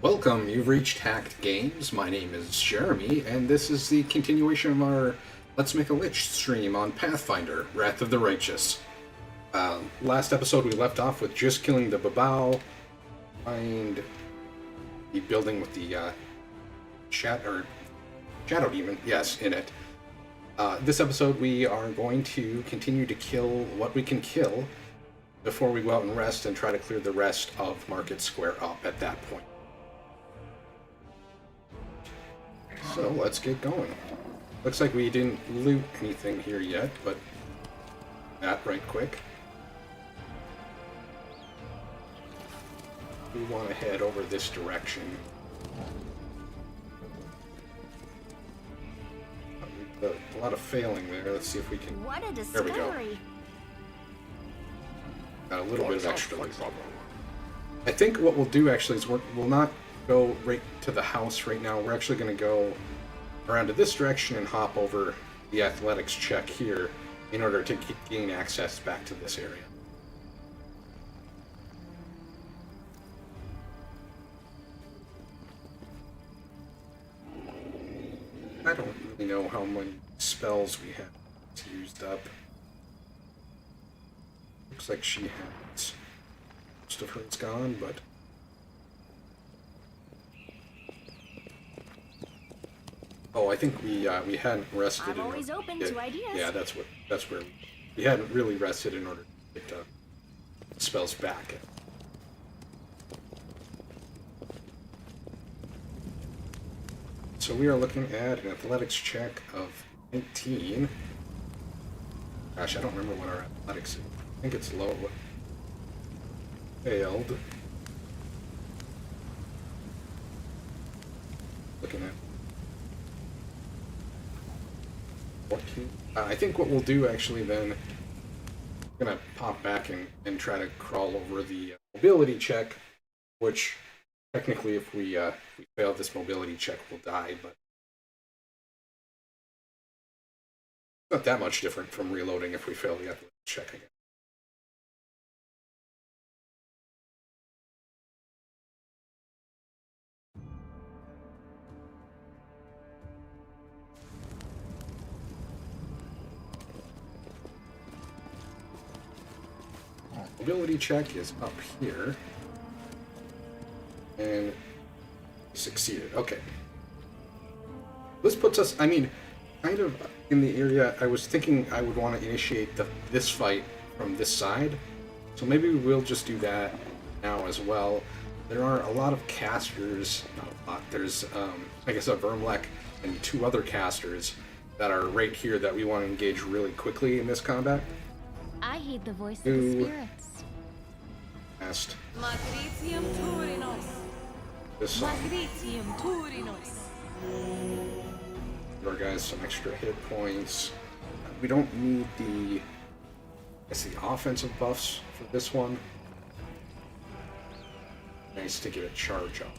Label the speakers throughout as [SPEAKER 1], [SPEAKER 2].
[SPEAKER 1] Welcome, you've reached Hacked Games. My name is Jeremy, and this is the continuation of our Let's Make a Lich stream on Pathfinder, Wrath of the Righteous. Last episode we left off with just killing the Babao, and the building with the Shadow Demon, yes, in it. This episode we are going to continue to kill what we can kill before we go out and rest and try to clear the rest of Market Square up at that point. So let's get going. Looks like we didn't loot anything here yet, but that right quick. We want to head over this direction. A lot of failing there. Let's see if we can.
[SPEAKER 2] What a
[SPEAKER 1] There we
[SPEAKER 2] discovery!
[SPEAKER 1] go. Got a little bit of extra. I think what we'll do actually is we'll not go right to the house right now. We're actually going to go around to this direction and hop over the athletics check here in order to gain access back to this area. I don't really know how many spells we have used up. Looks like she has most of hers gone, but oh, I think we hadn't rested.
[SPEAKER 2] I'm always open to ideas.
[SPEAKER 1] Yeah, that's where we hadn't really rested in order to get spells back. So we are looking at an athletics check of 19. Gosh, I don't remember what our athletics is. I think it's low. Failed. Looking at 14. I think what we'll do actually then, we're gonna pop back and try to crawl over the mobility check, which technically if we fail this mobility check we'll die, but it's not that much different from reloading if we fail the athletics check again. Mobility check is up here, and succeeded. Okay. This puts us, I mean, kind of in the area. I was thinking I would want to initiate this fight from this side, so maybe we will just do that now as well. There are a lot of casters, not a lot, there's, I guess a Vermlek and two other casters that are right here that we want to engage really quickly in this combat.
[SPEAKER 2] I heed the voice of the spirits.
[SPEAKER 1] Past
[SPEAKER 3] Matritium Turinos.
[SPEAKER 1] this song.
[SPEAKER 3] Matritium Turinos.
[SPEAKER 1] Give our guys some extra hit points. We don't need the, I guess, the offensive buffs for this one. Nice to get a charge up.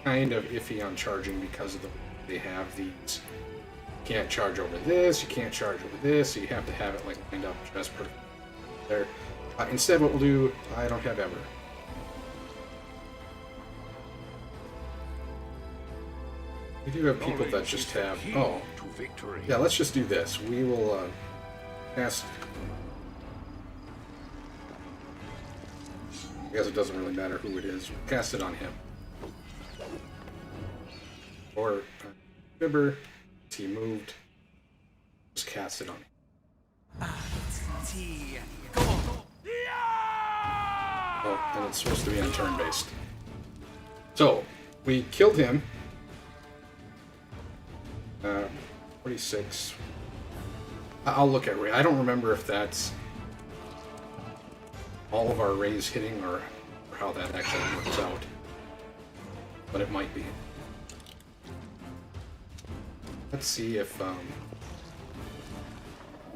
[SPEAKER 1] Kind of iffy on charging because of they have these. You can't charge over this, you can't charge over this, so you have to have it like lined up just perfect there. Instead, what we'll do, I don't have ever. We do have people that just have, oh, yeah, let's just do this. We will cast, I guess it doesn't really matter who it is, we'll cast it on him. Or Fibber, he moved, just cast it on him. Oh, and it's supposed to be on turn-based. So, we killed him. 46. I'll look at Ray. I don't remember if that's all of our rays hitting or how that actually works out. But it might be. Let's see if the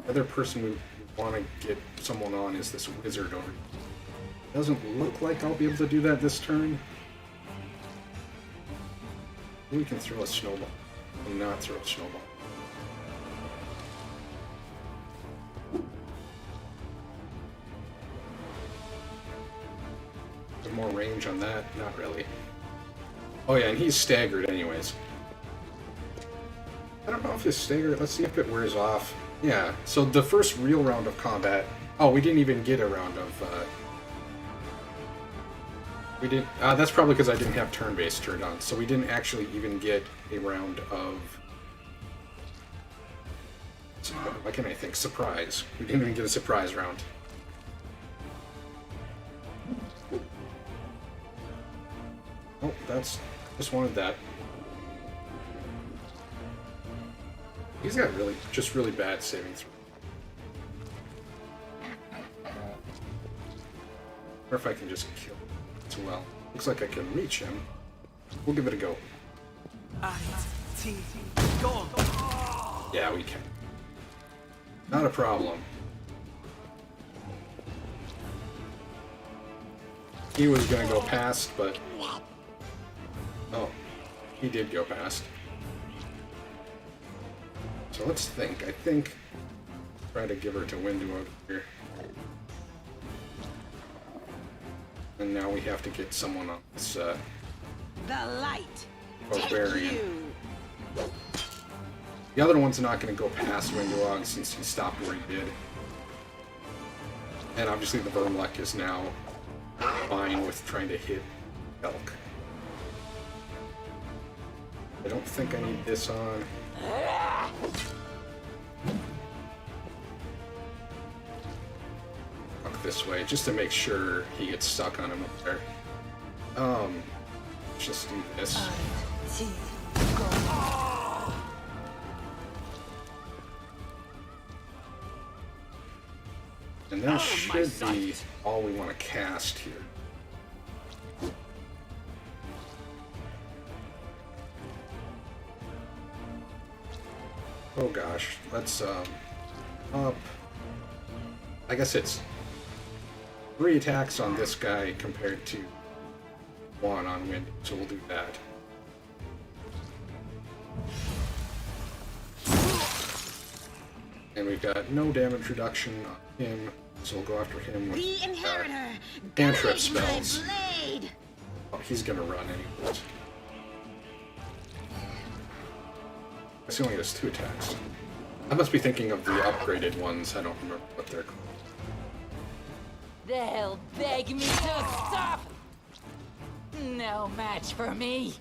[SPEAKER 1] other person we want to get someone on is this wizard over here. Doesn't look like I'll be able to do that this turn. We can throw a snowball. And not throw a snowball. range on that? Not really. Oh yeah, and he's staggered anyways. I don't know if it's staggered. Let's see if it wears off. Yeah, so the first real round of combat... Oh, we didn't even get a round of... We didn't... that's probably because I didn't have turn-based turned on, so we didn't actually even get a round of... Why can I think? Surprise. We didn't even get a surprise round. Oh, that's... Just wanted that. He's got really bad saving throw. Or if I can just kill him as well. Looks like I can reach him. We'll give it a go. Yeah, we can. Not a problem. He was gonna go past, but... Oh, he did go past. So let's think. I think... Try to give her to Windu over here. And now we have to get someone on this,
[SPEAKER 3] The light.
[SPEAKER 1] Barbarian. The other one's not going to go past Winduog since he stopped where he did. And obviously the Vermlek is now fine with trying to hit Elk. I don't think I need this on. Walk this way, just to make sure he gets stuck on him up there. Let's just do this. And that should be all we want to cast here. Oh gosh, let's up. I guess it's 3 attacks on this guy compared to 1 on Wind, so we'll do that. And we've got no damage reduction on him, so we'll go after him with
[SPEAKER 3] The inheritor.
[SPEAKER 1] cantrip spells.
[SPEAKER 3] Blade.
[SPEAKER 1] Oh, he's gonna run anyways. I guess he only has 2 attacks. I must be thinking of the upgraded ones. I don't remember what they're called.
[SPEAKER 4] They'll beg me to stop! No match for me.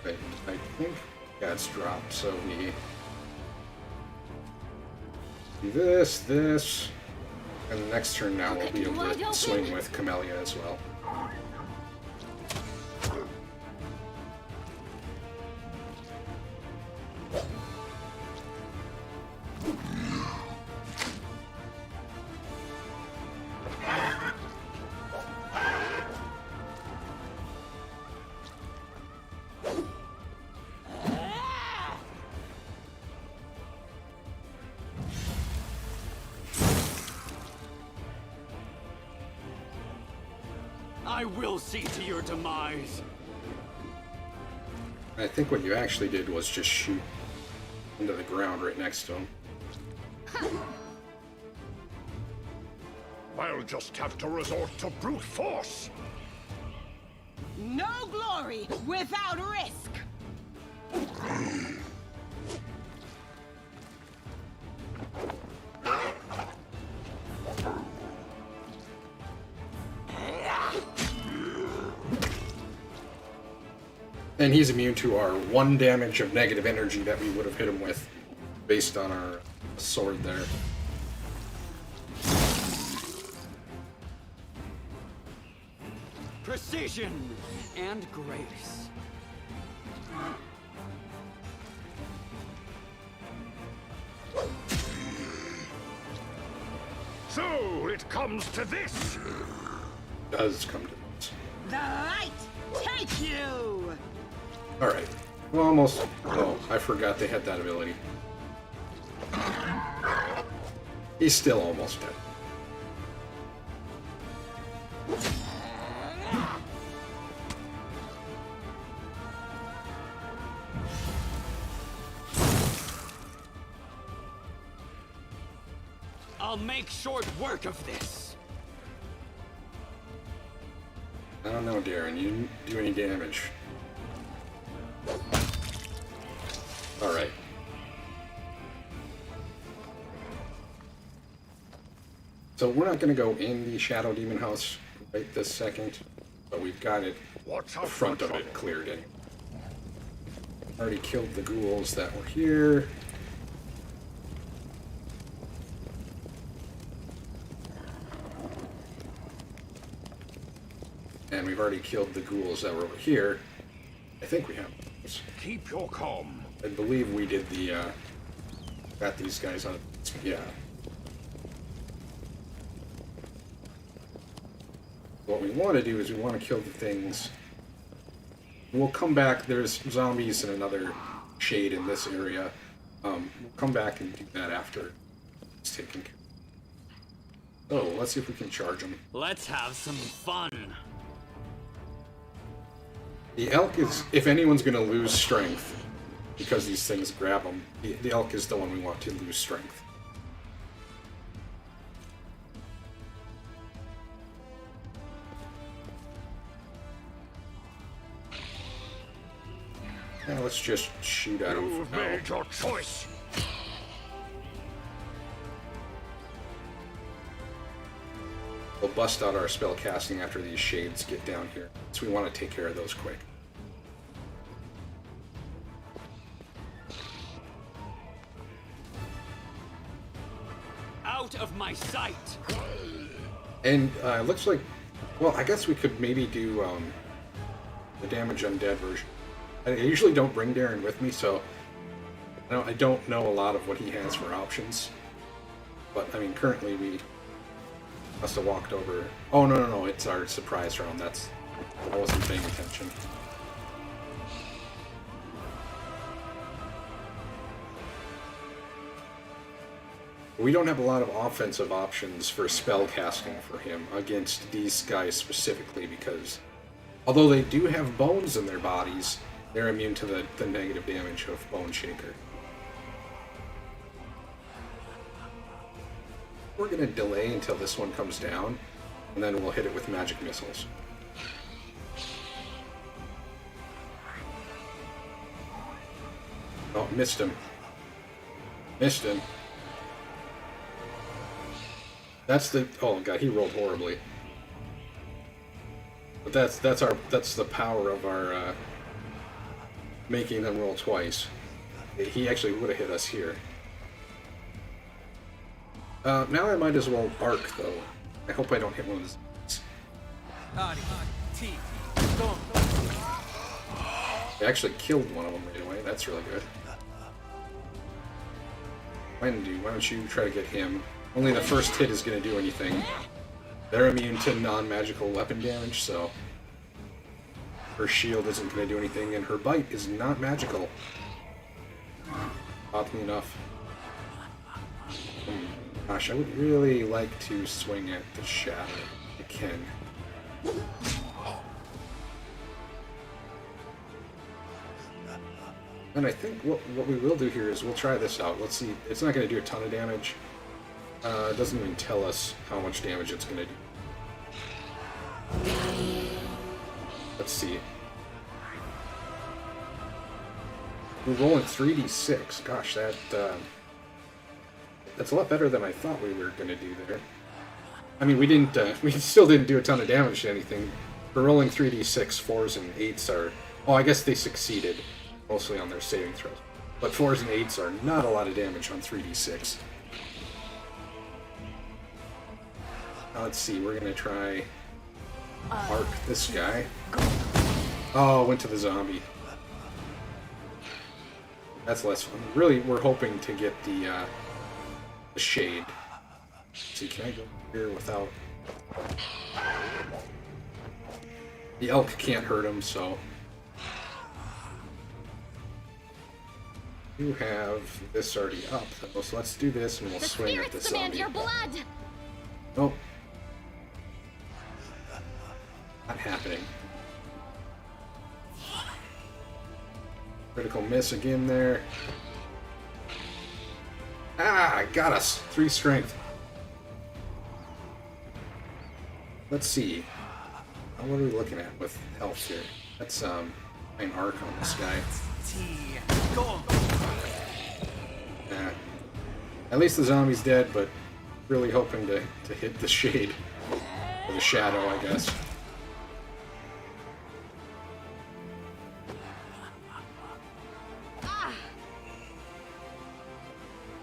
[SPEAKER 1] Right, I think that's dropped, so we do this, and the next turn now we'll be able to swing with Camellia as well.
[SPEAKER 5] I will see to your demise.
[SPEAKER 1] I think what you actually did was just shoot into the ground right next to him.
[SPEAKER 6] I'll just have to resort to brute force.
[SPEAKER 3] No glory without risk.
[SPEAKER 1] And he's immune to our 1 damage of negative energy that we would have hit him with based on our sword there.
[SPEAKER 5] Precision and grace.
[SPEAKER 6] So it comes to this.
[SPEAKER 1] Does come to this.
[SPEAKER 3] The light take you.
[SPEAKER 1] Alright. Well, almost. Oh, I forgot they had that ability. He's still almost dead.
[SPEAKER 5] I'll make short work of this.
[SPEAKER 1] I don't know, Darren. You didn't do any damage. Alright. So we're not going to go in the Shadow Demon House right this second, but we've got it,
[SPEAKER 6] Watch
[SPEAKER 1] the
[SPEAKER 6] out
[SPEAKER 1] front
[SPEAKER 6] for
[SPEAKER 1] of it
[SPEAKER 6] trouble.
[SPEAKER 1] cleared anyway. Already killed the ghouls that were here. And we've already killed the ghouls that were over here. I think we have those.
[SPEAKER 6] Keep your calm.
[SPEAKER 1] I believe we did the, got these guys on, yeah. What we want to do is we want to kill the things. We'll come back, there's zombies and another shade in this area. We'll come back and do that after it's taken care of. Oh, let's see if we can charge them.
[SPEAKER 5] Let's have some fun.
[SPEAKER 1] The elk is, if anyone's going to lose strength, because these things grab them, the elk is the one we want to lose strength. Now let's just shoot at him
[SPEAKER 6] You've
[SPEAKER 1] for now.
[SPEAKER 6] made your choice.
[SPEAKER 1] We'll bust out our spell casting after these shades get down here, so we want to take care of those quick.
[SPEAKER 5] Out of my sight.
[SPEAKER 1] And it looks like, well, I guess we could maybe do the damage undead version. I usually don't bring Darren with me, so I don't know a lot of what he has for options. But I mean, currently we must have walked over. Oh no, it's our surprise round. I wasn't paying attention. We don't have a lot of offensive options for spell casting for him against these guys specifically, because although they do have bones in their bodies, they're immune to the negative damage of Bone Shaker. We're going to delay until this one comes down, and then we'll hit it with magic missiles. Oh, missed him. Missed him. That's the... Oh god, he rolled horribly. But that's the power of our making them roll twice. He actually would have hit us here. Now I might as well arc though. I hope I don't hit one of these. I actually killed one of them right away. That's really good. Why don't you try to get him? Only the first hit is going to do anything. They're immune to non-magical weapon damage, so her shield isn't going to do anything, and her bite is not magical. Oddly enough. Gosh, I would really like to swing at the shadow. I can. And I think what we will do here is we'll try this out. Let's see. It's not going to do a ton of damage. It doesn't even tell us how much damage it's going to do. Let's see. We're rolling 3d6. Gosh, that's a lot better than I thought we were going to do there. I mean, we still didn't do a ton of damage to anything. We're rolling 3d6, 4s and 8s are... Oh, I guess they succeeded, mostly on their saving throws. But 4s and 8s are not a lot of damage on 3d6. Now let's see, we're going to try arc this guy. Oh, went to the zombie. That's less fun. Really, we're hoping to get the shade. Let's see, can I go here without... The elk can't hurt him, so... You have this already up, though, so let's do this and we'll
[SPEAKER 2] The
[SPEAKER 1] swing at the
[SPEAKER 2] spirits demand
[SPEAKER 1] zombie.
[SPEAKER 2] your blood.
[SPEAKER 1] Nope. Not happening. Critical miss again there. Ah, got us. 3 strength. let's see. What are we looking at with health here? That's an arc on this guy. At least the zombie's dead, but really hoping to hit the shade. Or the shadow, I guess.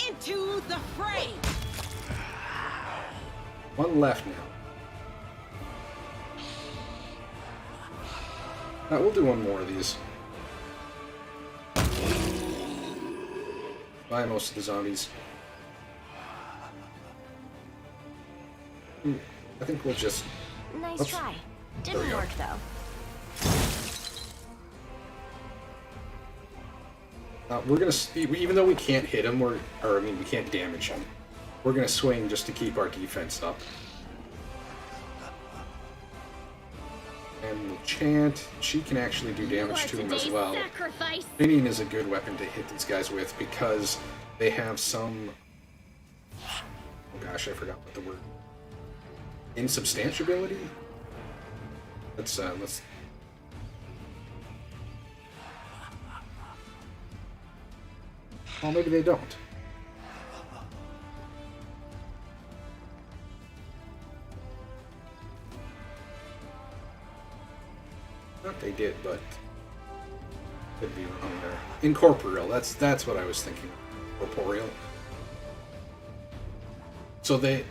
[SPEAKER 3] Into the fray!
[SPEAKER 1] One left now. Alright, we'll do one more of these. Buy most of the zombies. I think we'll just...
[SPEAKER 2] Nice
[SPEAKER 1] Oops.
[SPEAKER 2] try.
[SPEAKER 1] There we
[SPEAKER 2] Didn't
[SPEAKER 1] go.
[SPEAKER 2] work though.
[SPEAKER 1] We're gonna, even though we can't hit him, we can't damage him. We're gonna swing just to keep our defense up. And we'll chant. She can actually do damage to him as well.
[SPEAKER 2] Sacrifice.
[SPEAKER 1] Minion is a good weapon to hit these guys with because they have some... Oh gosh, I forgot what the word... Insubstantiability? Let's... Well, maybe they don't. Not they did, but could be wrong there. Incorporeal. That's what I was thinking. Corporeal. So they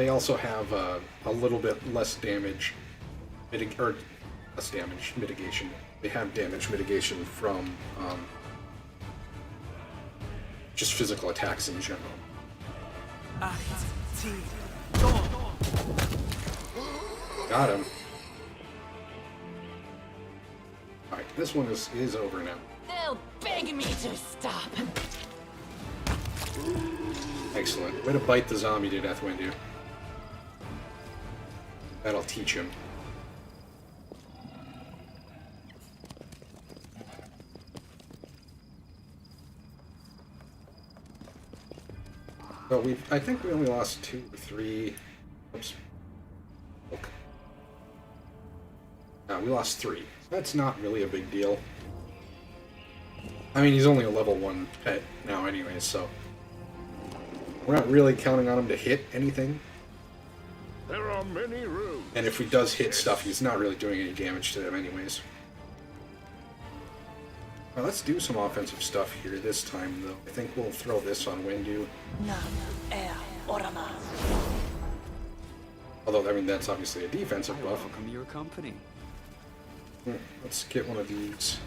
[SPEAKER 1] also have a little bit less damage, less damage mitigation. They have damage mitigation from just physical attacks in general. Got him. Alright, this one is over now.
[SPEAKER 4] They'll beg me to stop.
[SPEAKER 1] Excellent. Way to bite the zombie to death, Windu. That'll teach him. So I think we only lost 2 or 3. Oops. Okay. No, we lost 3. That's not really a big deal. I mean, he's only a level 1 pet now anyways, so... We're not really counting on him to hit anything.
[SPEAKER 6] There are many rooms.
[SPEAKER 1] And if he does hit stuff, he's not really doing any damage to them anyways. Well, let's do some offensive stuff here this time, though. I think we'll throw this on Windu. Although, I mean, that's obviously a defensive buff.
[SPEAKER 5] Welcome to your company.
[SPEAKER 1] Let's get one of these.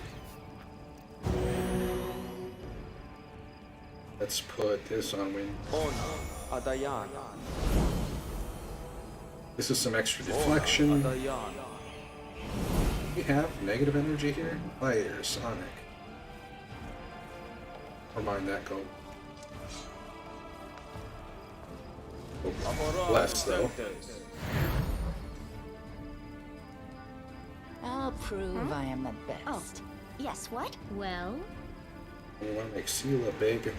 [SPEAKER 1] Let's put this on Windu. This is some extra deflection. We have negative energy here? Fire, Sonic. Or mind that go. Less, though.
[SPEAKER 4] I'll prove I am the best.
[SPEAKER 2] Oh, yes, what? Well,
[SPEAKER 1] We want to make Sela big.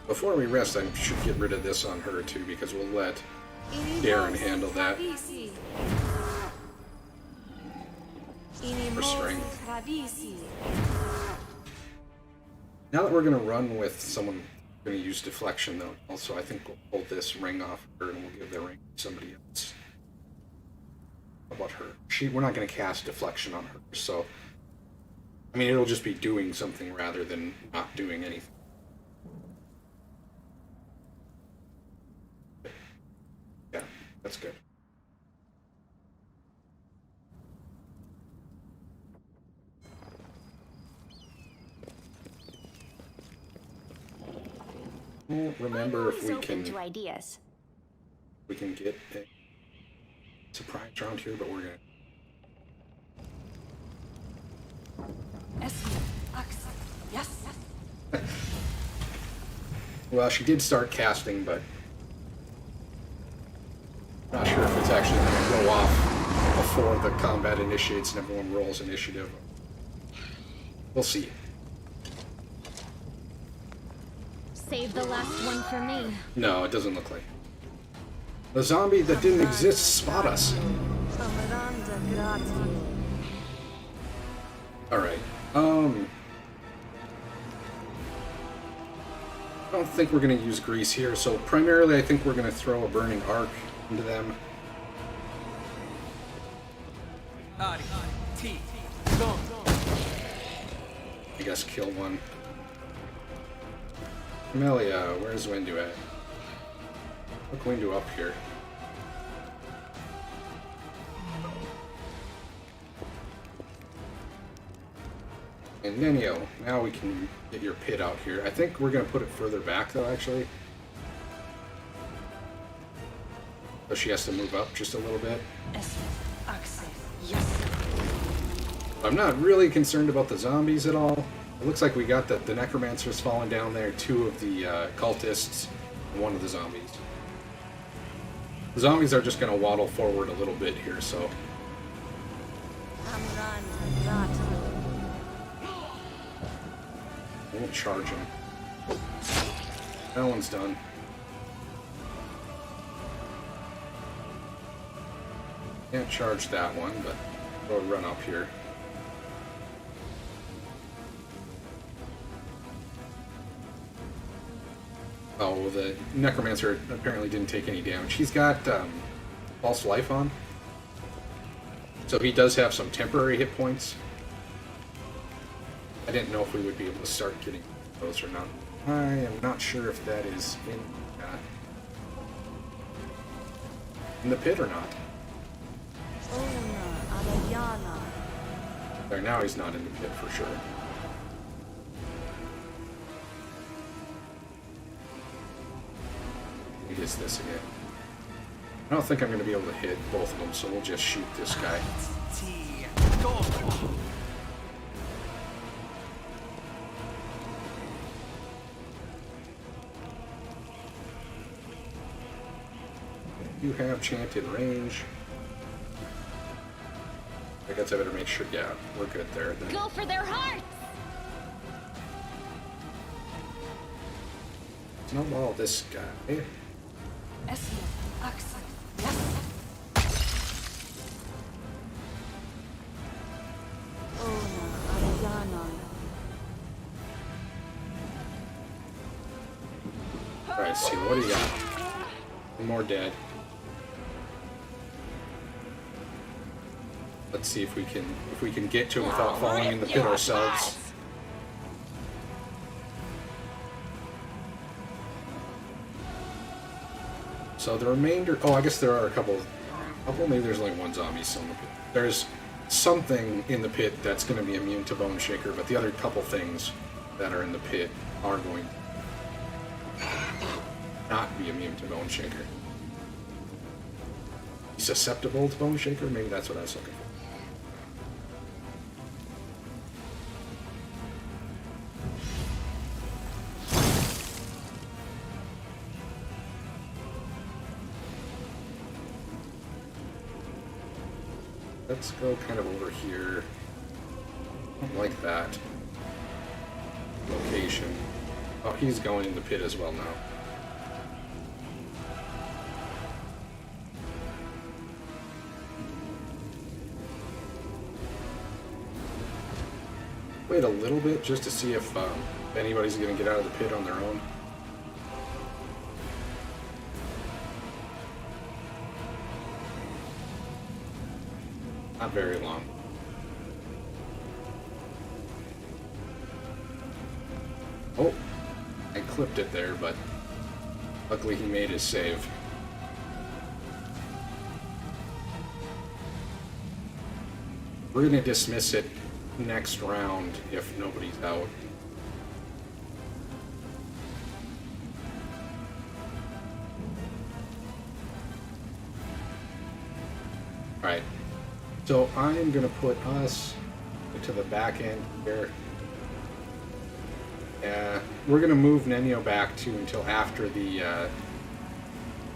[SPEAKER 1] Before we rest, I should get rid of this on her, too, because we'll let Darren handle that for strength. Now that we're going to run with someone going to use deflection, though, also I think we'll pull this ring off her and we'll give the ring to somebody else. How about her? We're not going to cast deflection on her, so... I mean, it'll just be doing something rather than not doing anything. Yeah, that's good. We'll remember if we
[SPEAKER 2] always open
[SPEAKER 1] can
[SPEAKER 2] to ideas.
[SPEAKER 1] get a surprise around here, but we're gonna.
[SPEAKER 4] Yes.
[SPEAKER 1] Well, she did start casting, but not sure if it's actually going to go off before the combat initiates and everyone rolls initiative. We'll see.
[SPEAKER 2] Save the last one for me.
[SPEAKER 1] No, it doesn't look like. The zombie that didn't exist spot us. Alright. I don't think we're going to use grease here, so primarily I think we're going to throw a burning arc into them. I guess kill one. Amelia, where's Windu at? Look Windu up here. And Nenio, now we can get your pit out here. I think we're going to put it further back, though, actually. So she has to move up just a little bit. I'm not really concerned about the zombies at all. It looks like we got the necromancers falling down there, 2 of the cultists, and 1 of the zombies. The zombies are just going to waddle forward a little bit here, so... We'll charge him. That one's done. Can't charge that one, but we'll run up here. Oh, the necromancer apparently didn't take any damage. He's got false life on, so he does have some temporary hit points. I didn't know if we would be able to start getting those or not. I am not sure if that is in the pit or not. There, now he's not in the pit for sure. He gets this again. I don't think I'm going to be able to hit both of them, so we'll just shoot this guy. You have chanted range. I guess I better make sure, yeah, we're good there. Then.
[SPEAKER 2] Go for their hearts!
[SPEAKER 1] Snowball this guy. Alright, see, what do you got? One more dead. Let's see if we can get to him without falling in the pit ourselves. So the remainder... Oh, I guess there are a couple... Maybe there's only one zombie still in the pit. There's something in the pit that's going to be immune to Bone Shaker, but the other couple things that are in the pit are going to not be immune to Bone Shaker. Susceptible to Bone Shaker? Maybe that's what I was looking for. Let's go kind of over here. I don't like that location. Oh, he's going in the pit as well now. Wait a little bit just to see if anybody's going to get out of the pit on their own. Not very long. Oh, I clipped it there, but luckily he made his save. We're going to dismiss it next round if nobody's out. Alright. So I'm going to put us to the back end here. We're going to move Nenio back to until after the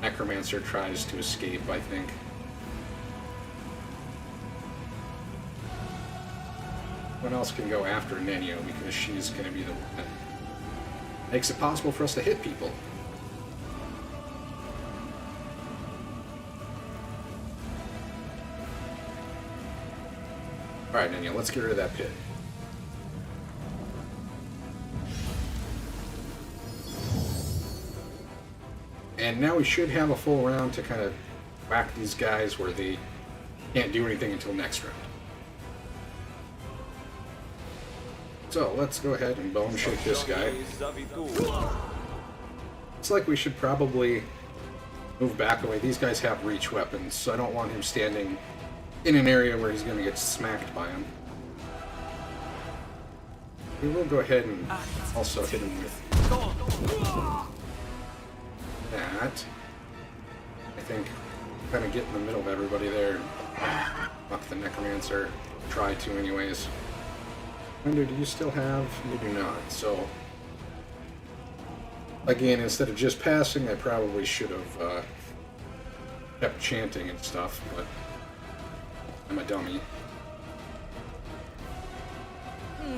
[SPEAKER 1] Necromancer tries to escape, I think. One else can go after Nenio because she's going to be the one makes it possible for us to hit people. Alright, Nanya, let's get rid of that pit. And now we should have a full round to kind of whack these guys where they can't do anything until next round. So let's go ahead and bone shake this guy. It's like we should probably move back away. These guys have reach weapons, so I don't want him standing in an area where he's going to get smacked by them. We will go ahead and also hit him with that. I think kind of get in the middle of everybody there. Fuck the Necromancer. Try to anyways. Wonder, do you still have? You do not. So, again, instead of just passing, I probably should have kept chanting and stuff, but I'm a dummy.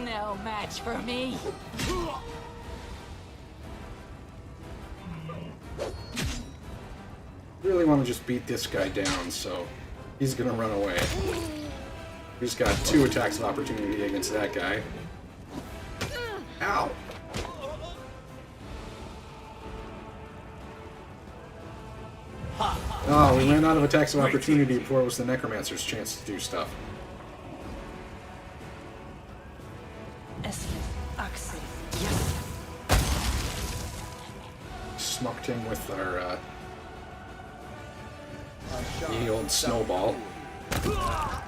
[SPEAKER 4] No match for me.
[SPEAKER 1] Really want to just beat this guy down, so he's gonna run away. He's got 2 attacks of opportunity against that guy. Ow! Oh, we ran out of attacks of opportunity before it was the Necromancer's chance to do stuff. Smucked him with our the old snowball. I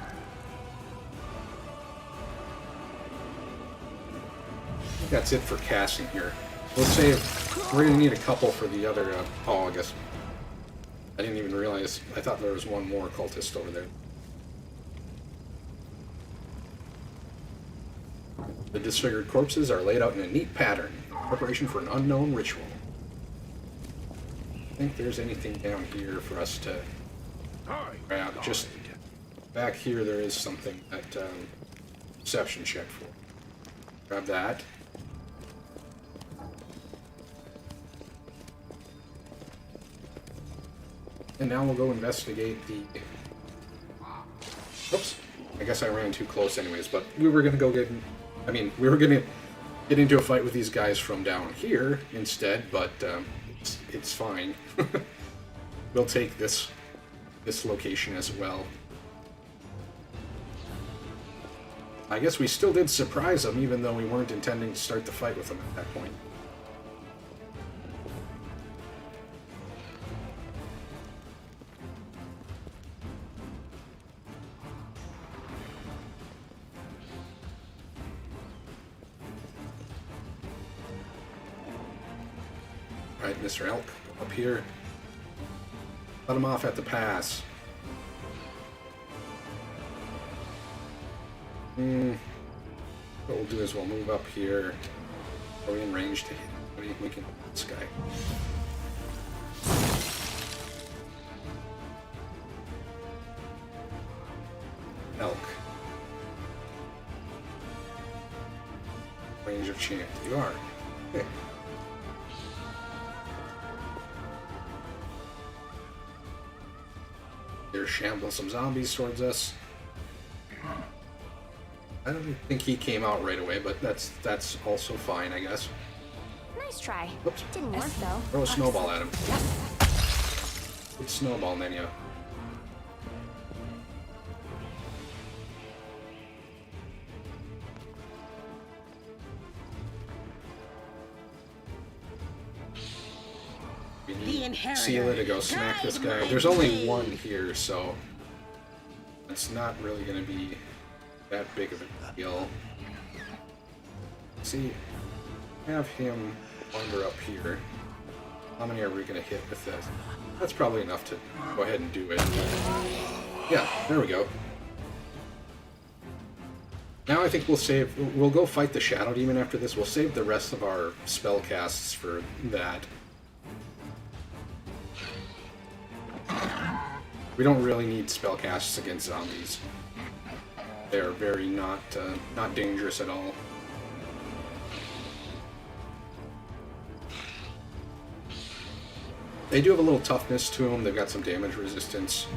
[SPEAKER 1] think that's it for casting here. We'll save. We're gonna need a couple for the other. Oh, I guess I didn't even realize. I thought there was one more cultist over there. The disfigured corpses are laid out in a neat pattern, preparation for an unknown ritual. I think there's anything down here for us to grab. Just back here, there is something that perception check for. Grab that. And now we'll go investigate the... Oops. I guess I ran too close anyways, but we were going to go get... I mean, we were going to get into a fight with these guys from down here instead, but it's fine. We'll take this location as well. I guess we still did surprise them, even though we weren't intending to start the fight with them at that point. Alright, Mr. Elk, go up here. Let him off at the pass. What we'll do is we'll move up here. Are we in range to hit? What do you think we can hit this guy? Elk. Range of chant. You are. Okay. There shamble some zombies towards us. I don't think he came out right away, but that's also fine, I guess.
[SPEAKER 2] Nice try.
[SPEAKER 1] Oops.
[SPEAKER 2] Didn't work though.
[SPEAKER 1] Throw a snowball at him. Good snowball, Nenya. We need Sela to go smack this guy. There's only one here, so it's not really going to be that big of a deal. See, have him wander up here. How many are we going to hit with this? That's probably enough to go ahead and do it. Yeah, there we go. Now I think we'll go fight the Shadow Demon after this. We'll save the rest of our spell casts for that. We don't really need spell casts against zombies. They are very not dangerous at all. They do have a little toughness to them. They've got some damage resistance.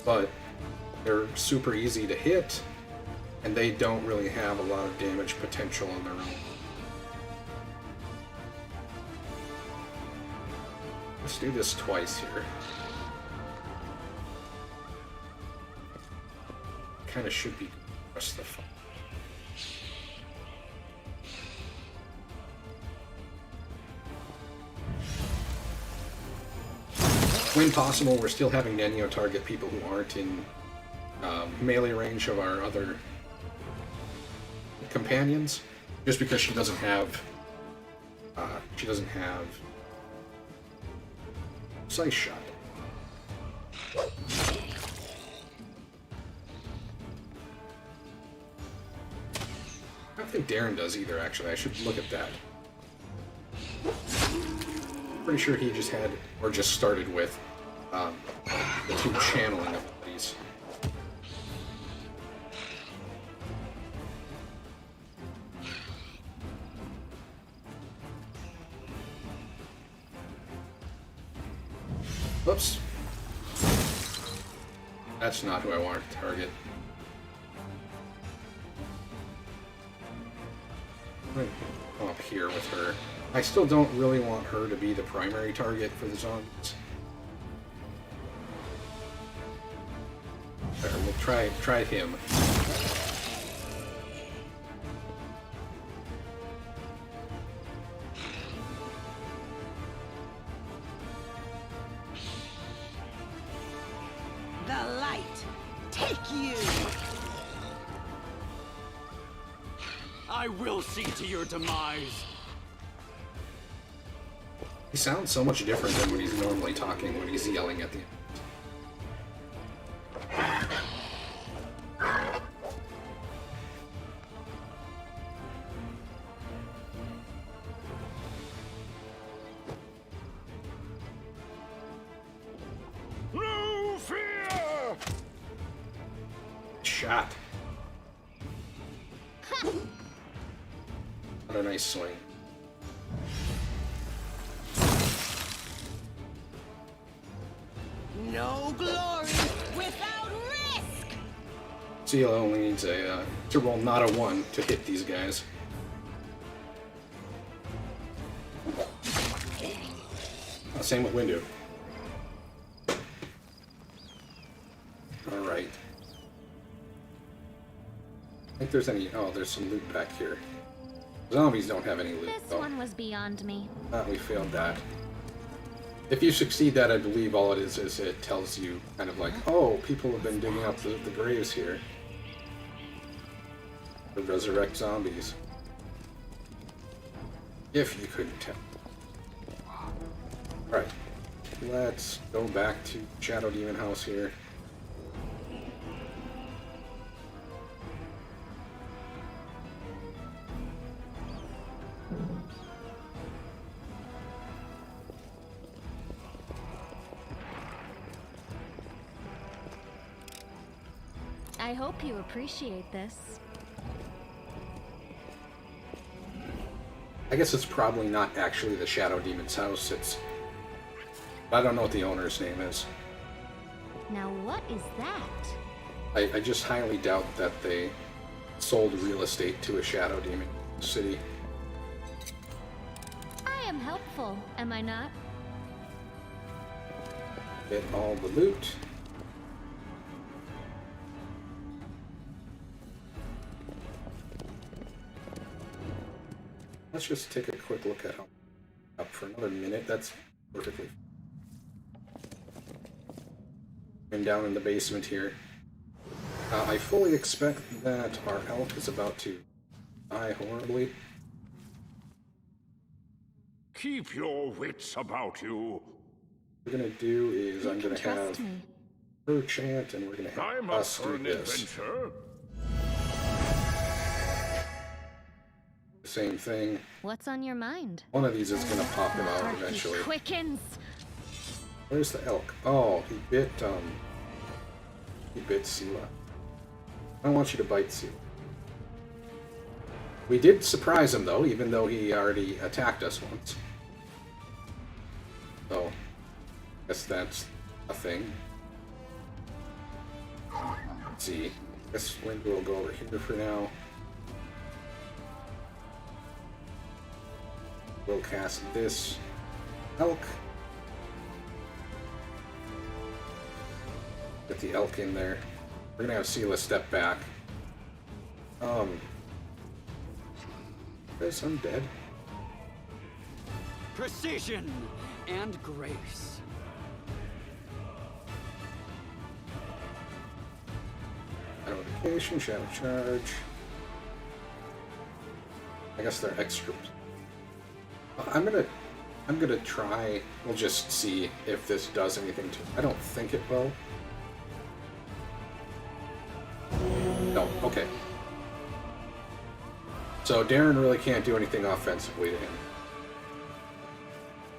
[SPEAKER 1] But they're super easy to hit, and they don't really have a lot of damage potential on their own. Let's do this twice here. Kind of should be the rest of the fight. When possible, we're still having Nenio target people who aren't in melee range of our other companions, just because she doesn't have size shot. I don't think Darren does either, actually. I should look at that. Pretty sure he just had, or just started with, the two channeling abilities. Whoops. That's not who I wanted to target. I'm gonna come up here with her. I still don't really want her to be the primary target for the zombies. There, we'll try him.
[SPEAKER 3] The light, take you!
[SPEAKER 5] I will see to your demise.
[SPEAKER 1] He sounds so much different than when he's normally talking, when he's yelling at the end.
[SPEAKER 6] No fear!
[SPEAKER 1] Shot. What a nice swing.
[SPEAKER 3] No glory without risk!
[SPEAKER 1] Seal only needs a to roll not a 1 to hit these guys. Same with Windu. Alright. I think there's any... Oh, there's some loot back here. Zombies don't have any loot,
[SPEAKER 2] This
[SPEAKER 1] though.
[SPEAKER 2] one was beyond me.
[SPEAKER 1] We failed that. If you succeed that, I believe all it is it tells you kind of like, oh, people have been digging up the graves here to resurrect zombies. If you couldn't tell. Right. Let's go back to Shadow Demon House here.
[SPEAKER 2] I hope you appreciate this.
[SPEAKER 1] I guess it's probably not actually the Shadow Demon's house. I don't know what the owner's name is.
[SPEAKER 2] Now what is that?
[SPEAKER 1] I just highly doubt that they sold real estate to a Shadow Demon city.
[SPEAKER 2] I am helpful, am I not?
[SPEAKER 1] Get all the loot. Let's just take a quick look at how up for another minute. That's perfectly. And down in the basement here. I fully expect that our elk is about to die horribly.
[SPEAKER 6] Keep your wits about you.
[SPEAKER 1] What we're gonna do is
[SPEAKER 2] You
[SPEAKER 1] I'm
[SPEAKER 2] can
[SPEAKER 1] gonna
[SPEAKER 2] trust
[SPEAKER 1] have
[SPEAKER 2] me.
[SPEAKER 1] her chant, and we're gonna have
[SPEAKER 6] I'm up
[SPEAKER 1] us
[SPEAKER 6] for
[SPEAKER 1] do
[SPEAKER 6] an
[SPEAKER 1] this.
[SPEAKER 6] adventure.
[SPEAKER 1] Same thing.
[SPEAKER 2] What's on your mind?
[SPEAKER 1] One of these is gonna pop him out
[SPEAKER 2] Heartbeat
[SPEAKER 1] eventually.
[SPEAKER 2] quickens.
[SPEAKER 1] Where's the elk? Oh, he bit Sela. I don't want you to bite Sela. We did surprise him though, even though he already attacked us once. So, I guess that's a thing. Let's see. I guess Wind will go over here for now. We'll cast this elk. Get the elk in there. We're gonna have Sela step back. Is undead?
[SPEAKER 5] Precision and grace.
[SPEAKER 1] Notification, shadow charge. I guess they're extra. I'm gonna try. We'll just see if this does anything to. I don't think it will. No. Okay. So Darren really can't do anything offensively to him.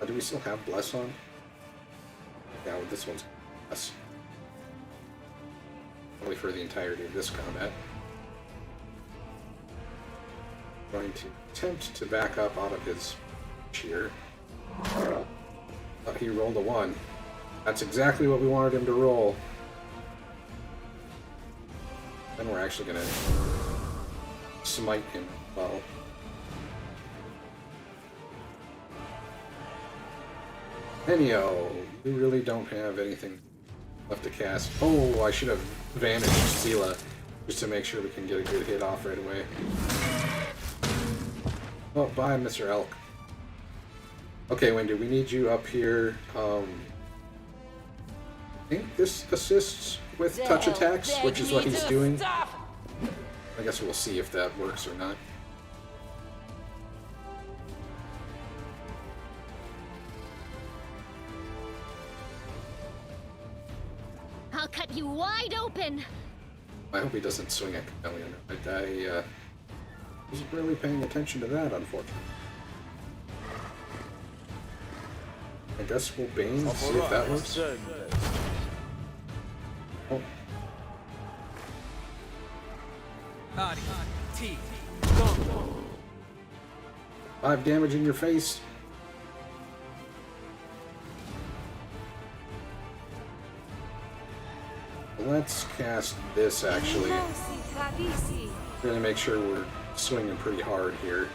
[SPEAKER 1] Do we still have Bless on? Yeah, well, this one's Bless. Only for the entirety of this combat. Going to attempt to back up out of his cheer. He rolled a 1. That's exactly what we wanted him to roll. Then we're actually gonna smite him. Well, Enio, we really don't have anything left to cast. Oh, I should have vanished Sela just to make sure we can get a good hit off right away. Oh, bye, Mr. Elk. Okay, Wendy, we need you up here. I think this assists with touch attacks, which is what he's doing. I guess we'll see if that works or not.
[SPEAKER 2] I'll cut you wide open.
[SPEAKER 1] I hope he doesn't swing at Chameleon. I wasn't really paying attention to that, unfortunately. I guess we'll Bane, see if that works. Oh. 5 damage in your face. Let's cast this, actually. Really make sure we're swinging pretty hard here.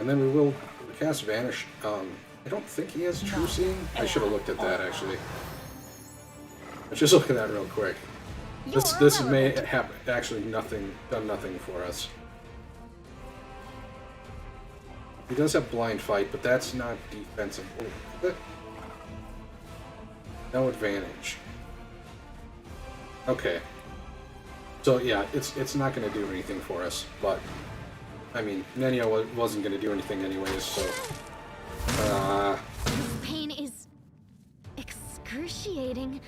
[SPEAKER 1] And then we will cast Vanish. I don't think he has True Seeing. I should have looked at that, actually. Let's just look at that real quick. This may have actually done nothing for us. He does have Blind Fight, but that's not defensive. No advantage. Okay. So yeah, it's not going to do anything for us, but I mean, Nenio wasn't going to do anything anyways, so
[SPEAKER 2] This pain is excruciating.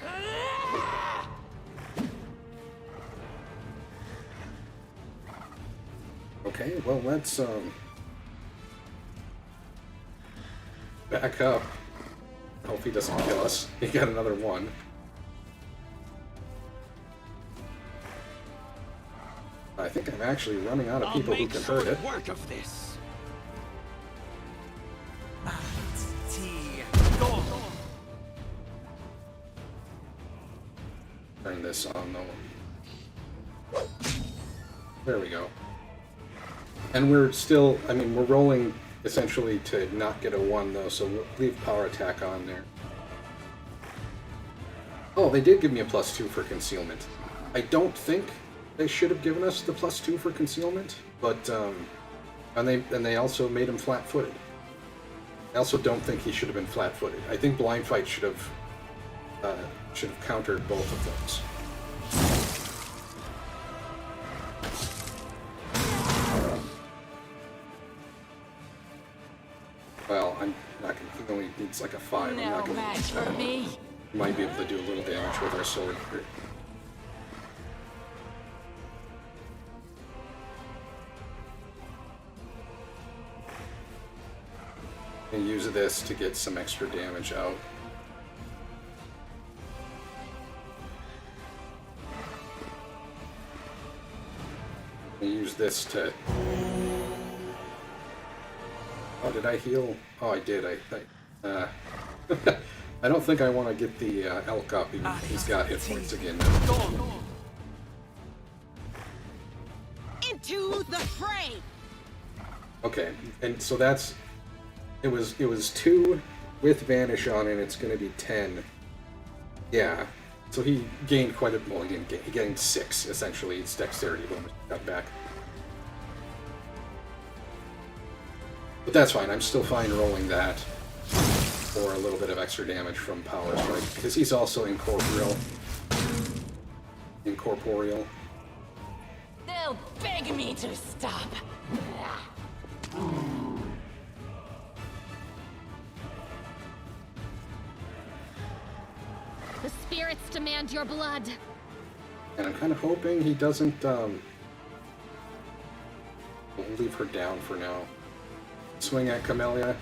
[SPEAKER 1] okay, well, let's back up. Hope he doesn't kill us. He got another 1. I think I'm actually running out of people who can hurt it.
[SPEAKER 5] Work of this.
[SPEAKER 1] Turn this on though. There we go. And we're still, I mean, we're rolling essentially to not get a 1 though, so we'll leave power attack on there. Oh, they did give me a +2 for concealment. I don't think they should have given us the +2 for concealment, but and they also made him flat-footed. I also don't think he should have been flat-footed. I think Blind Fight should have countered both of those. Well, I'm not gonna. He only needs like a 5. I'm
[SPEAKER 4] No
[SPEAKER 1] not gonna.
[SPEAKER 4] match for me.
[SPEAKER 1] Might be able to do a little damage with our sword here. And use this to get some extra damage out. And use this to. Oh, did I heal? Oh, I did. I don't think I want to get the elk up, even if he's got hit points again.
[SPEAKER 3] Into the fray!
[SPEAKER 1] Okay, and so that's... It was 2 with Vanish on, and it's going to be 10. Yeah, so he gained quite a... Well, he gained 6, essentially. It's dexterity bonus cut back. But that's fine, I'm still fine rolling that for a little bit of extra damage from Power Strike, because he's also incorporeal.
[SPEAKER 4] They'll beg me to stop.
[SPEAKER 2] The spirits demand your blood.
[SPEAKER 1] And I'm kind of hoping he doesn't, we'll leave her down for now. Swing at Camellia.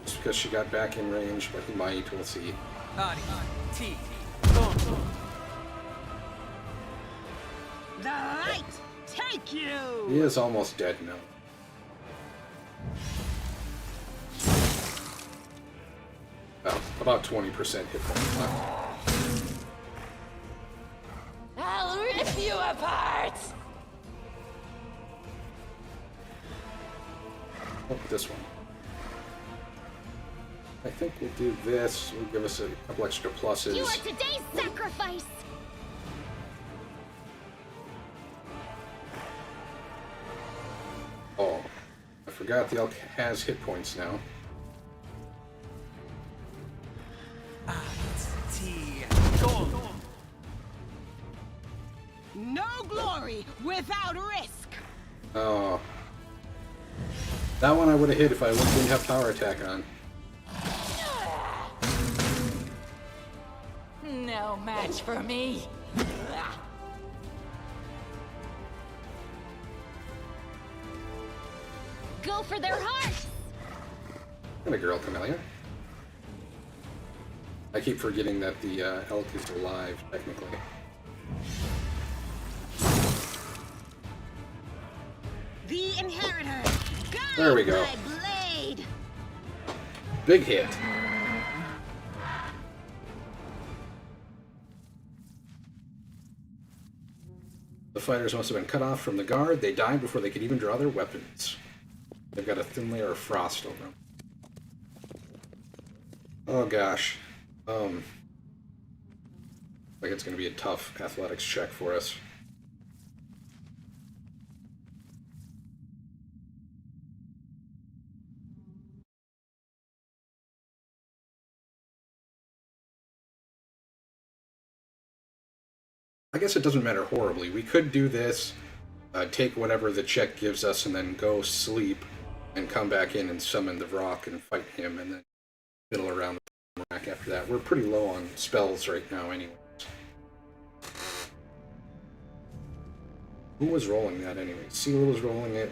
[SPEAKER 1] Just because she got back in range, but he might, we'll see.
[SPEAKER 3] The light take you!
[SPEAKER 1] He is almost dead now. About 20% hit points left.
[SPEAKER 4] I'll rip you apart!
[SPEAKER 1] Oh, this one. I think we'll do this. Will give us a couple extra pluses.
[SPEAKER 2] You are today's sacrifice!
[SPEAKER 1] Oh, I forgot the elk has hit points now.
[SPEAKER 3] No glory without risk!
[SPEAKER 1] Oh. That one I would have hit if I didn't have power attack on.
[SPEAKER 4] No match for me.
[SPEAKER 2] Go for their hearts!
[SPEAKER 1] And a girl, Camellia. I keep forgetting that the elk is alive, technically.
[SPEAKER 3] The inheritor! Guide
[SPEAKER 1] There we go.
[SPEAKER 3] my blade!
[SPEAKER 1] Big hit. The fighters must have been cut off from the guard. They died before they could even draw their weapons. They've got a thin layer of frost over them. Oh gosh. Like it's going to be a tough athletics check for us. I guess it doesn't matter horribly. We could do this, take whatever the check gives us, and then go sleep, and come back in and summon the rock and fight him, and then fiddle around the rack after that. We're pretty low on spells right now anyways. Who was rolling that anyway? Seal was rolling it.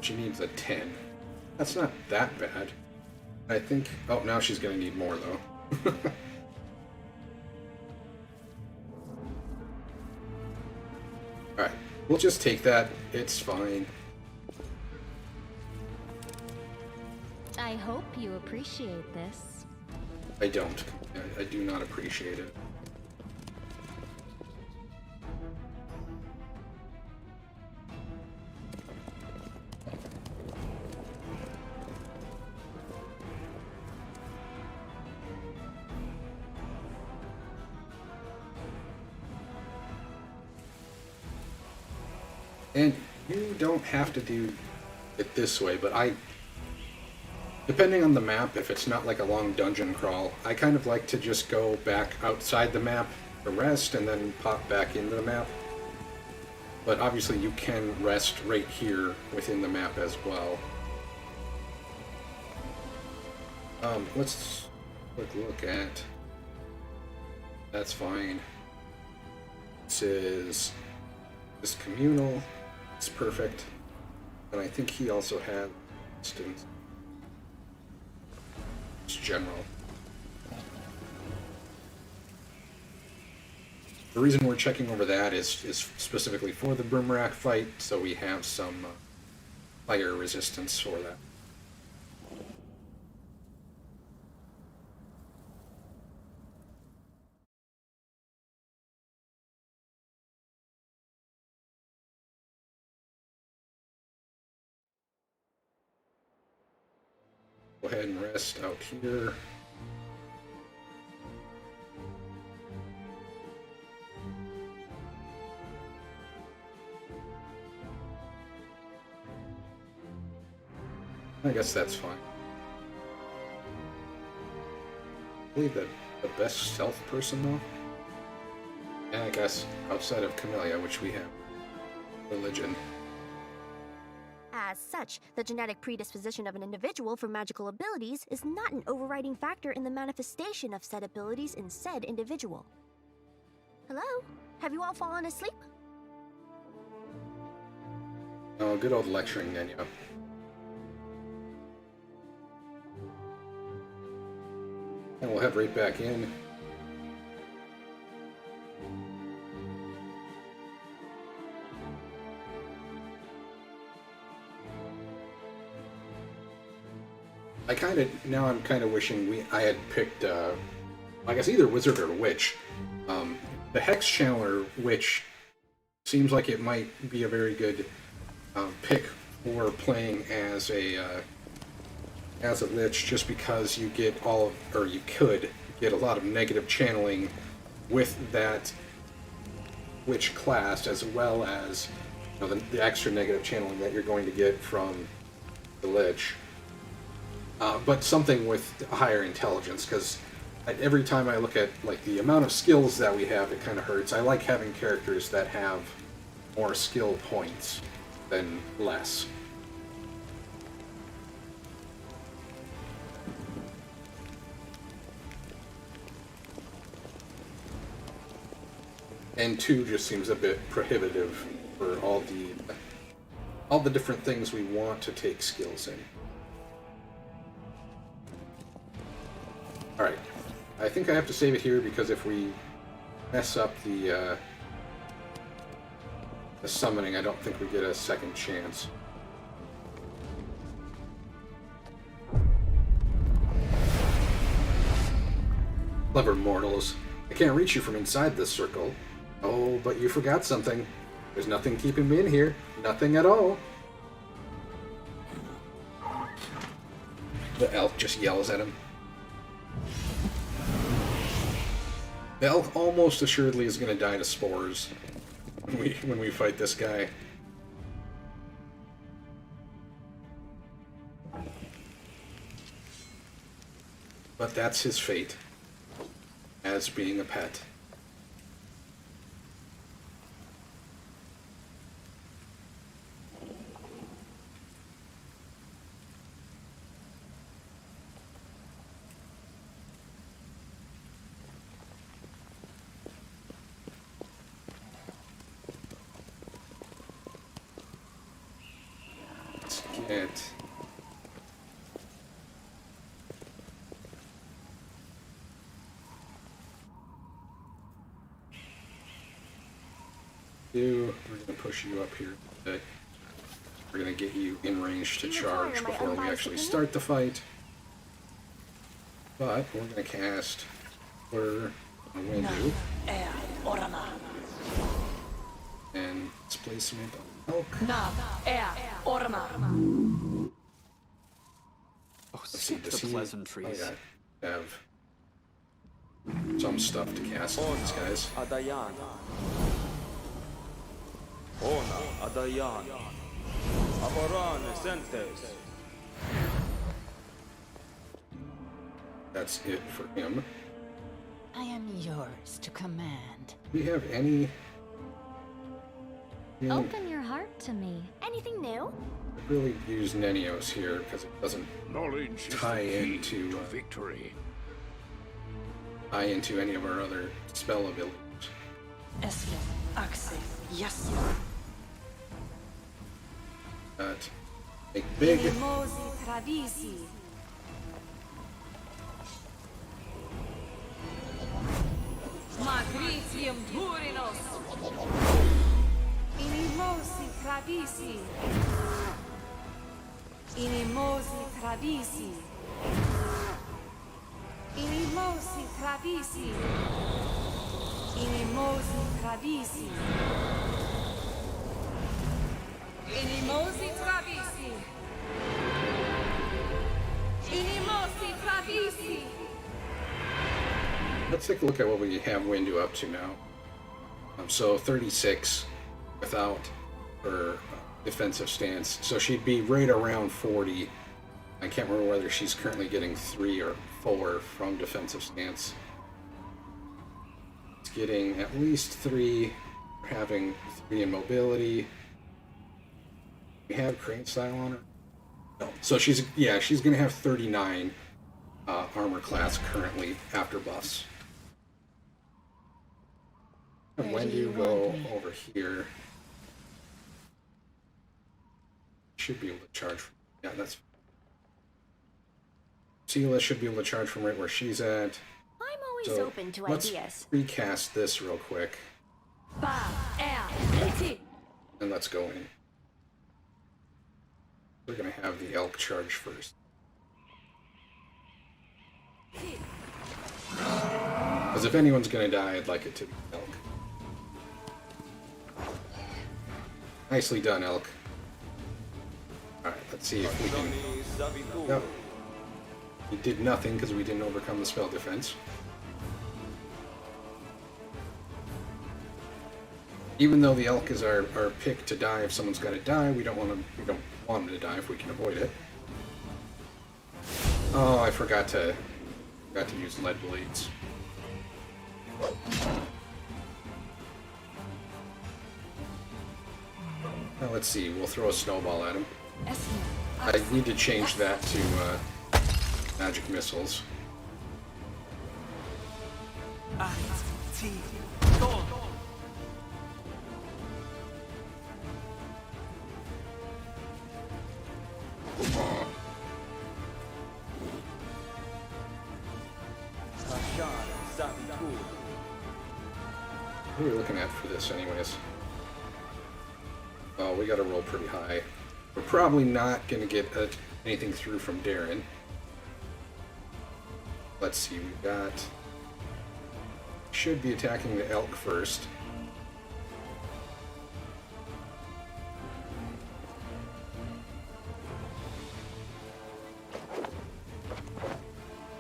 [SPEAKER 1] She needs a 10. That's not that bad. I think... Oh, now she's going to need more, though. Alright, we'll just take that. It's fine.
[SPEAKER 2] I hope you appreciate this.
[SPEAKER 1] I don't. I do not appreciate it. And you don't have to do it this way, but depending on the map, if it's not like a long dungeon crawl, I kind of like to just go back outside the map to rest and then pop back into the map. But obviously you can rest right here within the map as well. Let's look at... That's fine. This is communal. It's perfect. And I think he also had instance. It's general. The reason we're checking over that is specifically for the Broomrack fight, so we have some fire resistance for that. Go ahead and rest out here. I guess that's fine. I believe that the best stealth person, though? And I guess outside of Camellia, which we have religion.
[SPEAKER 7] As such, the genetic predisposition of an individual for magical abilities is not an overriding factor in the manifestation of said abilities in said individual. Hello? Have you all fallen asleep?
[SPEAKER 1] Oh, good old lecturing, Nenya. And we'll head right back in. I'm kind of wishing I had picked, I guess either wizard or witch. The Hex Channeler witch seems like it might be a very good pick for playing as a lich, just because you get you could get a lot of negative channeling with that witch class, as well as the extra negative channeling that you're going to get from the lich. But something with higher intelligence, because every time I look at the amount of skills that we have, it kind of hurts. I like having characters that have more skill points than less. And 2 just seems a bit prohibitive for all the different things we want to take skills in. Alright, I think I have to save it here, because if we mess up the summoning, I don't think we get a second chance. Clever mortals. I can't reach you from inside this circle. Oh, but you forgot something. There's nothing keeping me in here. Nothing at all. The elk just yells at him. The elk almost assuredly is going to die to spores when we fight this guy. But that's his fate, as being a pet. Let's we're going to push you up here. We're going to get you in range to charge before we actually start the fight. But we're going to cast Blur on Windu. And displacement on Elk.
[SPEAKER 5] Oh,
[SPEAKER 1] Let's see, does
[SPEAKER 5] the
[SPEAKER 1] he
[SPEAKER 5] pleasantries.
[SPEAKER 1] have some stuff to cast on these guys?
[SPEAKER 8] Adayana. Ona Adayana. Aborane Sentes.
[SPEAKER 1] That's it for him.
[SPEAKER 4] I am yours to command.
[SPEAKER 1] Do we have any...
[SPEAKER 2] Open your heart to me.
[SPEAKER 7] Anything new?
[SPEAKER 1] I really use Nenios here because it doesn't
[SPEAKER 6] Knowledge is
[SPEAKER 1] tie
[SPEAKER 6] the key
[SPEAKER 1] into
[SPEAKER 6] to victory.
[SPEAKER 1] tie into any of our other spell abilities.
[SPEAKER 4] Esle, Axe, yes.
[SPEAKER 1] But make big.
[SPEAKER 7] Mosi Travisi.
[SPEAKER 4] Magritium Durinos.
[SPEAKER 7] Inimosi Travisi. Inimosi Travisi. Inimosi Travisi. Inimosi Travisi.
[SPEAKER 4] Inimosi Travisi.
[SPEAKER 7] Inimosi
[SPEAKER 1] let's take a look at what we have Windu up to now. So 36 without her defensive stance. So she'd be right around 40. I can't remember whether she's currently getting 3 or 4 from defensive stance. It's getting at least 3, having 3 in mobility. We have crane style on her. No. So she's going to have 39 armor class currently after buffs. And when do you go over here? Should be able to charge. Yeah, that's. Sela should be able to charge from right where she's at.
[SPEAKER 7] I'm always
[SPEAKER 1] So
[SPEAKER 7] open to
[SPEAKER 1] let's
[SPEAKER 7] ideas.
[SPEAKER 1] recast this real quick. And let's go in. We're going to have the elk charge first. Because if anyone's going to die, I'd like it to be elk. Nicely done, elk. Alright, let's see if we can... Yep. He did nothing because we didn't overcome the spell defense. Even though the elk is our pick to die if someone's got to die, we don't want him to die if we can avoid it. Oh, I forgot to use lead blades. Now let's see, we'll throw a snowball at him. I need to change that to magic missiles. What are we looking at for this anyways? Oh, we gotta roll pretty high. We're probably not gonna get anything through from Darren. Let's see, we got... Should be attacking the elk first.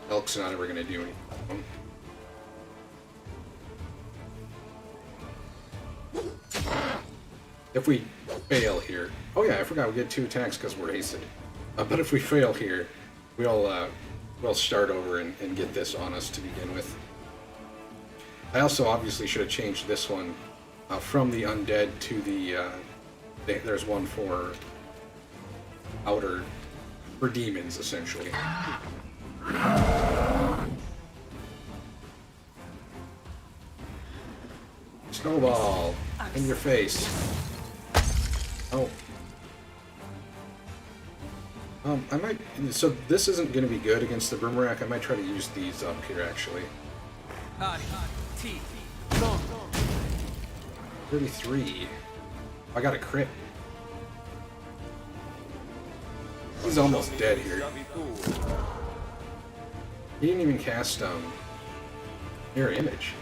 [SPEAKER 1] Elk's not ever gonna do anything. If we fail here... Oh yeah, I forgot we get 2 attacks because we're hasted. But if we fail here, we'll start over and get this on us to begin with. I also obviously should have changed this one from the undead to the... there's one for outer... for demons, essentially. Snowball! In your face. Oh. I might... So this isn't going to be good against the Boomerang. I might try to use these up here, actually. 33. I got a crit. He's almost dead here. He didn't even cast, mirror image.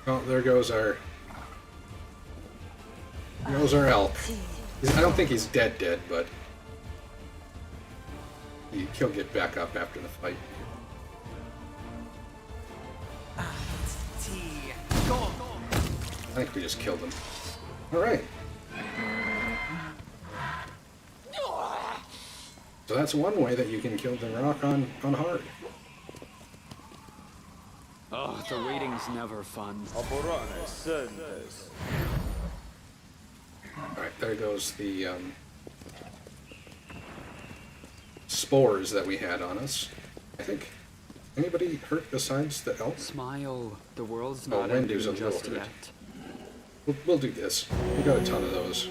[SPEAKER 1] Oh, there goes our elk. I don't think he's dead, but he'll get back up after the fight. I think we just killed him. All right. So that's one way that you can kill the rock on hard.
[SPEAKER 5] Oh, the waiting's never fun.
[SPEAKER 1] Alright, there goes the spores that we had on us. I think... Anybody hurt besides the elk?
[SPEAKER 5] Smile. The world's
[SPEAKER 1] Oh,
[SPEAKER 5] not
[SPEAKER 1] Windu's
[SPEAKER 5] ending
[SPEAKER 1] a little
[SPEAKER 5] just
[SPEAKER 1] hurt.
[SPEAKER 5] yet.
[SPEAKER 1] We'll do this. We got a ton of those.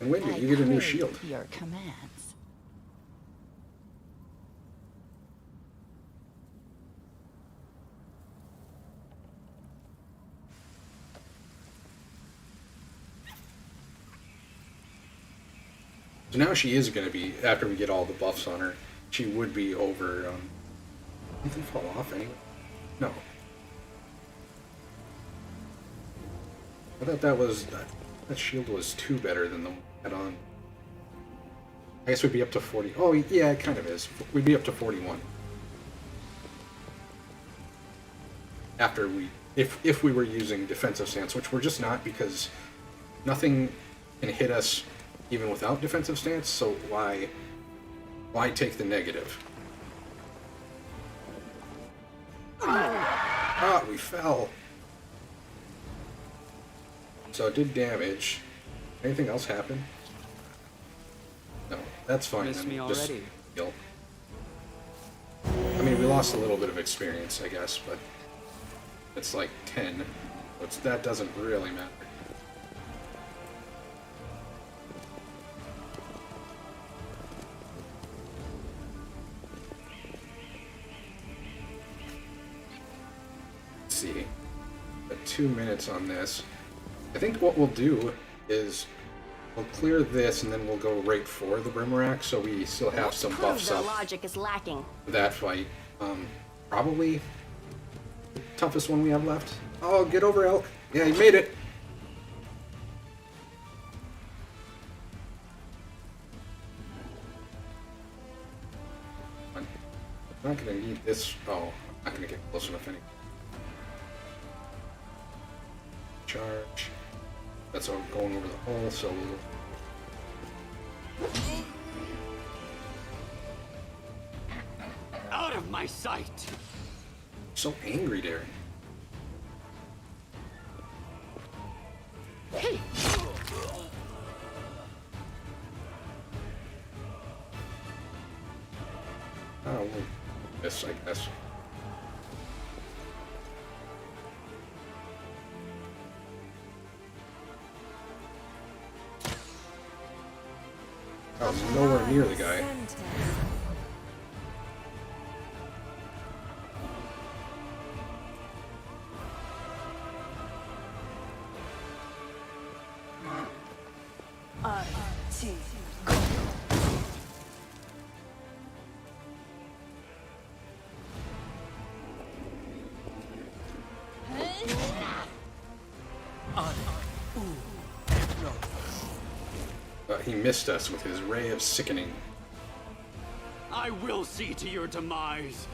[SPEAKER 1] And Windu, you get a new shield.
[SPEAKER 4] Your commands.
[SPEAKER 1] So now she is going to be, after we get all the buffs on her, she would be over, anything fall off anyway? No. I thought that shield was 2 better than the one I had on. I guess we'd be up to 40. Oh, yeah, it kind of is. We'd be up to 41. After if we were using defensive stance, which we're just not, because nothing can hit us even without defensive stance, so why take the negative? Ah, we fell. So it did damage. Anything else happen? No, that's fine.
[SPEAKER 9] Miss
[SPEAKER 1] then.
[SPEAKER 9] me
[SPEAKER 1] Just
[SPEAKER 9] already?
[SPEAKER 1] heal. I mean, we lost a little bit of experience, I guess, but it's like 10. That doesn't really matter. Let's see. 2 minutes on this. I think what we'll do is we'll clear this and then we'll go right for the Brimarack, so we still have some buffs up.
[SPEAKER 7] Logic is lacking.
[SPEAKER 1] For that fight. Probably the toughest one we have left. Oh, get over, Elk. Yeah, you made it. I'm not gonna need this. Oh, I'm not gonna get close enough anyway. Charge. That's all going over the hole, so we'll...
[SPEAKER 5] Out of my sight!
[SPEAKER 1] So angry, Darren. Oh, we'll miss, I guess. I was nowhere near the guy. He missed us with his ray of sickening.
[SPEAKER 5] I will see to your demise.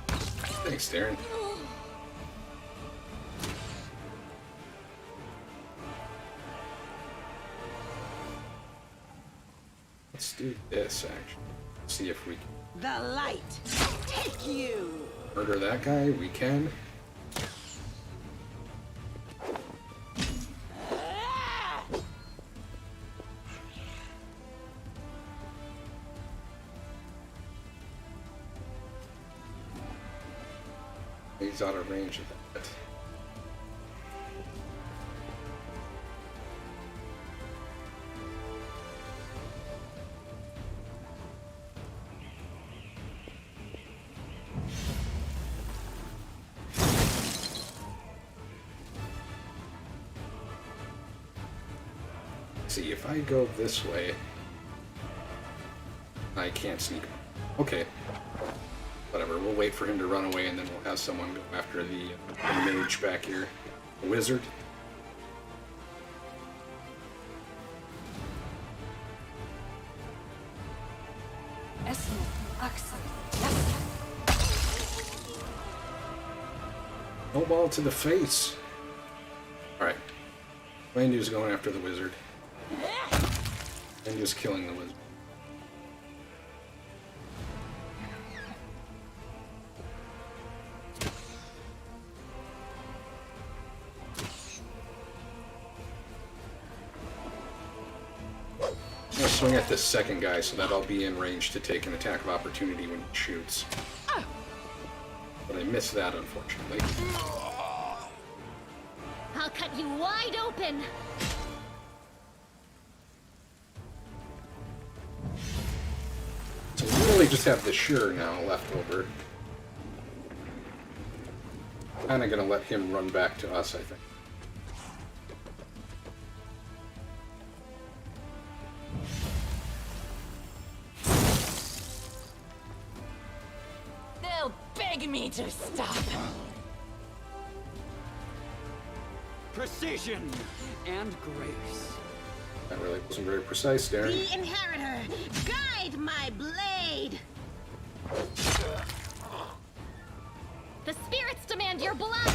[SPEAKER 1] Thanks, Darren. Let's do this, actually. See if we can
[SPEAKER 3] The light take you.
[SPEAKER 1] murder that guy. We can. He's out of range of that. See, if I go this way, I can't sneak. Okay. Whatever, we'll wait for him to run away and then we'll have someone go after the mage back here. The wizard. No ball to the face. Alright. Landu's going after the wizard. Landu's killing the wizard. I'm gonna swing at this second guy so that I'll be in range to take an attack of opportunity when he shoots. But I missed that, unfortunately.
[SPEAKER 2] I'll cut you wide open.
[SPEAKER 1] So we really just have the Sure now left over. Kinda gonna let him run back to us, I think.
[SPEAKER 4] They'll beg me to stop.
[SPEAKER 5] precision, and grace.
[SPEAKER 1] That really wasn't very precise, Darren.
[SPEAKER 3] The Inheritor, guide my blade!
[SPEAKER 2] The spirits demand your blood!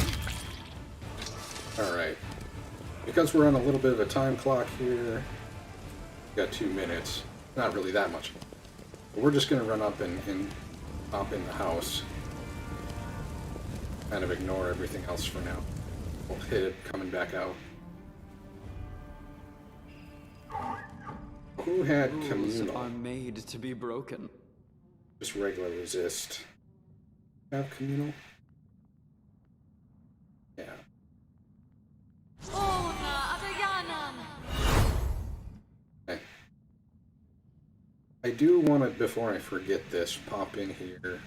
[SPEAKER 1] Alright. Because we're on a little bit of a time clock here, we got 2 minutes. Not really that much. But we're just going to run up and hop in the house. Kind of ignore everything else for now. We'll hit it coming back out. Who had
[SPEAKER 5] Rules
[SPEAKER 1] communal?
[SPEAKER 5] are made to be broken.
[SPEAKER 1] Just regular resist. Have communal? Yeah. Okay. I do want to, before I forget this, pop in here.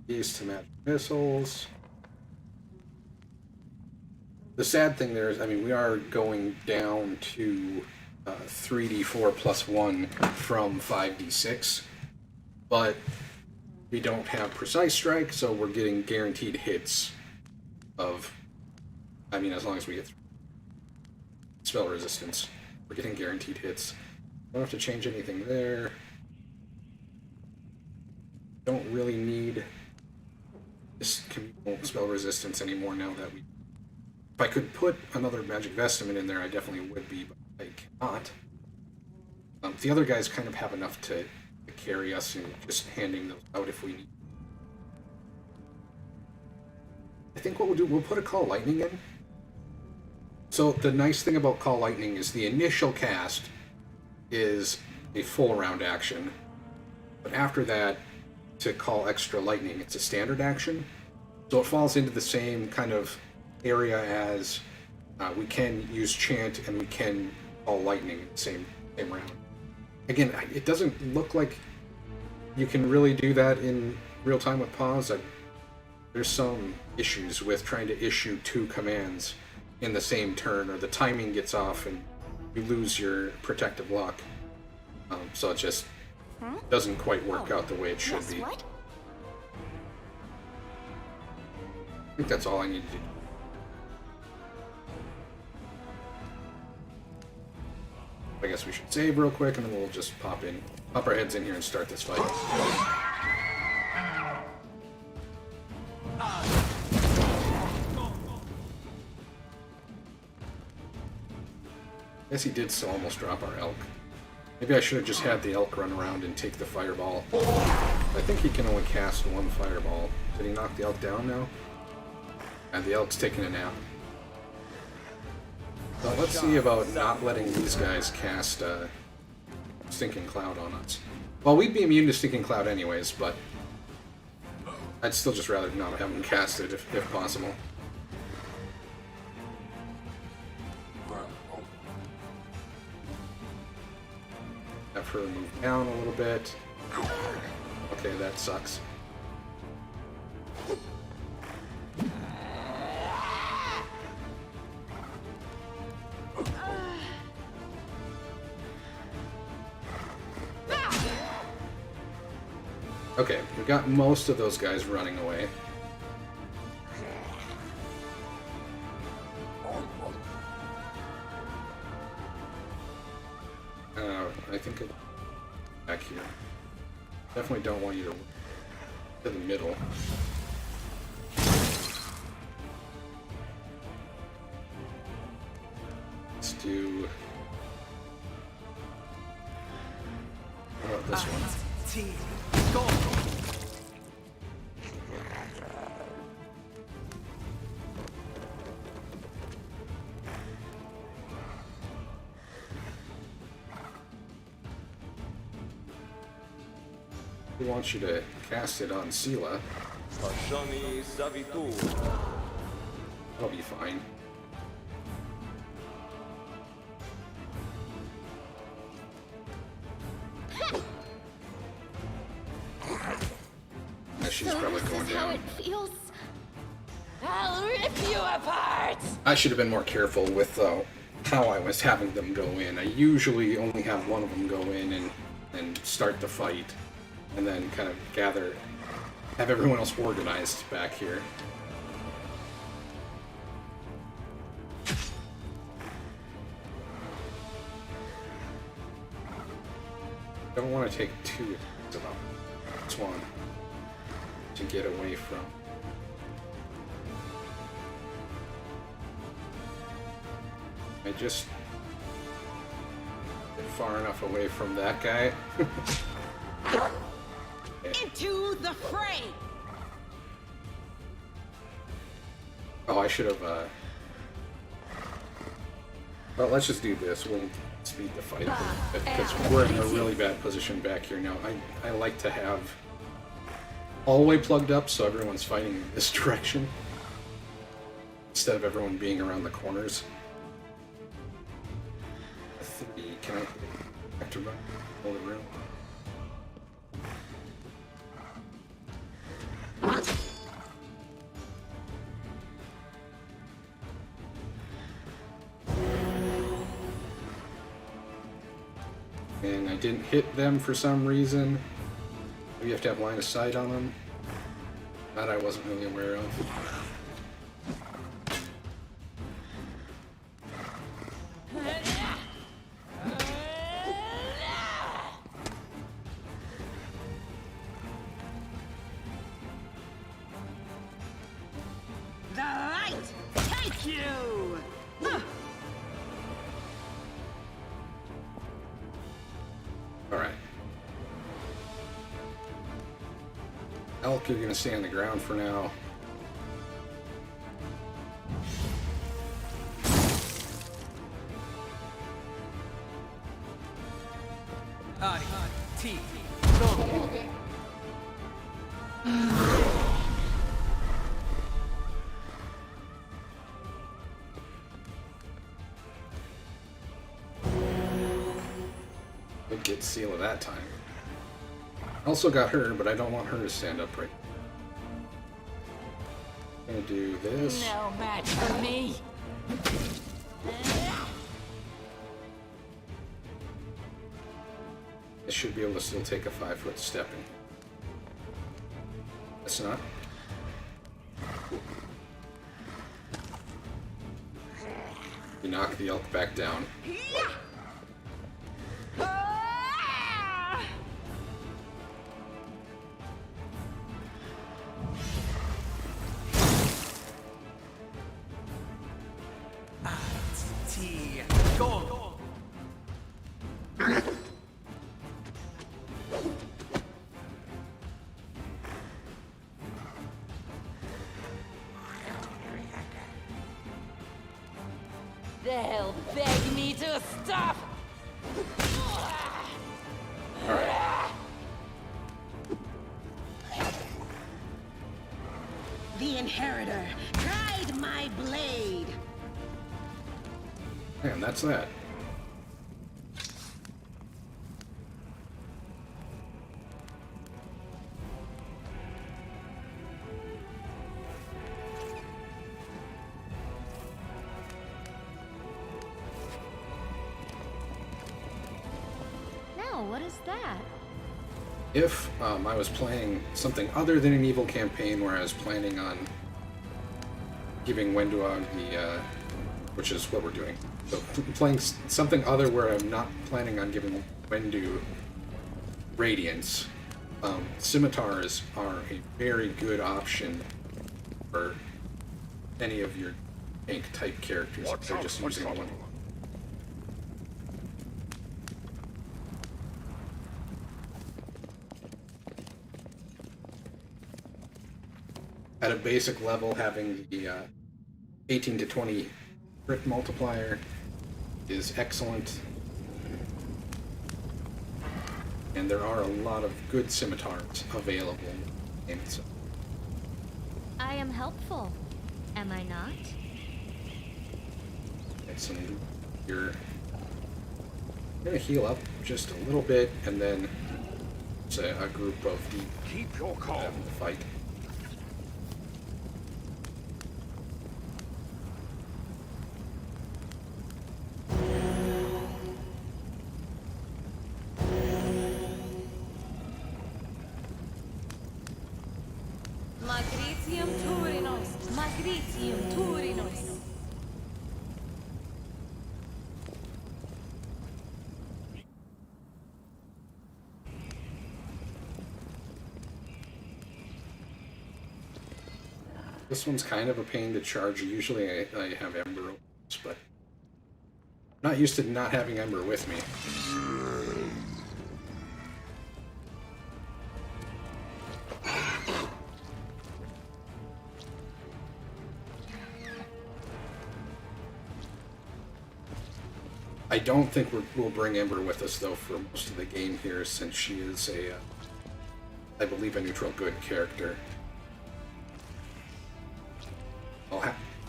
[SPEAKER 1] These to magic missiles. The sad thing there is, I mean, we are going down to 3d4 plus 1 from 5d6, but we don't have precise strike, so we're getting guaranteed hits of, I mean, as long as we get spell resistance, we're getting guaranteed hits. Don't have to change anything there. Don't really need this communal spell resistance anymore now that we... If I could put another magic vestment in there, I definitely would be, but I cannot. The other guys kind of have enough to carry us and just handing those out if we need. I think what we'll do, we'll put a Call Lightning in. So the nice thing about Call Lightning is the initial cast is a full round action, but after that, to call extra lightning, it's a standard action. So it falls into the same kind of area as we can use chant and we can call lightning in the same round. Again, it doesn't look like you can really do that in real time with pause. There's some issues with trying to issue 2 commands in the same turn, or the timing gets off and you lose your protective lock. So it just doesn't quite work out the way it should be.
[SPEAKER 7] What?
[SPEAKER 1] I think that's all I need to do. I guess we should save real quick and then we'll just pop our heads in here and start this fight. Guess he did still almost drop our elk. Maybe I should have just had the elk run around and take the fireball. I think he can only cast 1 fireball. Did he knock the elk down now? And the elk's taking a nap. So let's see about not letting these guys cast Stinking Cloud on us. Well, we'd be immune to Stinking Cloud anyways, but I'd still just rather not have them cast it if possible. Have her move down a little bit. Okay, that sucks. Okay, we got most of those guys running away. I think back here. Definitely don't want you to the middle. Let's do. How about this one?
[SPEAKER 5] Team, go!
[SPEAKER 1] He wants you to cast it on Sela.
[SPEAKER 8] Lasciami servitù.
[SPEAKER 1] That'll be fine. She's probably going
[SPEAKER 2] This is how
[SPEAKER 1] down.
[SPEAKER 2] it feels.
[SPEAKER 4] I'll rip you apart!
[SPEAKER 1] I should have been more careful with how I was having them go in. I usually only have one of them go in and start the fight, and then kind of have everyone else organized back here. don't want to take two of them. Just one to get away from. I just get far enough away from that guy.
[SPEAKER 3] Into the fray!
[SPEAKER 1] Oh, I should have, well, let's just do this. We'll speed the fight up a little bit, because we're in a really bad position back here now. I like to have all the way plugged up so everyone's fighting in this direction, instead of everyone being around the corners. 3, can I have to run all the room? And I didn't hit them for some reason. We have to have line of sight on them. That I wasn't really aware of.
[SPEAKER 3] The light! Take you!
[SPEAKER 1] Alright. Elk, you're gonna stay on the ground for now. Good get seal of that time. Also got her, but I don't want her to stand upright. Gonna do this.
[SPEAKER 4] No match for me.
[SPEAKER 1] I should be able to still take a 5-foot step in. It's not. You knock the elk back down.
[SPEAKER 5] Go!
[SPEAKER 4] They'll beg me to stop.
[SPEAKER 1] Alright.
[SPEAKER 3] The Inheritor, guide my blade!
[SPEAKER 1] And that's that.
[SPEAKER 2] Now, what is that?
[SPEAKER 1] If I was playing something other than an evil campaign where I was planning on giving Wenduog the, which is what we're doing. So playing something other where I'm not planning on giving Wendu Radiance, scimitars are a very good option for any of your tank type characters if they're just using one. At a basic level, having the 18 to 20 crit multiplier is excellent. And there are a lot of good scimitars available in the game, so
[SPEAKER 2] I am helpful, am I not?
[SPEAKER 1] get some here. I'm gonna heal up just a little bit, and then it's a group of deep
[SPEAKER 6] Keep your calm.
[SPEAKER 1] having to fight.
[SPEAKER 4] Magritium Turinos. Magritium Turinos.
[SPEAKER 1] This one's kind of a pain to charge. Usually I have Ember, but I'm not used to not having Ember with me. I don't think we'll bring Ember with us, though, for most of the game here, since she is a, I believe, a neutral good character.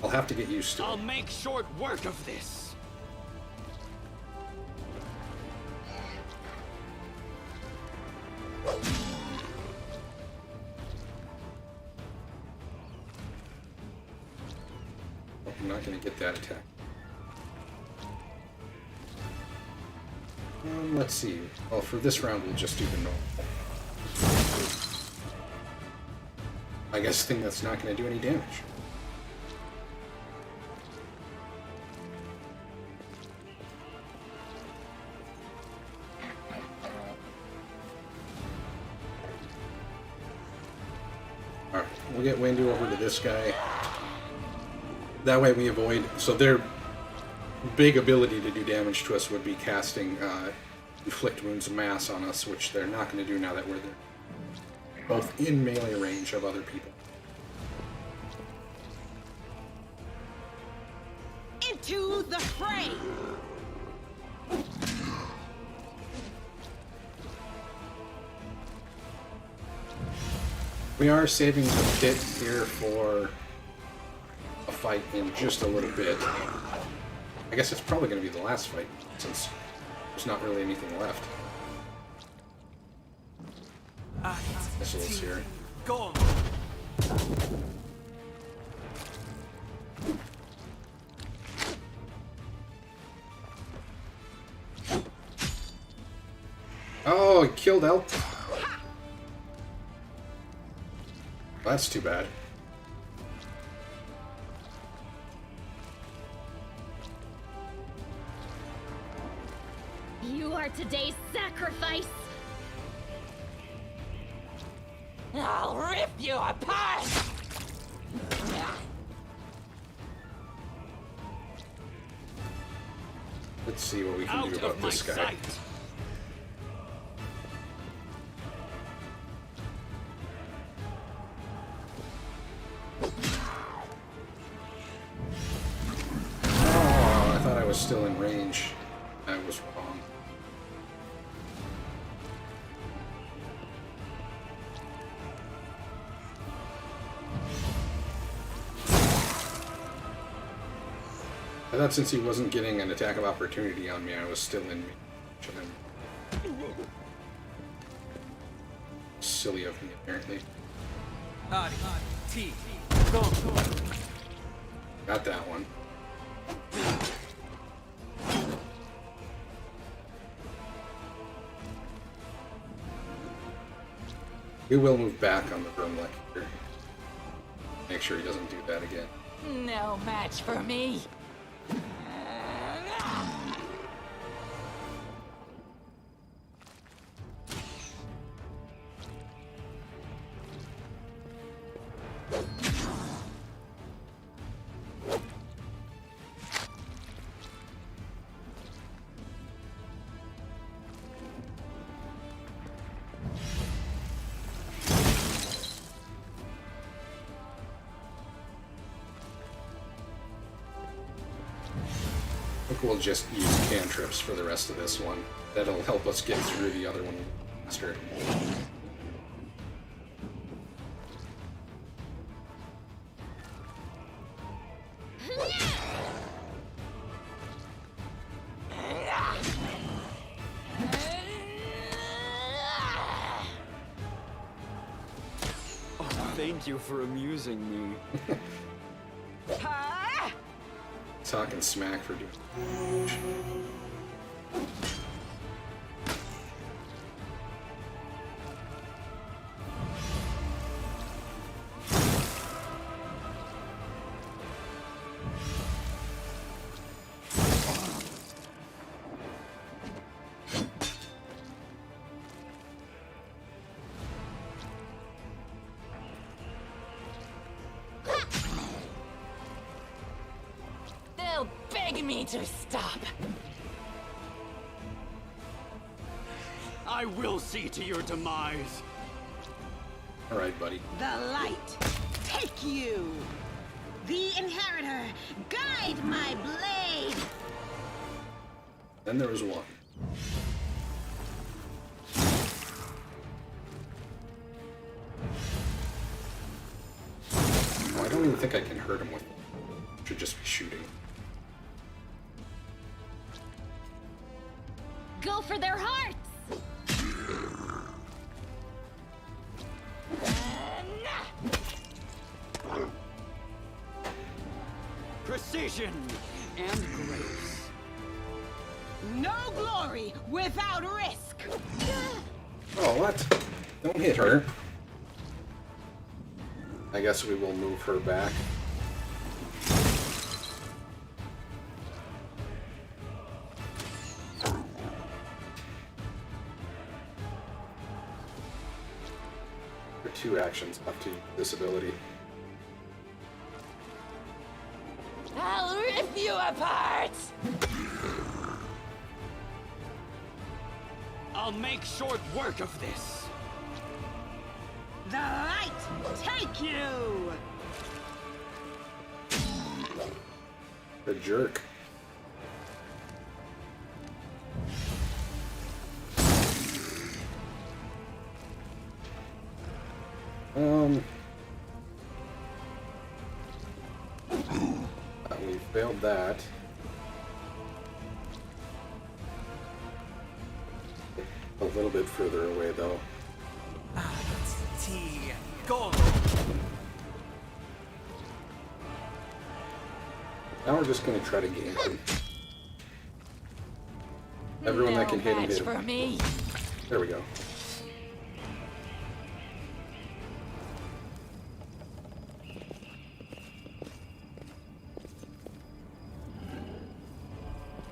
[SPEAKER 1] I'll have to get used to it.
[SPEAKER 5] I'll make short work of this.
[SPEAKER 1] I'm not going to get that attack. Let's see. Well, for this round, we'll just do the normal. I guess thing that's not going to do any damage. Alright, we'll get Wendu over to this guy. That way we avoid... So their big ability to do damage to us would be casting Inflict Wounds Mass on us, which they're not going to do now that we're there. Both in melee range of other people.
[SPEAKER 3] Into the fray!
[SPEAKER 1] We are saving the pit here for a fight in just a little bit. I guess it's probably going to be the last fight, since there's not really anything left. Missiles here.
[SPEAKER 5] Go.
[SPEAKER 1] Oh, it killed Elk. That's too bad.
[SPEAKER 2] You are today's sacrifice.
[SPEAKER 4] I'll rip you apart!
[SPEAKER 1] Let's see what we can
[SPEAKER 5] Out
[SPEAKER 1] do about
[SPEAKER 5] of my
[SPEAKER 1] this guy.
[SPEAKER 5] sight.
[SPEAKER 1] Oh, I thought I was still in range. I was wrong. I thought since he wasn't getting an attack of opportunity on me, I was still in range. Silly of me, apparently. Got that one. We will move back on the Brumlek here. Make sure he doesn't do that again.
[SPEAKER 4] No match for me.
[SPEAKER 1] I think we'll just use cantrips for the rest of this one. That'll help us get through the other one faster.
[SPEAKER 5] Oh, thank you for amusing me.
[SPEAKER 1] Talking smack for doing.
[SPEAKER 4] me to stop.
[SPEAKER 5] I will see to your demise.
[SPEAKER 1] Alright, buddy.
[SPEAKER 3] The light, take you! The inheritor, guide my blade!
[SPEAKER 1] Then there was one. Oh, I don't even think I can hurt him with it. Should just be shooting.
[SPEAKER 2] Go for their hearts!
[SPEAKER 5] Precision and grace.
[SPEAKER 3] No glory without risk!
[SPEAKER 1] Oh, what? Don't hit her. I guess we will move her back. There are 2 actions up to this ability.
[SPEAKER 4] I'll rip you apart!
[SPEAKER 5] I'll make short work of this.
[SPEAKER 3] The light, take you!
[SPEAKER 1] The jerk. We failed that. A little bit further away, though.
[SPEAKER 5] Tea. Go.
[SPEAKER 1] Now we're just gonna try to game him. Everyone that can hit him,
[SPEAKER 4] match
[SPEAKER 1] hit
[SPEAKER 4] for
[SPEAKER 1] him.
[SPEAKER 4] me.
[SPEAKER 1] There we go.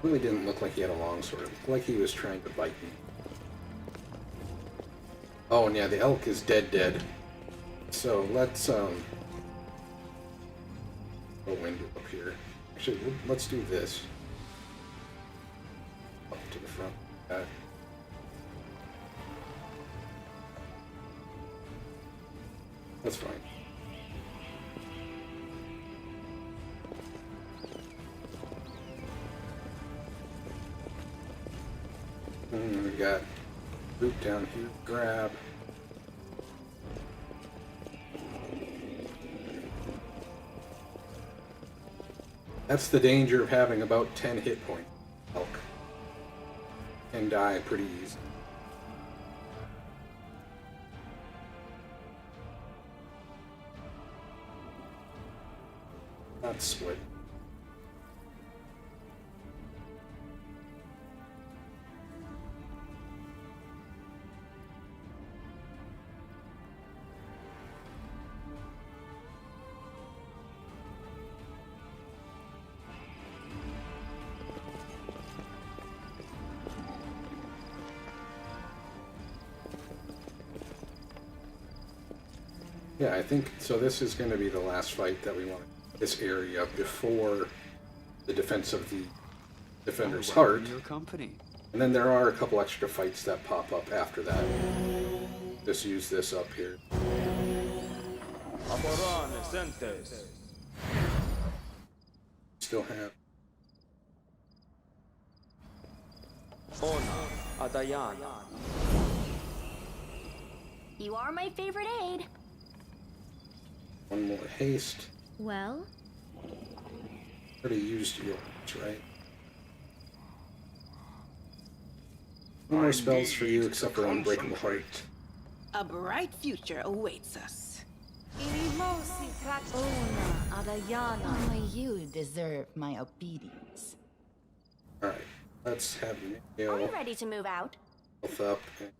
[SPEAKER 1] Really didn't look like he had a longsword. It looked like he was trying to bite me. Oh, and yeah, the elk is dead. So let's go window up here. Actually, let's do this. Up to the front. That's fine. We got root down here. Grab. That's the danger of having about 10 hit points. Elk can die pretty easy. Not sweat. Yeah, I think so. This is going to be the last fight that we want in this area before the defense of the defender's heart.
[SPEAKER 5] Your company.
[SPEAKER 1] And then there are a couple extra fights that pop up after that. Just use this up here.
[SPEAKER 8] Amoran Sentes.
[SPEAKER 1] Still have.
[SPEAKER 8] Ona Adayana.
[SPEAKER 7] You are my favorite aide.
[SPEAKER 1] One more haste.
[SPEAKER 7] Well,
[SPEAKER 1] Already used yours, right? No more spells for you except for Unbreakable Heart.
[SPEAKER 3] A bright future awaits us.
[SPEAKER 4] Only you deserve my obedience.
[SPEAKER 1] Alright, let's have
[SPEAKER 7] are you
[SPEAKER 1] Nail
[SPEAKER 7] ready to move out?
[SPEAKER 1] health up and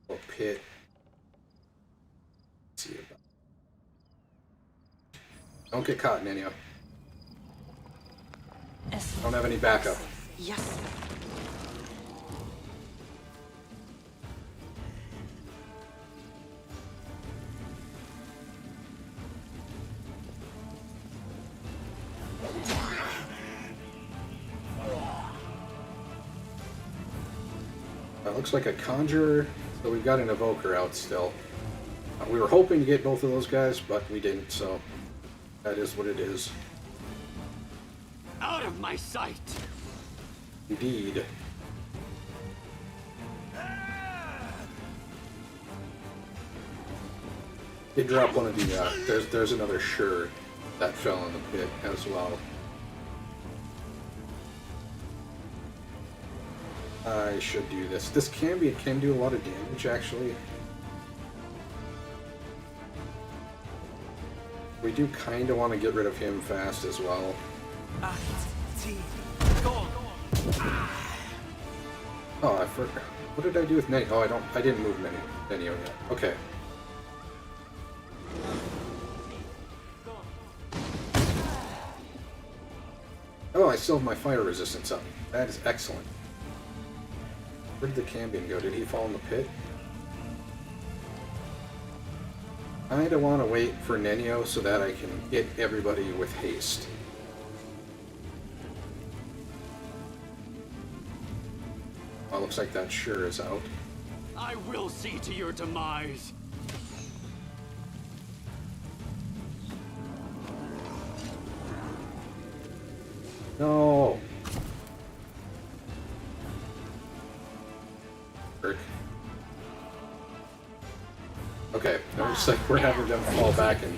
[SPEAKER 1] a pit. Let's see about. Don't get caught, Nanio. Don't have any backup.
[SPEAKER 3] Yes.
[SPEAKER 1] Looks like a conjurer, so we've got an evoker out still. We were hoping to get both of those guys, but we didn't, so that is what it is.
[SPEAKER 5] Out of my sight!
[SPEAKER 1] Indeed. Did drop one of the, there's another sure that fell in the pit as well. I should do this. This can do a lot of damage, actually. We do kind of want to get rid of him fast as well. Oh, I forgot. What did I do with Nenio? Oh, I didn't move Nenio yet. Okay. Oh, I still have my fire resistance up. That is excellent. Where did the Cambion go? Did he fall in the pit? I don't want to wait for Nenio so that I can hit everybody with haste. Well, looks like that sure is out.
[SPEAKER 5] I will see to your demise.
[SPEAKER 1] No. Frick. Okay, it looks like we're having them fall back and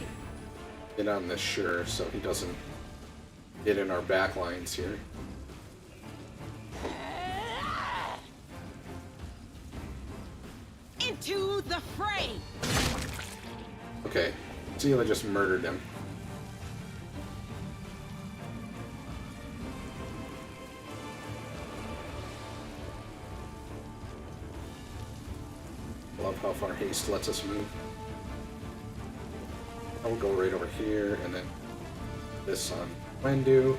[SPEAKER 1] get on this sure, so he doesn't get in our back lines here.
[SPEAKER 3] Into the fray!
[SPEAKER 1] Okay, Zila just murdered him. Love how far haste lets us move. I'll go right over here, and then this on Wendu.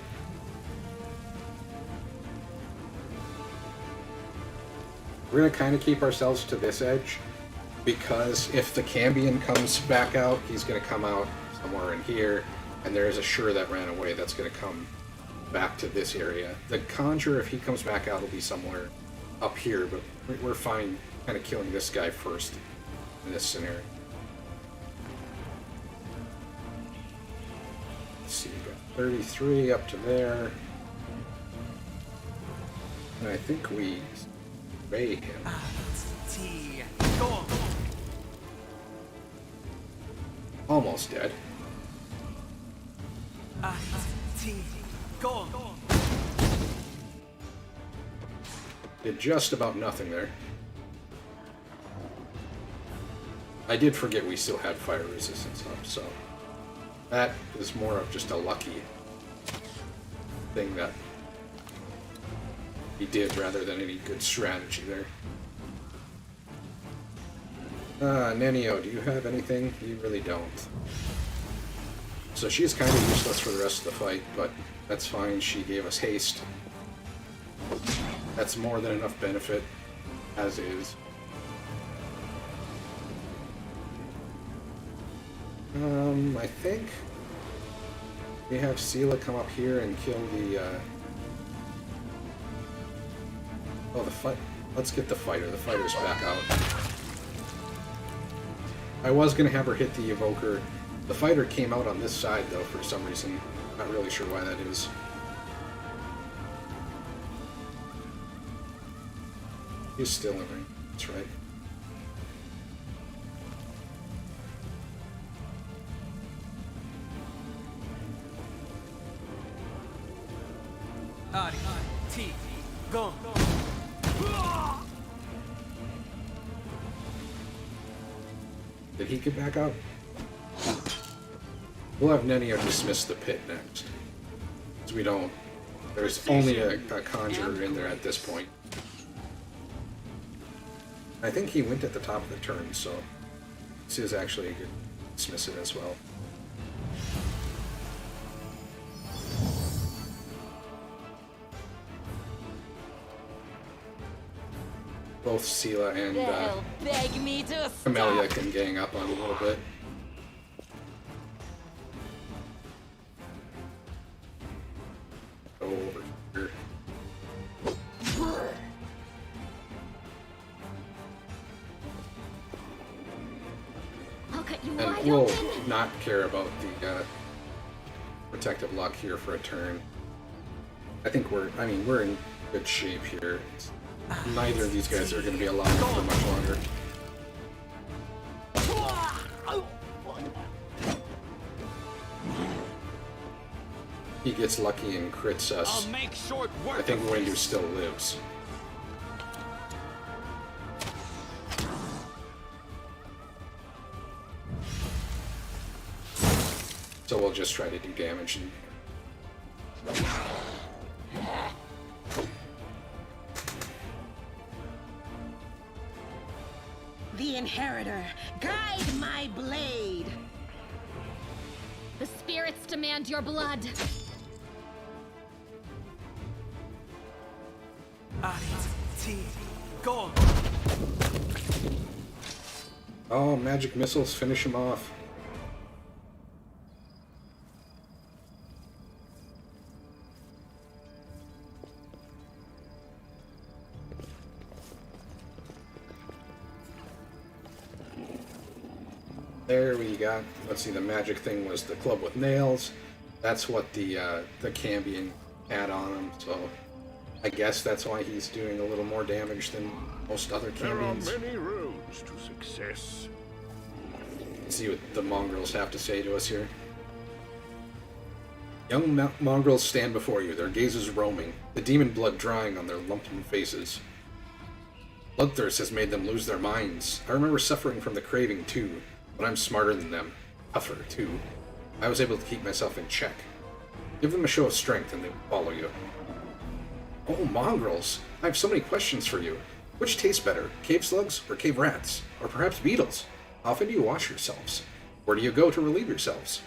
[SPEAKER 1] We're going to kind of keep ourselves to this edge, because if the Cambion comes back out, he's going to come out somewhere in here, and there is a sure that ran away that's going to come back to this area. The Conjurer, if he comes back out, will be somewhere up here, but we're fine kind of killing this guy first in this scenario. Let's see, we got 33 up to there. And I think we spray him. Almost dead. Did just about nothing there. I did forget we still had fire resistance up, so that is more of just a lucky thing that he did rather than any good strategy there. Nenio, do you have anything? You really don't. So she's kind of useless for the rest of the fight, but that's fine. She gave us haste. That's more than enough benefit, as is. I think we have Sela come up here and kill the, oh, the fight. Let's get the fighter. The fighter's back out. I was going to have her hit the evoker. The fighter came out on this side, though, for some reason. Not really sure why that is. He's still in ring. That's right.
[SPEAKER 5] Go.
[SPEAKER 1] Did he get back out? We'll have Nenio dismiss the pit next. Because we don't... There's only a conjurer in there at this point. I think he went at the top of the turn, so this is actually a good dismiss it as well. Both Sela and
[SPEAKER 4] They'll beg me to stop.
[SPEAKER 1] Camellia can gang up on a little bit. Go over here.
[SPEAKER 2] you
[SPEAKER 1] And
[SPEAKER 2] wide
[SPEAKER 1] we'll
[SPEAKER 2] open.
[SPEAKER 1] not care about the protective lock here for a turn. I think we're in good shape here. Neither of these guys are going to be alive for much longer. He gets lucky and crits us.
[SPEAKER 5] I'll make short work.
[SPEAKER 1] I think
[SPEAKER 5] of
[SPEAKER 1] Windu
[SPEAKER 5] this.
[SPEAKER 1] still lives. So we'll just try to do damage and
[SPEAKER 3] The Inheritor, guide my blade.
[SPEAKER 2] The spirits demand your blood.
[SPEAKER 1] oh, magic missiles finish him off. There we got. Let's see. The magic thing was the club with nails. That's what the Cambion had on him. So I guess that's why he's doing a little more damage than most other
[SPEAKER 6] There are
[SPEAKER 1] Cambions.
[SPEAKER 6] many roads to success.
[SPEAKER 1] Let's see what the mongrels have to say to us here. Young mongrels stand before you, their gazes roaming, the demon blood drying on their lumpen faces. Bloodthirst has made them lose their minds. I remember suffering from the craving too, but I'm smarter than them, tougher too. I was able to keep myself in check. Give them a show of strength and they will follow you. Oh, mongrels! I have so many questions for you. Which tastes better, cave slugs or cave rats? Or perhaps beetles? How often do you wash yourselves? Where do you go to relieve yourselves?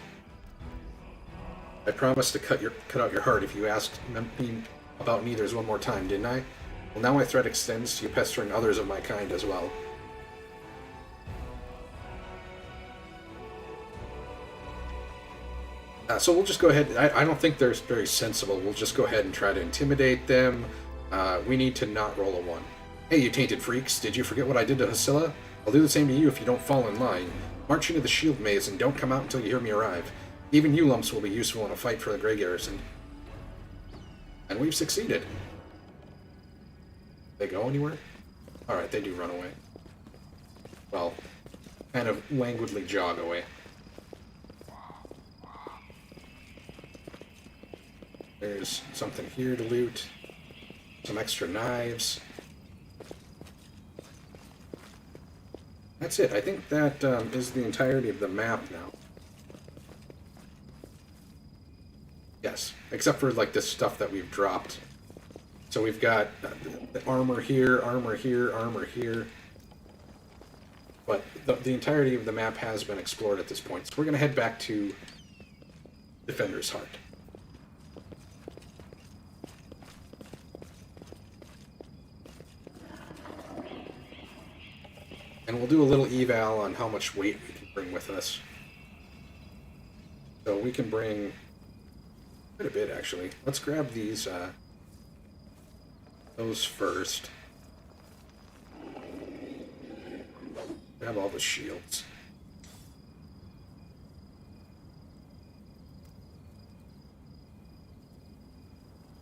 [SPEAKER 1] I promised to cut out your heart if you asked me about neithers one more time, didn't I? Well, now my threat extends to you pestering others of my kind as well. So we'll just go ahead. I don't think they're very sensible. We'll just go ahead and try to intimidate them. We need to not roll a 1. Hey, you tainted freaks. Did you forget what I did to Hasilla? I'll do the same to you if you don't fall in line. March into the shield maze and don't come out until you hear me arrive. Even you lumps will be useful in a fight for the Grey Garrison. And we've succeeded. They go anywhere? Alright, they do run away. Well, kind of languidly jog away. There's something here to loot. Some extra knives. That's it. I think that is the entirety of the map now. Yes, except for like this stuff that we've dropped. So we've got the armor here, armor here, armor here. But the entirety of the map has been explored at this point. So we're going to head back to Defender's Heart. And we'll do a little eval on how much weight we can bring with us. So we can bring quite a bit, actually. Let's grab these, those first. Grab all the shields.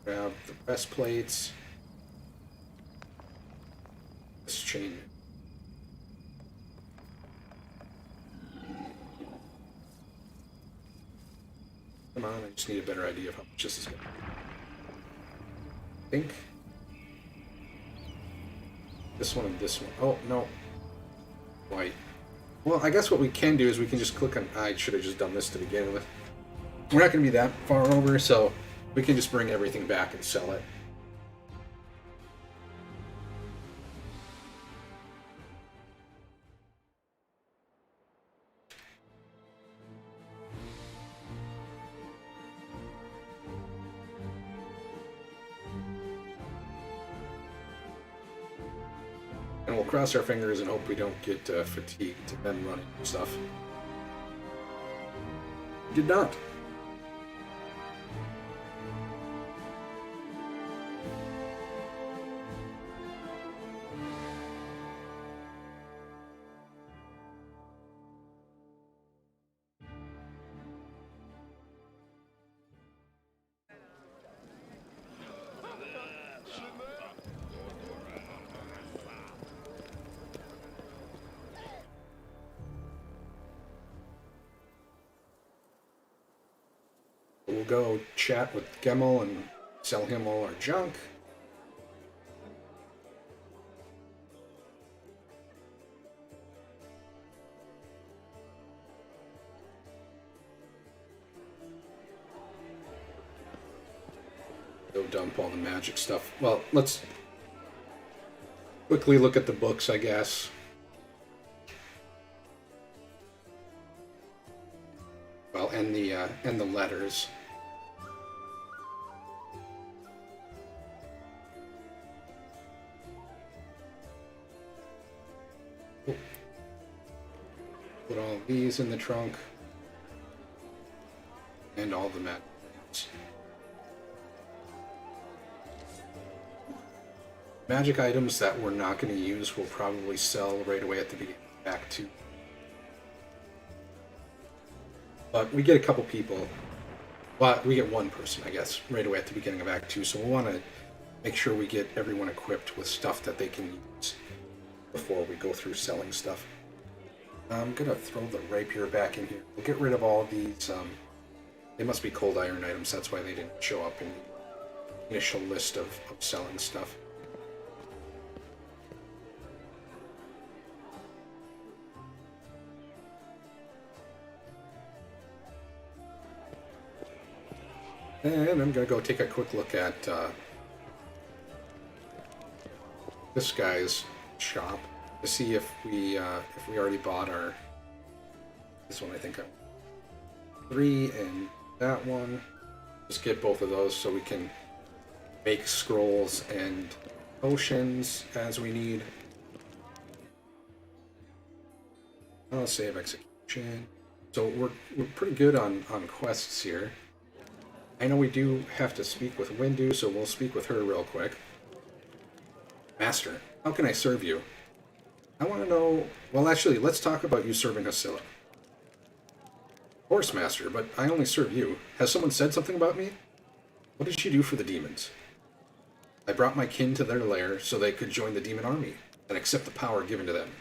[SPEAKER 1] Grab the breastplates. This chain. Come on, I just need a better idea of how much this is going to be. I think this one and this one. Oh, no. White. Well, I guess what we can do is we can just click on... I should have just done this to begin with. We're not going to be that far over, so we can just bring everything back and sell it. And we'll cross our fingers and hope we don't get fatigued and running and stuff. We did not. go chat with Gemmel and sell him all our junk. Go dump all the magic stuff. Well, let's quickly look at the books, I guess. Well, and the letters. Put all of these in the trunk. And all the magic. Magic items that we're not going to use will probably sell right away at the beginning of Act 2. But we get a couple people. Well, we get one person, I guess, right away at the beginning of Act 2. So we'll want to make sure we get everyone equipped with stuff that they can use before we go through selling stuff. I'm going to throw the rapier back in here. We'll get rid of all of these. They must be cold iron items. That's why they didn't show up in the initial list of selling stuff. And I'm going to go take a quick look at this guy's shop to see if we already bought our... This one I think 3 and that one. Just get both of those so we can make scrolls and potions as we need. I'll save execution. So we're pretty good on quests here. I know we do have to speak with Windu, so we'll speak with her real quick. Master, how can I serve you? I want to know... Well, actually, let's talk about you serving Hasilla. Of course, Master, but I only serve you. Has someone said something about me? What did she do for the demons? I brought my kin to their lair so they could join the demon army and accept the power given to them.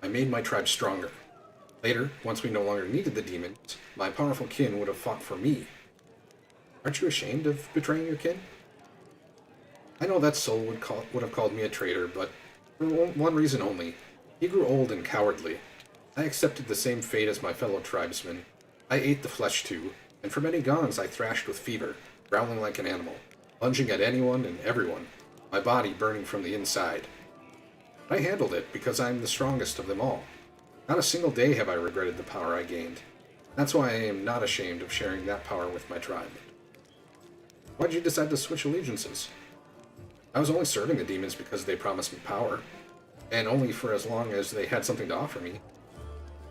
[SPEAKER 1] I made my tribe stronger. Later, once we no longer needed the demons, my powerful kin would have fought for me. Aren't you ashamed of betraying your kin? I know that soul would have called me a traitor, but for one reason only. He grew old and cowardly. I accepted the same fate as my fellow tribesmen. I ate the flesh too, and for many gongs I thrashed with fever, growling like an animal, lunging at anyone and everyone, my body burning from the inside. I handled it because I'm the strongest of them all. Not a single day have I regretted the power I gained. That's why I am not ashamed of sharing that power with my tribe. Why'd you decide to switch allegiances? I was only serving the demons because they promised me power, and only for as long as they had something to offer me.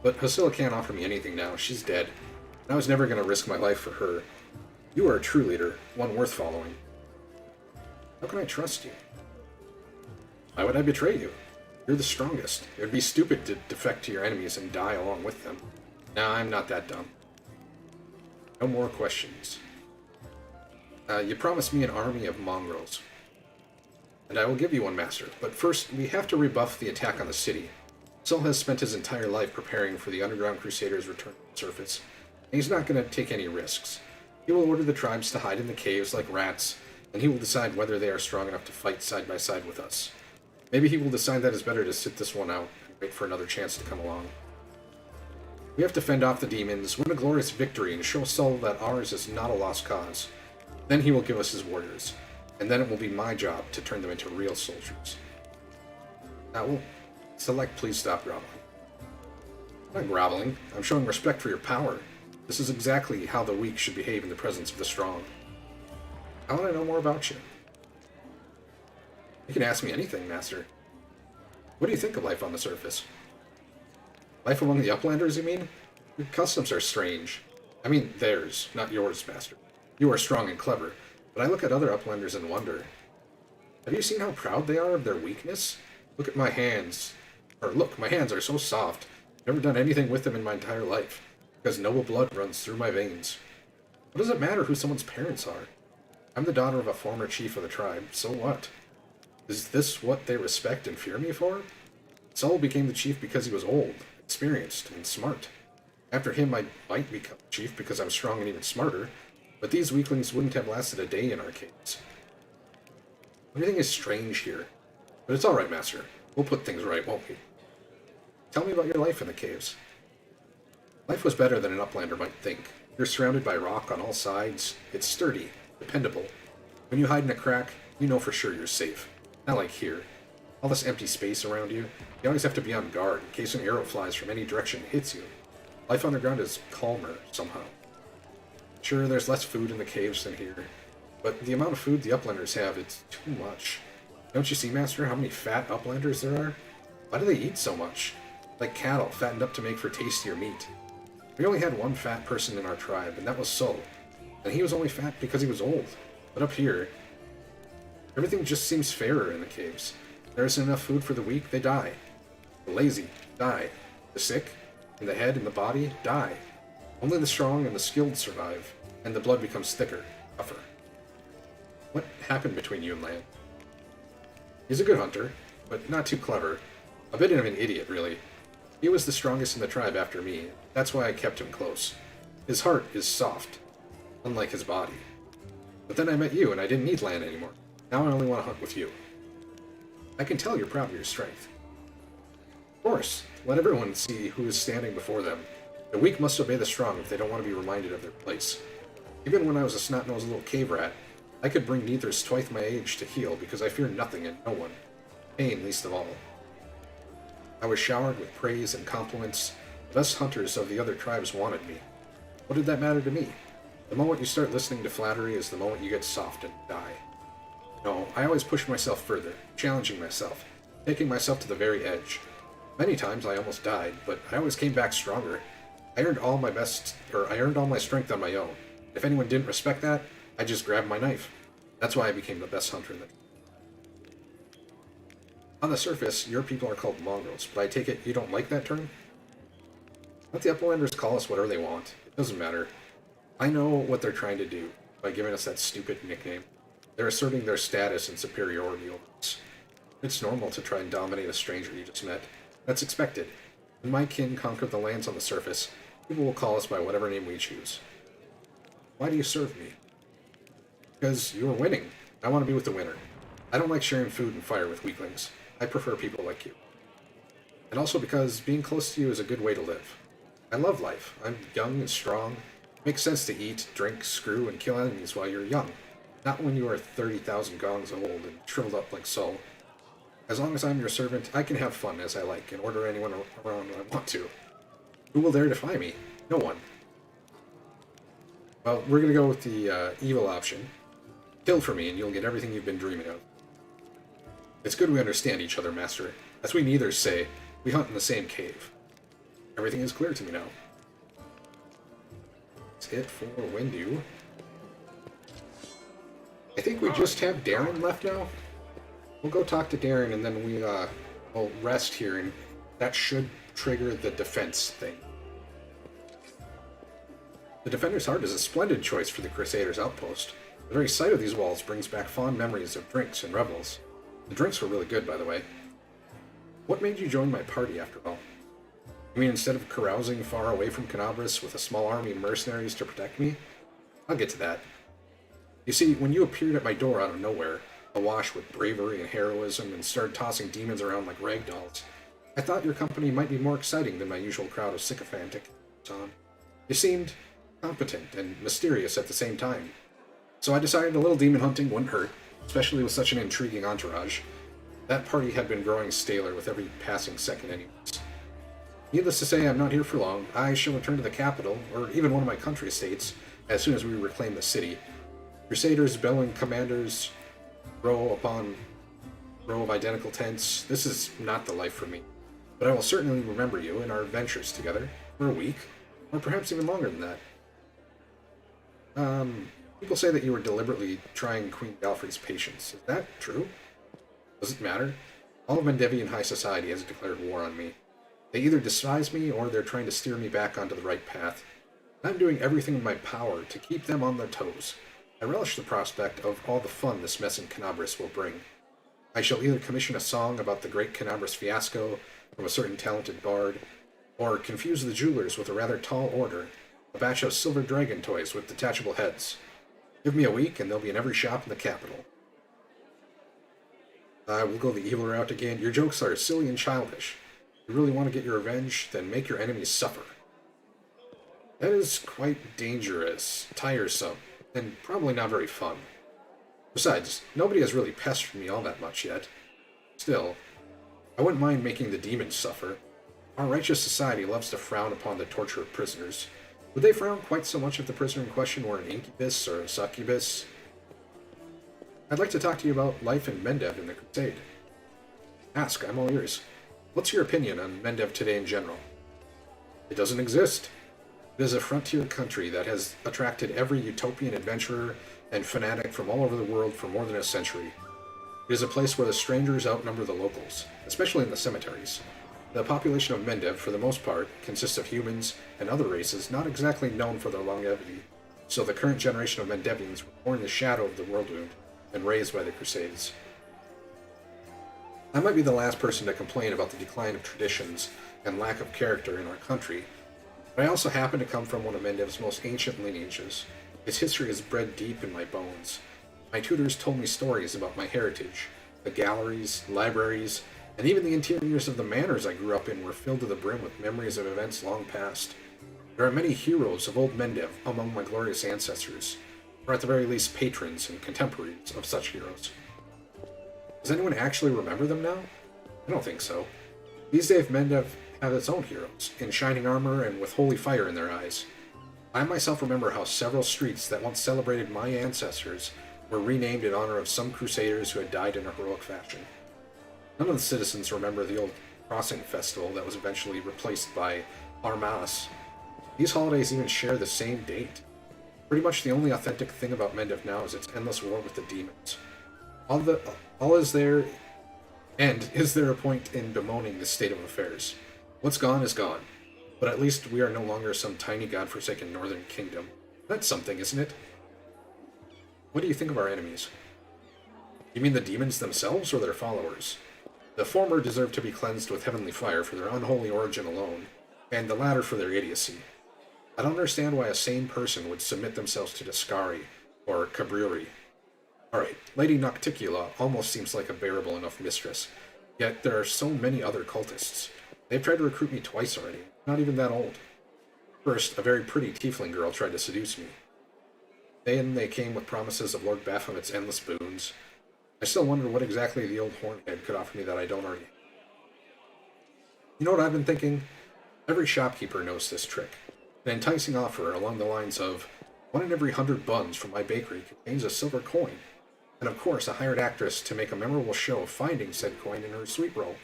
[SPEAKER 1] But Hasilla can't offer me anything now. She's dead, and I was never going to risk my life for her. You are a true leader, one worth following. How can I trust you? Why would I betray you? You're the strongest. It would be stupid to defect to your enemies and die along with them. Nah, I'm not that dumb. No more questions. You promised me an army of mongrels. And I will give you one, Master. But first, we have to rebuff the attack on the city. Sol has spent his entire life preparing for the Underground Crusaders' return to the surface. And he's not going to take any risks. He will order the tribes to hide in the caves like rats, and he will decide whether they are strong enough to fight side by side with us. Maybe he will decide that it's better to sit this one out and wait for another chance to come along. We have to fend off the demons, win a glorious victory, and show Sol that ours is not a lost cause. Then he will give us his warriors, and then it will be my job to turn them into real soldiers. Now, Select, please stop groveling. I'm not groveling. I'm showing respect for your power. This is exactly how the weak should behave in the presence of the strong. I want to know more about you. You can ask me anything, Master. What do you think of life on the surface? Life among the Uplanders, you mean? Your customs are strange. I mean, theirs, not yours, Master. You are strong and clever, but I look at other Uplanders and wonder. Have you seen how proud they are of their weakness? Look at my hands. Look, my hands are so soft. I've never done anything with them in my entire life, because noble blood runs through my veins. What does it matter who someone's parents are? I'm the daughter of a former chief of the tribe, so what? Is this what they respect and fear me for? Saul became the chief because he was old, experienced, and smart. After him, I might become chief because I'm strong and even smarter. but these weaklings wouldn't have lasted a day in our caves. Everything is strange here, but it's alright, Master. We'll put things right, won't we? Tell me about your life in the caves. Life was better than an Uplander might think. You're surrounded by rock on all sides. It's sturdy, dependable. When you hide in a crack, you know for sure you're safe. Not like here. All this empty space around you. You always have to be on guard in case an arrow flies from any direction and hits you. Life on the ground is calmer, somehow. Sure, there's less food in the caves than here, but the amount of food the Uplanders have, it's too much. Don't you see, Master, how many fat Uplanders there are? Why do they eat so much? Like cattle, fattened up to make for tastier meat. We only had one fat person in our tribe, and that was Sol. And he was only fat because he was old. But up here, everything just seems fairer in the caves. There isn't enough food for the weak, they die. The lazy, die. The sick, in the head and the body, die. Only the strong and the skilled survive, and the blood becomes thicker, tougher. What happened between you and Lan? He's a good hunter, but not too clever. A bit of an idiot, really. He was the strongest in the tribe after me. That's why I kept him close. His heart is soft, unlike his body. But then I met you, and I didn't need Lan anymore. Now I only want to hunt with you. I can tell you're proud of your strength. Of course, let everyone see who is standing before them. The weak must obey the strong if they don't want to be reminded of their place. Even when I was a snot-nosed little cave rat, I could bring neithers twice my age to heal because I fear nothing and no one. Pain least of all. I was showered with praise and compliments. The best hunters of the other tribes wanted me. What did that matter to me? The moment you start listening to flattery is the moment you get soft and die. No, I always pushed myself further, challenging myself, taking myself to the very edge. Many times I almost died, but I always came back stronger. I earned all my strength on my own. If anyone didn't respect that, I just grabbed my knife. That's why I became the best hunter in the... On the surface, your people are called mongrels, but I take it you don't like that term? Let the Uplanders call us whatever they want. It doesn't matter. I know what they're trying to do by giving us that stupid nickname. They're asserting their status and superiority over us. It's normal to try and dominate a stranger you just met. That's expected. When my kin conquer the lands on the surface, people will call us by whatever name we choose. Why do you serve me? Because you are winning. I want to be with the winner. I don't like sharing food and fire with weaklings. I prefer people like you. And also because being close to you is a good way to live. I love life. I'm young and strong. It makes sense to eat, drink, screw, and kill enemies while you're young. Not when you are 30,000 gongs old and shriveled up like Sol. As long as I'm your servant, I can have fun as I like and order anyone around when I want to. Who will dare defy me? No one. Well, we're gonna go with the evil option. Kill for me and you'll get everything you've been dreaming of. It's good we understand each other, Master. As we neithers say, we hunt in the same cave. Everything is clear to me now. Let's hit for Windu. I think we just have Darren left now. We'll go talk to Darren and then we'll rest here, and that should trigger the defense thing. The Defender's Heart is a splendid choice for the Crusaders' outpost. The very sight of these walls brings back fond memories of drinks and revels. The drinks were really good, by the way. What made you join my party, after all? You mean instead of carousing far away from Canabras with a small army of mercenaries to protect me? I'll get to that. You see, when you appeared at my door out of nowhere, awash with bravery and heroism, and started tossing demons around like rag dolls, I thought your company might be more exciting than my usual crowd of sycophantic on. You seemed competent and mysterious at the same time. So I decided a little demon hunting wouldn't hurt, especially with such an intriguing entourage. That party had been growing staler with every passing second anyways. Needless to say, I'm not here for long. I shall return to the capital, or even one of my country estates, as soon as we reclaim the city. Crusaders, bellowing commanders, row upon row of identical tents. This is not the life for me. But I will certainly remember you and our adventures together for a week, or perhaps even longer than that. People say that you were deliberately trying Queen Galfrey's patience. Is that true? Does it matter? All of Mendevian high society has declared war on me. They either despise me, or they're trying to steer me back onto the right path. I'm doing everything in my power to keep them on their toes. I relish the prospect of all the fun this mess in Canabras will bring. I shall either commission a song about the great Canabras fiasco from a certain talented bard, or confuse the jewelers with a rather tall order, a batch of silver dragon toys with detachable heads. Give me a week and they'll be in every shop in the capital. We'll go the evil route again. Your jokes are silly and childish. If you really want to get your revenge, then make your enemies suffer. That is quite dangerous, tiresome, and probably not very fun. Besides, nobody has really pestered me all that much yet. Still, I wouldn't mind making the demons suffer. Our righteous society loves to frown upon the torture of prisoners. Would they frown quite so much if the prisoner in question were an incubus or a succubus? I'd like to talk to you about life in Mendev in the Crusade. Ask, I'm all ears. What's your opinion on Mendev today in general? It doesn't exist. It is a frontier country that has attracted every utopian adventurer and fanatic from all over the world for more than a century. It is a place where the strangers outnumber the locals, especially in the cemeteries. The population of Mendev, for the most part, consists of humans and other races not exactly known for their longevity, so the current generation of Mendevians were born in the shadow of the world wound and raised by the Crusades. I might be the last person to complain about the decline of traditions and lack of character in our country, but I also happen to come from one of Mendev's most ancient lineages. Its history is bred deep in my bones. My tutors told me stories about my heritage. The galleries, libraries, and even the interiors of the manors I grew up in were filled to the brim with memories of events long past. There are many heroes of old Mendev among my glorious ancestors, or at the very least patrons and contemporaries of such heroes. Does anyone actually remember them now? I don't think so. These days Mendev have its own heroes, in shining armor and with holy fire in their eyes. I myself remember how several streets that once celebrated my ancestors were renamed in honor of some crusaders who had died in a heroic fashion. None of the citizens remember the old crossing festival that was eventually replaced by Armas. These holidays even share the same date. Pretty much the only authentic thing about Mendev now is its endless war with the demons. Is there a point in bemoaning this state of affairs? What's gone is gone, but at least we are no longer some tiny godforsaken northern kingdom. That's something, isn't it? What do you think of our enemies? You mean the demons themselves or their followers? The former deserve to be cleansed with heavenly fire for their unholy origin alone, and the latter for their idiocy. I don't understand why a sane person would submit themselves to Descari or Cabruri. Alright, Lady Nocticula almost seems like a bearable enough mistress, yet there are so many other cultists. They've tried to recruit me twice already, not even that old. First, a very pretty tiefling girl tried to seduce me. Then they came with promises of Lord Baphomet's endless boons. I still wonder what exactly the old hornhead could offer me that I don't already have. You know what I've been thinking? Every shopkeeper knows this trick. An enticing offer along the lines of, 1 in every 100 buns from my bakery contains a silver coin, and of course a hired actress to make a memorable show of finding said coin in her sweet roll.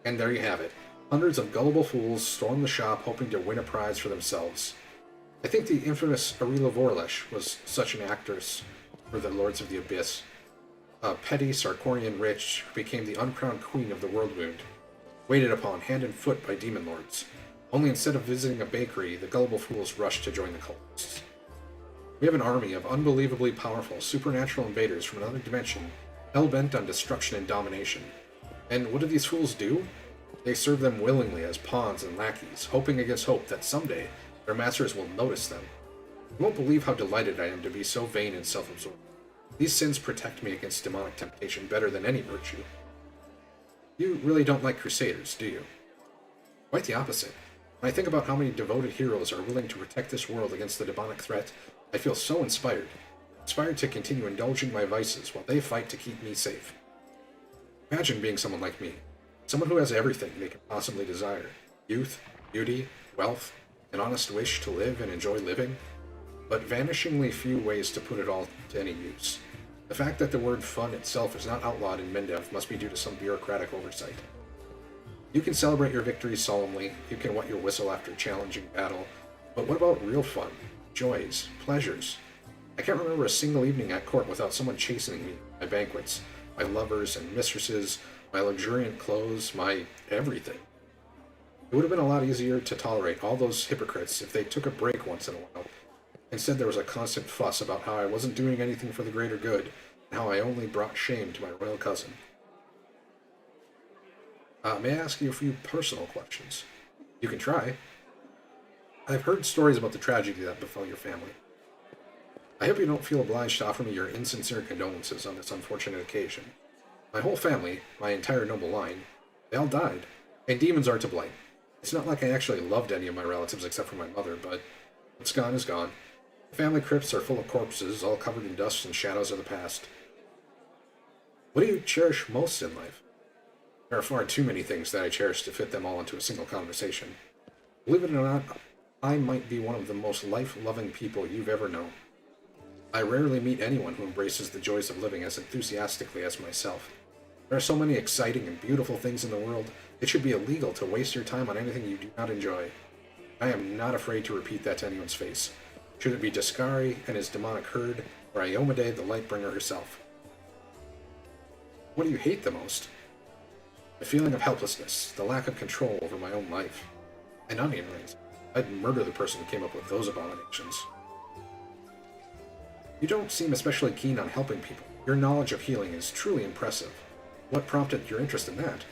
[SPEAKER 1] And there you have it. Hundreds of gullible fools storm the shop hoping to win a prize for themselves. I think the infamous Arila Vorlesh was such an actress for the Lords of the Abyss. A petty Sarkorian witch who became the uncrowned queen of the world wound, waited upon hand and foot by demon lords. Only instead of visiting a bakery, the gullible fools rushed to join the cultists. We have an army of unbelievably powerful supernatural invaders from another dimension, hell-bent on destruction and domination. And what do these fools do? They serve them willingly as pawns and lackeys, hoping against hope that someday their masters will notice them. You won't believe how delighted I am to be so vain and self-absorbed. These sins protect me against demonic temptation better than any virtue. You really don't like crusaders, do you? Quite the opposite. When I think about how many devoted heroes are willing to protect this world against the demonic threat, I feel so inspired. Inspired to continue indulging my vices while they fight to keep me safe. Imagine being someone like me. Someone who has everything they can possibly desire. Youth, beauty, wealth, an honest wish to live and enjoy living, but vanishingly few ways to put it all to any use. The fact that the word fun itself is not outlawed in Mendev must be due to some bureaucratic oversight. You can celebrate your victories solemnly, you can wet your whistle after a challenging battle, but what about real fun, joys, pleasures? I can't remember a single evening at court without someone chastening me, my banquets, my lovers and mistresses, my luxuriant clothes, my everything. It would have been a lot easier to tolerate all those hypocrites if they took a break once in a while. Instead, there was a constant fuss about how I wasn't doing anything for the greater good, and how I only brought shame to my royal cousin. May I ask you a few personal questions? You can try. I've heard stories about the tragedy that befell your family. I hope you don't feel obliged to offer me your insincere condolences on this unfortunate occasion. My whole family, my entire noble line, they all died, and demons are to blame. It's not like I actually loved any of my relatives except for my mother, but what's gone is gone. The family crypts are full of corpses, all covered in dust and shadows of the past. What do you cherish most in life? There are far too many things that I cherish to fit them all into a single conversation. Believe it or not, I might be one of the most life-loving people you've ever known. I rarely meet anyone who embraces the joys of living as enthusiastically as myself. There are so many exciting and beautiful things in the world, it should be illegal to waste your time on anything you do not enjoy. I am not afraid to repeat that to anyone's face. Should it be Daskari and his demonic herd, or Iomade, the Lightbringer herself? What do you hate the most? The feeling of helplessness, the lack of control over my own life. And onion rings. I'd murder the person who came up with those abominations. You don't seem especially keen on helping people. Your knowledge of healing is truly impressive. What prompted your interest in that?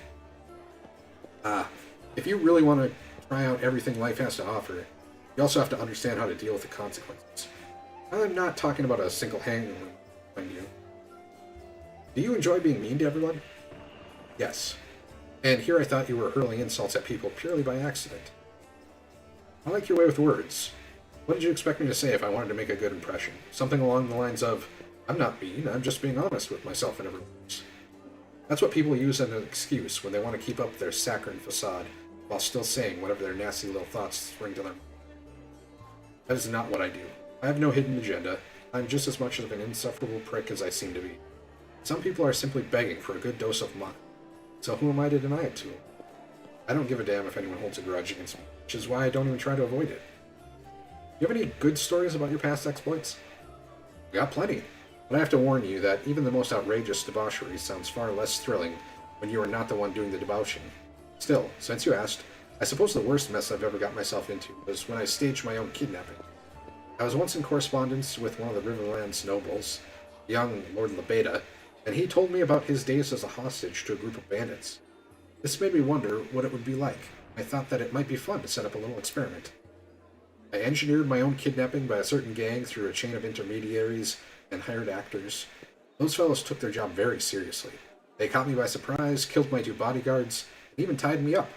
[SPEAKER 1] If you really want to try out everything life has to offer, you also have to understand how to deal with the consequences. I'm not talking about a single handling behind you. Do you enjoy being mean to everyone? Yes. And here I thought you were hurling insults at people purely by accident. I like your way with words. What did you expect me to say if I wanted to make a good impression? Something along the lines of, I'm not mean, I'm just being honest with myself and everyone else. That's what people use as an excuse when they want to keep up their saccharine facade, while still saying whatever their nasty little thoughts spring to them. That is not what I do. I have no hidden agenda. I'm just as much of an insufferable prick as I seem to be. Some people are simply begging for a good dose of muck, so who am I to deny it to them? I don't give a damn if anyone holds a grudge against me, which is why I don't even try to avoid it. Do you have any good stories about your past exploits? Got plenty, but I have to warn you that even the most outrageous debauchery sounds far less thrilling when you are not the one doing the debauching. Still, since you asked, I suppose the worst mess I've ever got myself into was when I staged my own kidnapping. I was once in correspondence with one of the Riverlands nobles, young Lord Lebeda, and he told me about his days as a hostage to a group of bandits. This made me wonder what it would be like. I thought that it might be fun to set up a little experiment. I engineered my own kidnapping by a certain gang through a chain of intermediaries and hired actors. Those fellows took their job very seriously. They caught me by surprise, killed my 2 bodyguards, and even tied me up.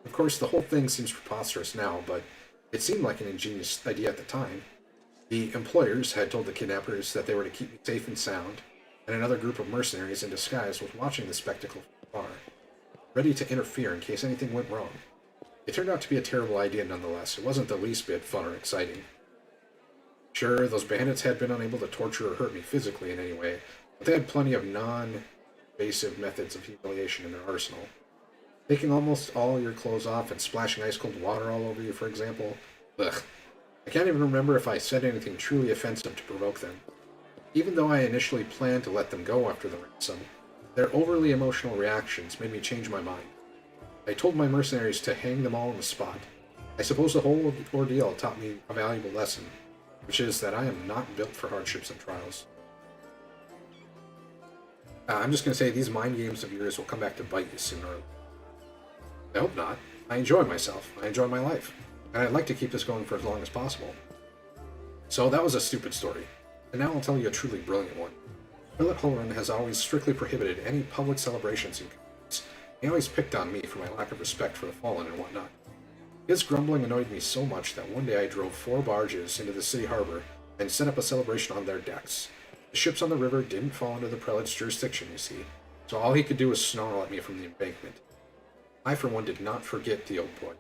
[SPEAKER 1] Of course, the whole thing seems preposterous now, but it seemed like an ingenious idea at the time. The employers had told the kidnappers that they were to keep me safe and sound, and another group of mercenaries in disguise was watching the spectacle from afar, ready to interfere in case anything went wrong. It turned out to be a terrible idea nonetheless. It wasn't the least bit fun or exciting. Sure, those bandits had been unable to torture or hurt me physically in any way, but they had plenty of non-invasive methods of humiliation in their arsenal. Taking almost all your clothes off and splashing ice-cold water all over you, for example. Ugh. I can't even remember if I said anything truly offensive to provoke them. Even though I initially planned to let them go after the ransom, their overly emotional reactions made me change my mind. I told my mercenaries to hang them all on the spot. I suppose the whole ordeal taught me a valuable lesson, which is that I am not built for hardships and trials. I'm just going to say these mind games of yours will come back to bite you sooner or later. I hope not. I enjoy myself. I enjoy my life. And I'd like to keep this going for as long as possible. So that was a stupid story. And now I'll tell you a truly brilliant one. Philip Holren has always strictly prohibited any public celebrations and communities. He always picked on me for my lack of respect for the fallen and whatnot. His grumbling annoyed me so much that one day I drove 4 barges into the city harbor and set up a celebration on their decks. The ships on the river didn't fall under the prelate's jurisdiction, you see, so all he could do was snarl at me from the embankment. I, for one, did not forget the old boy.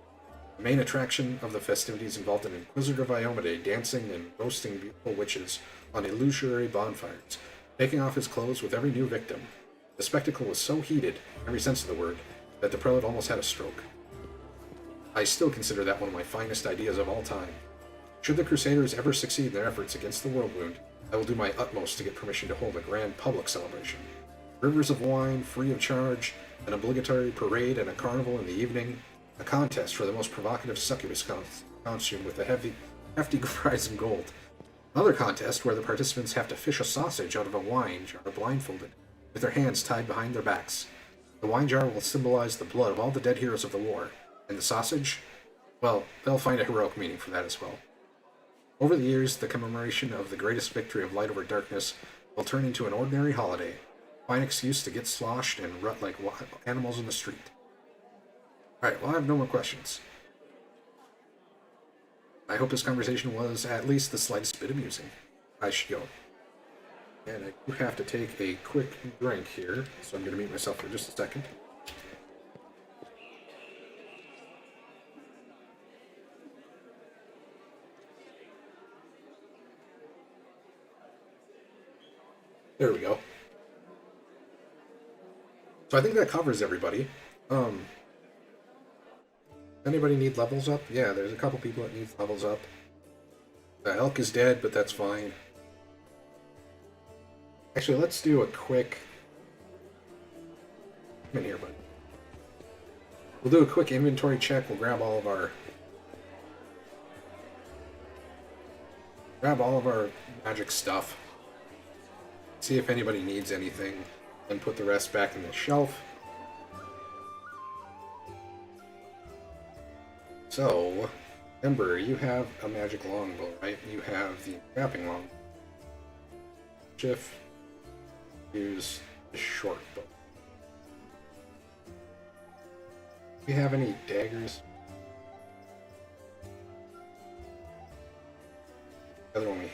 [SPEAKER 1] The main attraction of the festivities involved an Inquisitor of Iomade dancing and roasting beautiful witches on illusory bonfires, taking off his clothes with every new victim. The spectacle was so heated, in every sense of the word, that the prelate almost had a stroke. I still consider that one of my finest ideas of all time. Should the Crusaders ever succeed in their efforts against the Worldwound, I will do my utmost to get permission to hold a grand public celebration. Rivers of wine, free of charge, an obligatory parade and a carnival in the evening, a contest for the most provocative succubus costume with a hefty prize in gold. Another contest where the participants have to fish a sausage out of a wine jar blindfolded, with their hands tied behind their backs. The wine jar will symbolize the blood of all the dead heroes of the war, and the sausage? Well, they'll find a heroic meaning for that as well. Over the years, the commemoration of the greatest victory of light over darkness will turn into an ordinary holiday. Fine excuse to get sloshed and rut like animals in the street. Alright, well, I have no more questions. I hope this conversation was at least the slightest bit amusing. I should go. And I do have to take a quick drink here, so I'm going to mute myself for just a second. There we go. So I think that covers everybody. Anybody need levels up? Yeah, there's a couple people that need levels up. The elk is dead, but that's fine. Actually, let's do a quick... Come in here, bud. We'll do a quick inventory check. We'll grab all of our... magic stuff. See if anybody needs anything. And put the rest back in the shelf. So, Ember, you have a magic longbow, right? You have the wrapping longbow. Shift. Use the short bow. Do you have any daggers? The other one we have.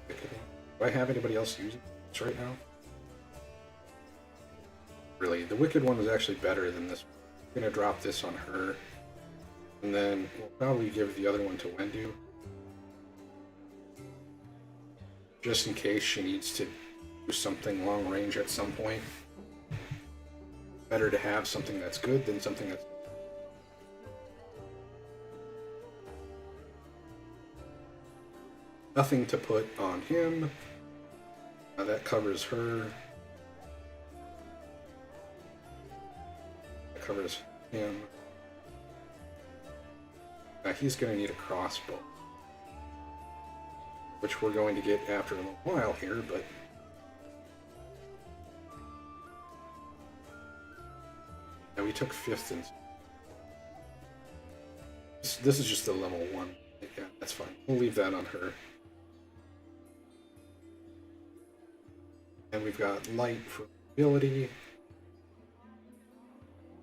[SPEAKER 1] Do I have anybody else using this right now? Really, the wicked one is actually better than this one. I'm gonna drop this on her. And then we'll probably give the other one to Wendu. Just in case she needs to do something long range at some point. Better to have something that's good than something that's... Nothing to put on him. That covers her. That covers him. He's going to need a crossbow, which we're going to get after a little while here, but yeah, we took 5th and this is just a level 1. Yeah, that's fine. We'll leave that on her. And we've got light for ability.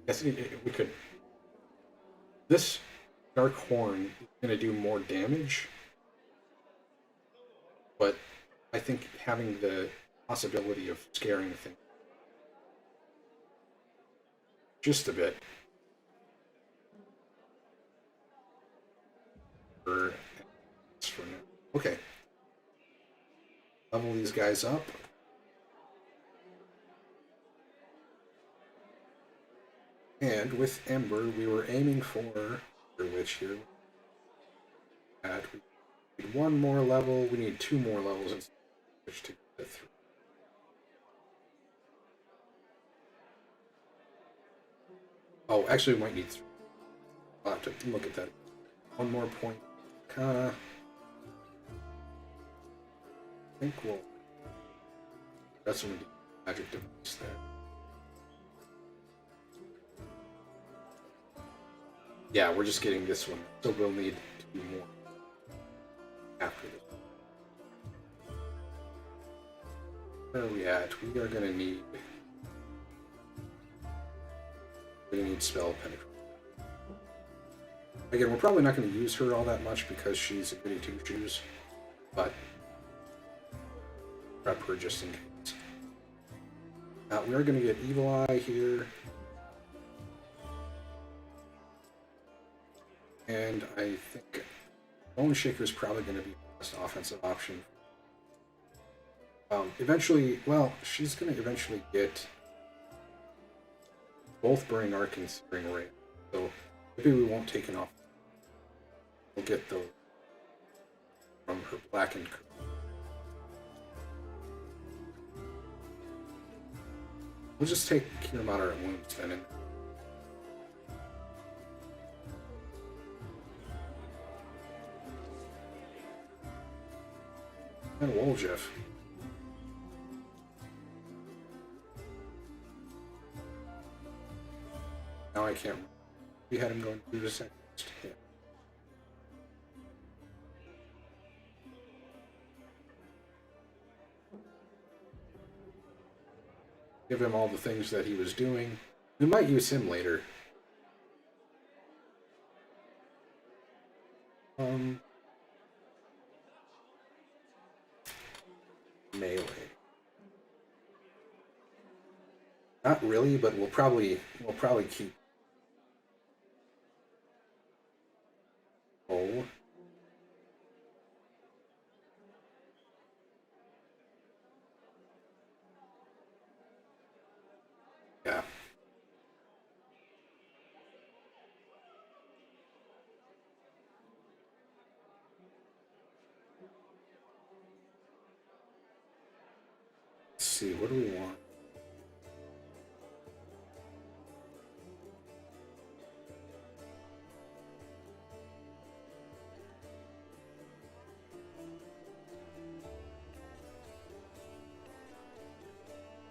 [SPEAKER 1] Yes, we could... This Dark Horn is going to do more damage, but I think having the possibility of scaring things just a bit for now. Okay. Level these guys up. And with Ember, we were aiming for Witch here. We need one more level. We need 2 more levels instead of Witch to get through. Oh, actually, we might need 3. I'll have to look at that. 1 more point. I think we'll... That's some magic device there. Yeah, we're just getting this one, so we'll need 2 more after this. Where are we at? We are going to need... We're going to need spell penetration. Again, we're probably not going to use her all that much because she's a goody 2-shoes, but prep her just in case. We are going to get Evil Eye here. And I think Bone Shaker is probably going to be the best offensive option. Eventually, well, she's going to eventually get both Burning Arc and Searing Ray. So maybe we won't take it off. We'll get those from her Blackened Curse. We'll just take Cure Moderate Wounds then. And Woljeff. Now I can't. We had him going through the second. Yeah. give him all the things that he was doing. We might use him later. Melee. Not really, but we'll probably keep. Oh. Yeah. Let's see, what do we want?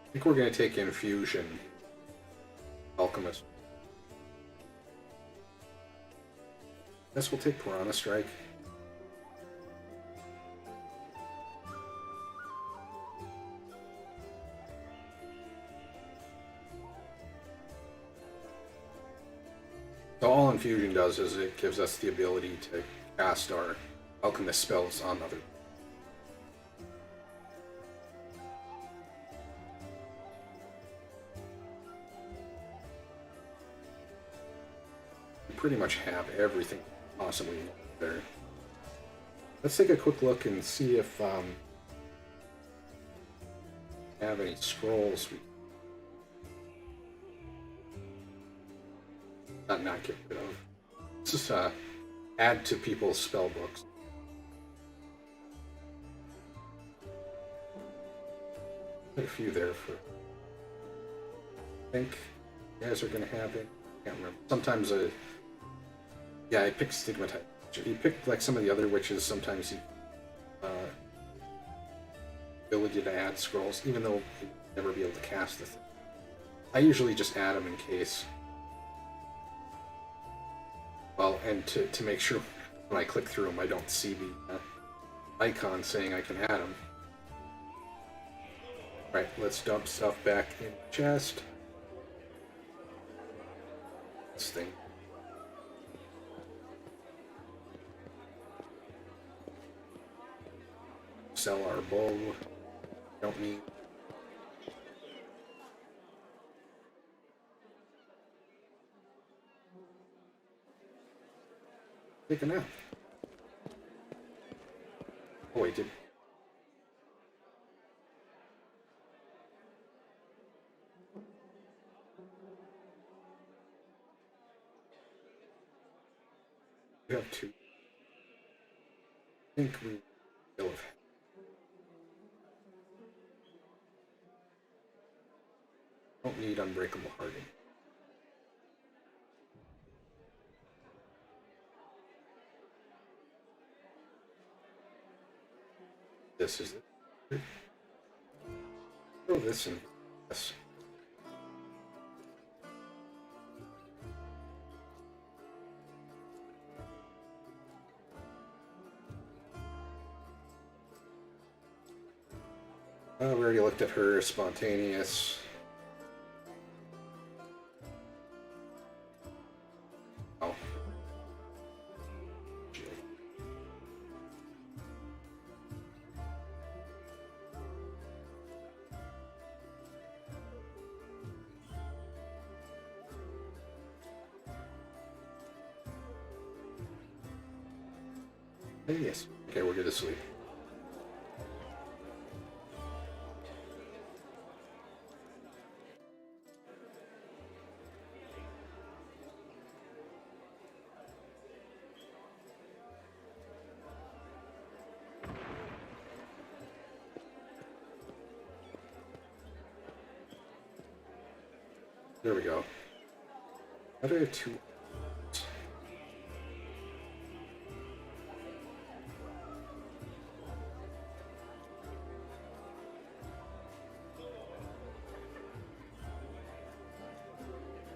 [SPEAKER 1] I think we're going to take Infusion. Alchemist. Guess we'll take Piranha Strike. So all Infusion does is it gives us the ability to cast our Alchemist spells on other. Pretty much have everything possibly there. Let's take a quick look and see if have any scrolls we not get rid of. Let's just add to people's spell books. Put a few there for. I think you guys are gonna have it. Can't remember. Sometimes yeah, I picked Stigmatite. You picked like some of the other witches. Sometimes you ability to add scrolls, even though you'd never be able to cast the thing. I usually just add them in case. Well, and to make sure when I click through them, I don't see the icon saying I can add them. Right, let's dump stuff back in the chest. This thing. Sell our bow. Don't need. Take a nap. Oh wait, did. We have two. I think we will have. Don't need Unbreakable Harden. This is it. Throw this in. Yes. We already looked at her spontaneous. Oh. Yes. Okay, we're good to sleep. There we go. How do I have two?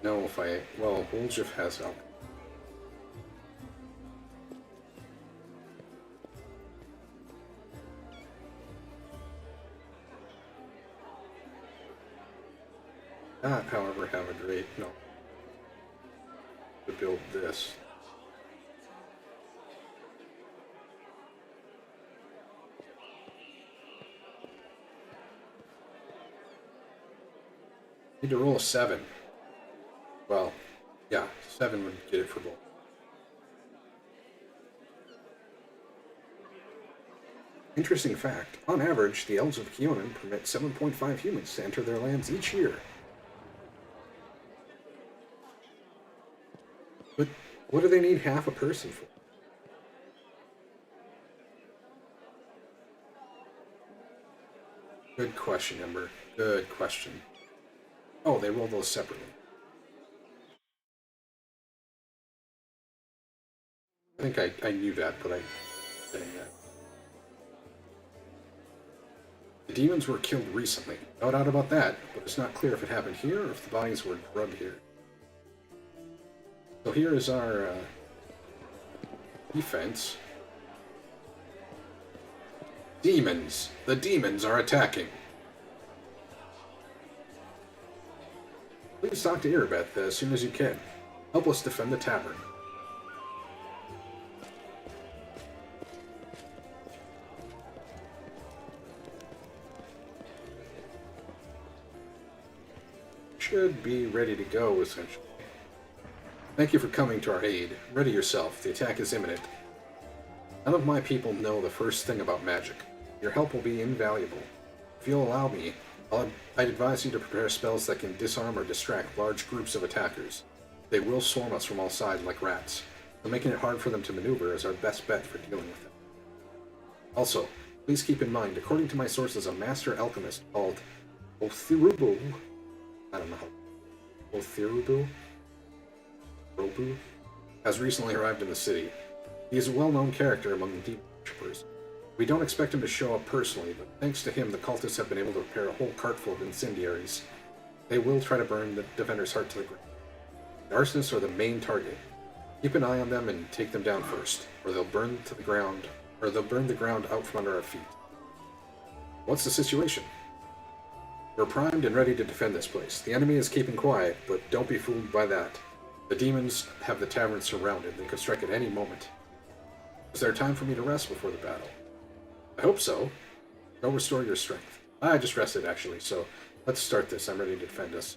[SPEAKER 1] No, if I... Well, Wolsif has alcohol. not, however, have a great to build this. Need to roll a 7. Well, yeah, 7 would get it for both. Interesting fact, on average, the Elves of Keonan permit 7.5 humans to enter their lands each year. But what do they need half a person for? Good question, Ember. Good question. Oh, they roll those separately. I think I knew that, but I didn't that. The demons were killed recently. No doubt about that, but it's not clear if it happened here or if the bodies were drugged here. So here is our defense. Demons! The demons are attacking! Please talk to Irabeth as soon as you can. Help us defend the tavern. Should be ready to go, essentially. Thank you for coming to our aid. Ready yourself. The attack is imminent. None of my people know the first thing about magic. Your help will be invaluable. If you'll allow me, I'd advise you to prepare spells that can disarm or distract large groups of attackers. They will swarm us from all sides like rats, so making it hard for them to maneuver is our best bet for dealing with them. Also, please keep in mind, according to my sources, a master alchemist called Othirubu, I don't know how, Othirubu? Robu? Has recently arrived in the city. He is a well-known character among the demon worshippers. We don't expect him to show up personally, but thanks to him, the cultists have been able to prepare a whole cartful of incendiaries. They will try to burn the defender's heart to the ground. The arsonists are the main target. Keep an eye on them and take them down first, or they'll burn to the ground, or they'll burn the ground out from under our feet. What's the situation? We're primed and ready to defend this place. The enemy is keeping quiet, but don't be fooled by that. The demons have the tavern surrounded. They could strike at any moment. Is there time for me to rest before the battle? I hope so. Go restore your strength. I just rested, actually, so let's start this. I'm ready to defend us.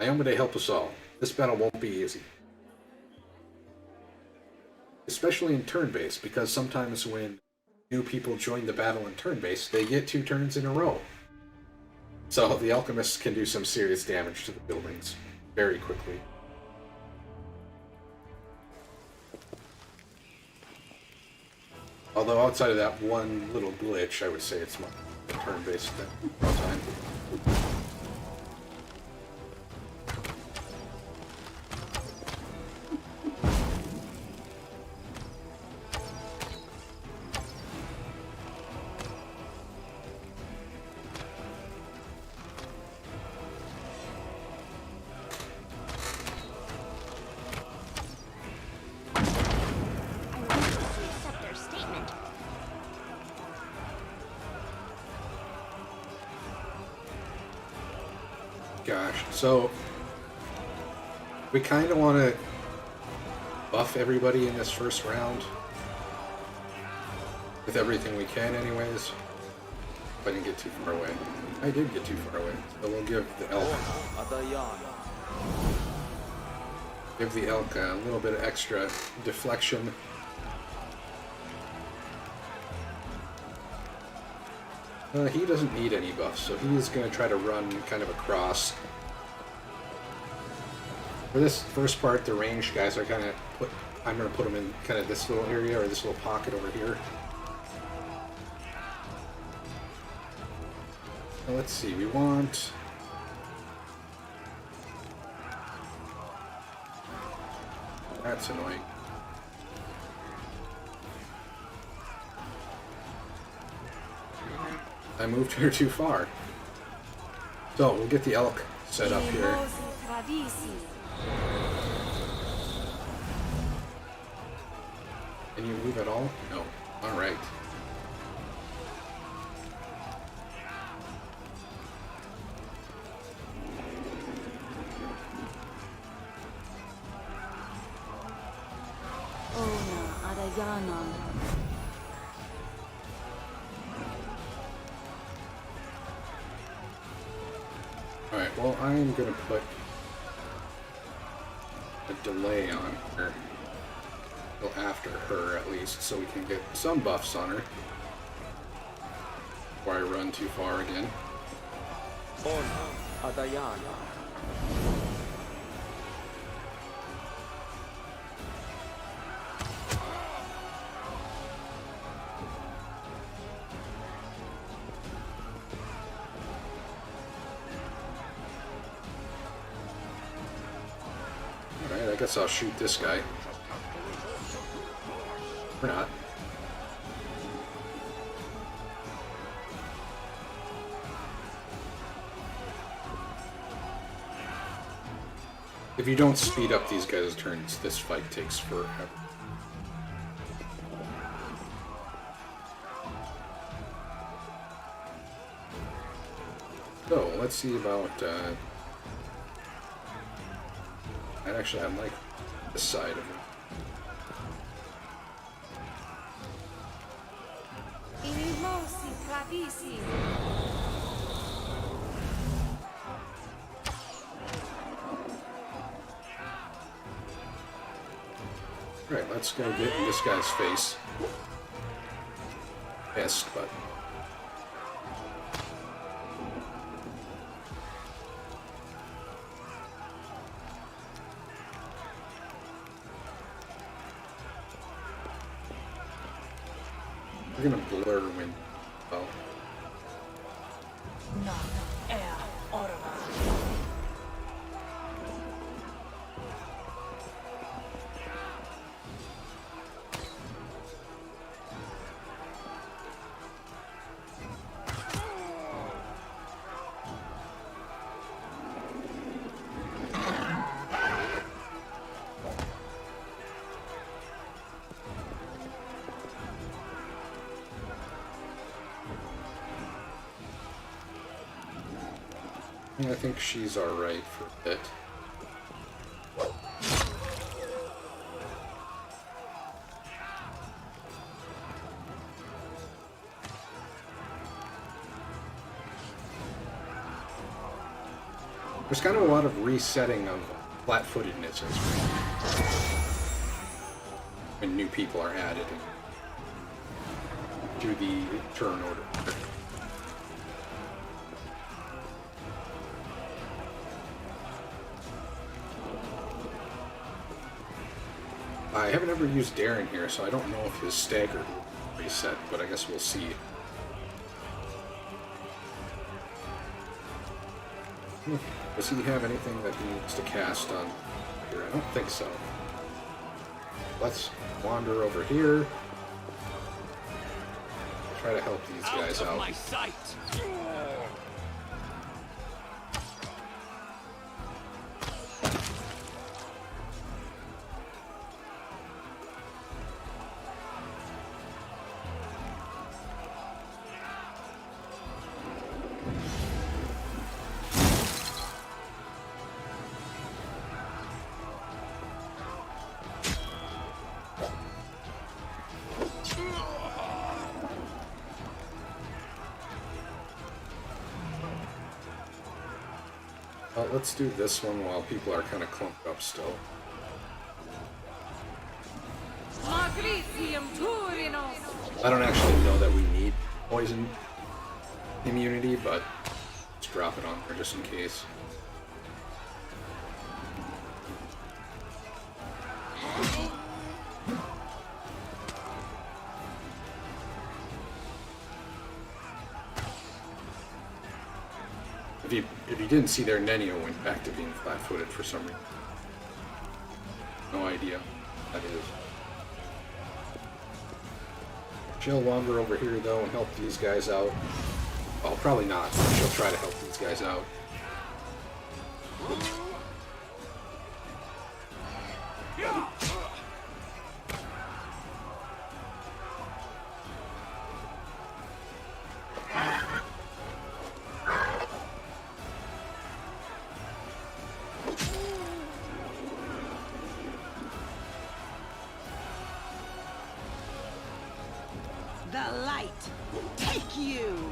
[SPEAKER 1] Iomade, help us all. This battle won't be easy. Especially in turn-based, because sometimes when new people join the battle in turn-based, they get 2 turns in a row. So the alchemists can do some serious damage to the buildings very quickly. Although outside of that one little glitch, I would say it's more turn-based than time. Gosh, so we kind of want to buff everybody in this first round with everything we can anyways. If I didn't get too far away. I did get too far away, so we'll give the elk a little bit of extra deflection. He doesn't need any buffs, so he's going to try to run kind of across. For this first part, the ranged guys are kind of I'm going to put them in kind of this little area, or this little pocket over here. Now let's see, we want... That's annoying. I moved her too far. So, we'll get the elk set up here. Can you move at all? No. Alright.
[SPEAKER 4] Adayanan.
[SPEAKER 1] Alright, well, I am going to put a delay on her. Well, after her, at least, so we can get some buffs on her. Before I run too far again.
[SPEAKER 8] On Adayan.
[SPEAKER 1] Alright, I guess I'll shoot this guy. Or not. If you don't speed up these guys' turns, this fight takes forever. So, let's see about, actually, I like this side of it. Alright, let's go get in this guy's face. Missed, but... we're gonna blur when... well... yeah, I think she's alright for a bit. There's kind of a lot of resetting of flat-footedness when new people are added to the turn order. I haven't ever used Darren here, so I don't know if his stagger will reset, but I guess we'll see. Does he have anything that he needs to cast on here? I don't think so. Let's wander over here. Try to help these guys out.
[SPEAKER 5] Out of my sight!
[SPEAKER 1] Well, let's do this one while people are kind of clumped up still. I don't actually know that we need poison immunity, but let's drop it on there just in case. If you didn't see there, Nenio went back to being flat-footed for some reason. No idea what that is. She'll wander over here though and help these guys out. Well, probably not. She'll try to help these guys out.
[SPEAKER 3] The light take you.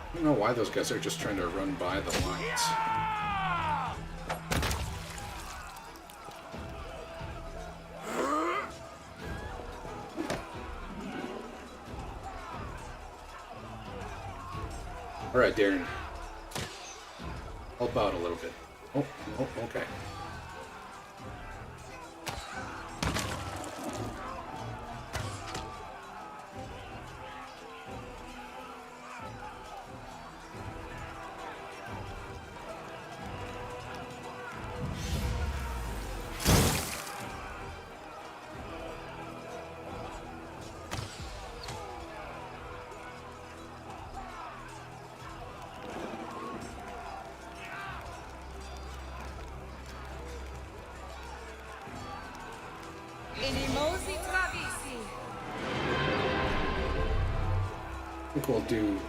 [SPEAKER 1] I don't know why those guys are just trying to run by the lines. Alright, Darren. Help out a little bit. Oh, okay.
[SPEAKER 4] Inimosi Travisi.
[SPEAKER 1] I think we'll do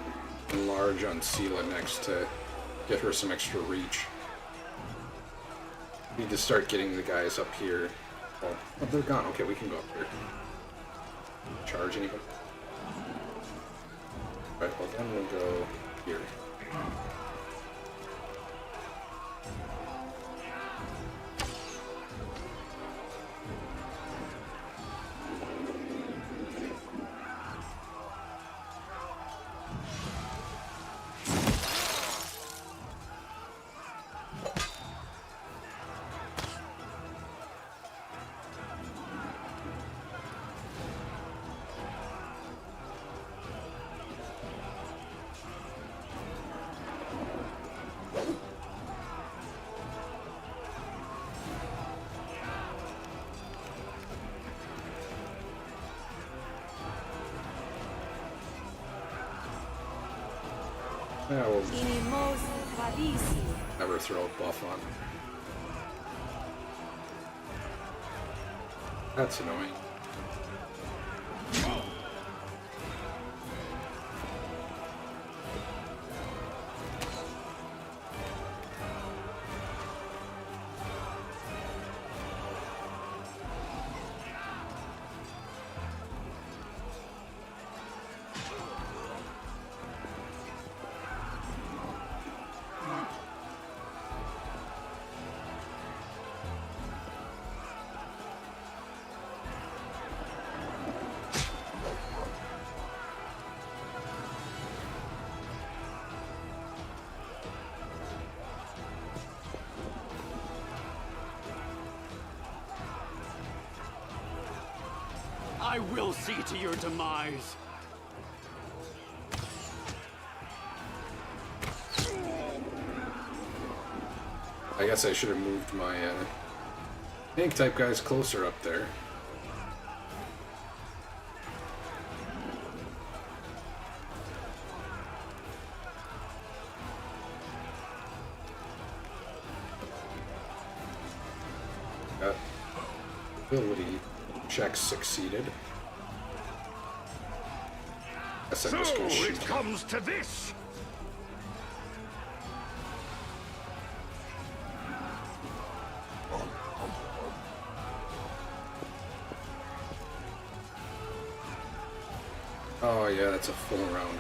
[SPEAKER 1] enlarge on Sela next to get her some extra reach. Need to start getting the guys up here. Oh, they're gone. Okay, we can go up here. Charge anybody? Right, well then we'll go here. Yeah, we'll
[SPEAKER 4] Inimosi Travisi.
[SPEAKER 1] never throw a buff on. That's annoying.
[SPEAKER 5] I will see to your demise.
[SPEAKER 1] I guess I should have moved my tank type guys closer up there. Got ability checks succeeded. Guess I'm just
[SPEAKER 6] So
[SPEAKER 1] gonna shoot
[SPEAKER 6] it
[SPEAKER 1] them.
[SPEAKER 6] comes to this.
[SPEAKER 1] Oh yeah, that's a full round.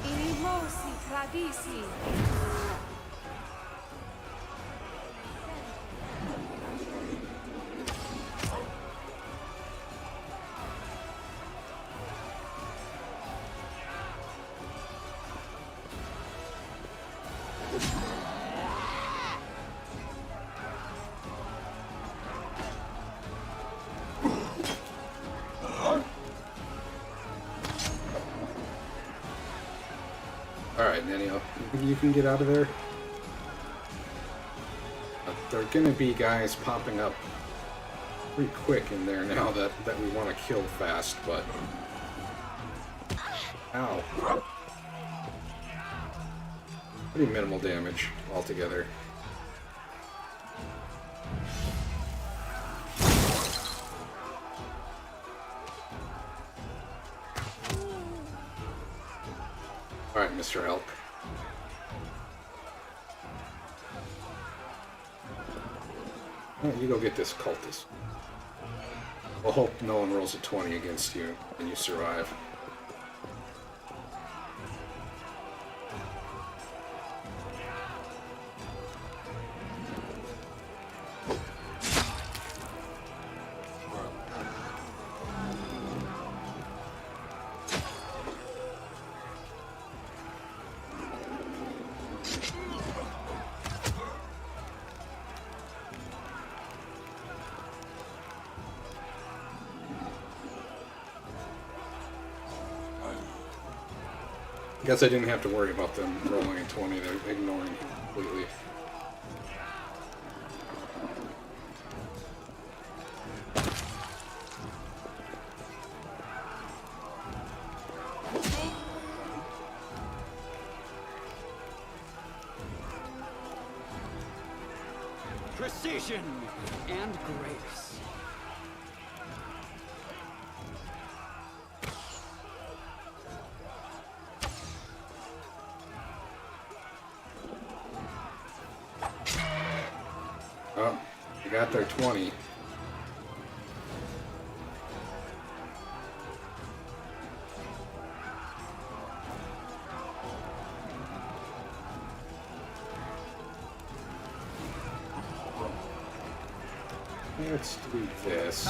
[SPEAKER 4] Inimosi Travisi.
[SPEAKER 1] Alright, Nanio, you can get out of there. There are gonna be guys popping up pretty quick in there now that we want to kill fast, but... Ow. Pretty minimal damage altogether. extra help. Well, you go get this cultist. We'll hope no one rolls a 20 against you and you survive. Guess I didn't have to worry about them rolling a 20, they're ignoring you completely.
[SPEAKER 5] Precision and grace.
[SPEAKER 1] Oh, they got their 20. Let's do this.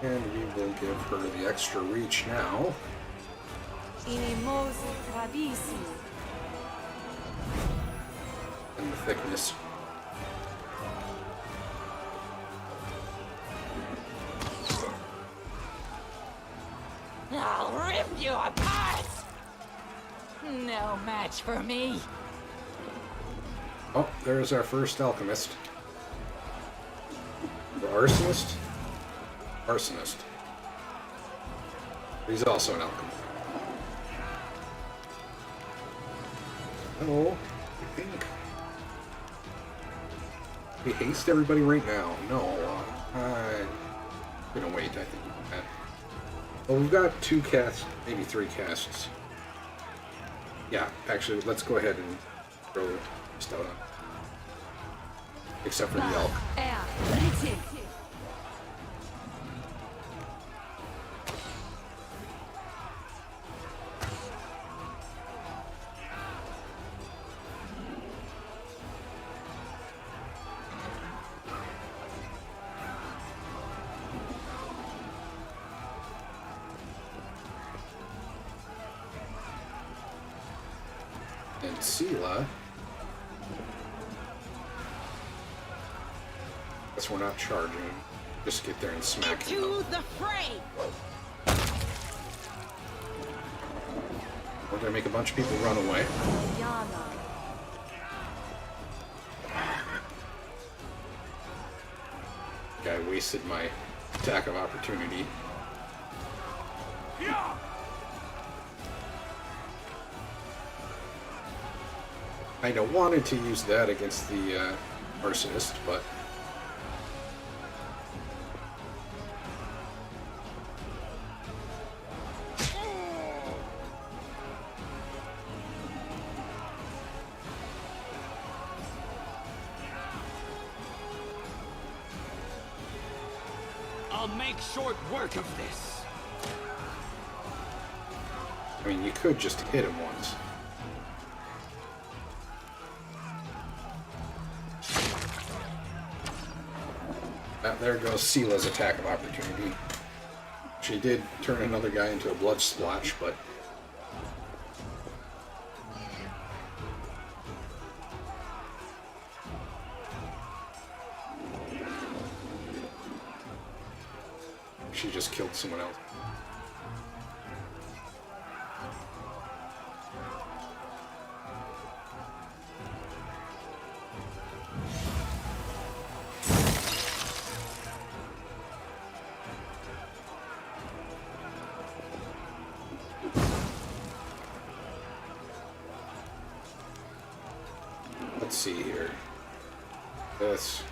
[SPEAKER 1] And we will give her the extra reach now.
[SPEAKER 4] Inimos trabisi.
[SPEAKER 1] And the thickness.
[SPEAKER 4] I'll rip you apart! No match for me.
[SPEAKER 1] Oh, there's our first alchemist. The arsonist? Arsonist. He's also an alchemist. Oh, I think we haste everybody right now. No, I'm gonna wait, I think. Well, we've got 2 casts, maybe 3 casts. Yeah, actually, let's go ahead and throw just out on. Except for the elk. And Sela. Guess we're not charging. Just get there and smack him.
[SPEAKER 3] Into the fray!
[SPEAKER 1] We're gonna make a bunch of people run away. Guy wasted my attack of opportunity. I wanted to use that against the arsonist, but
[SPEAKER 5] I'll make short work of this.
[SPEAKER 1] I mean, you could just hit him once. There goes Sela's attack of opportunity. She did turn another guy into a blood splotch, but she just killed someone else. Let's see here. This.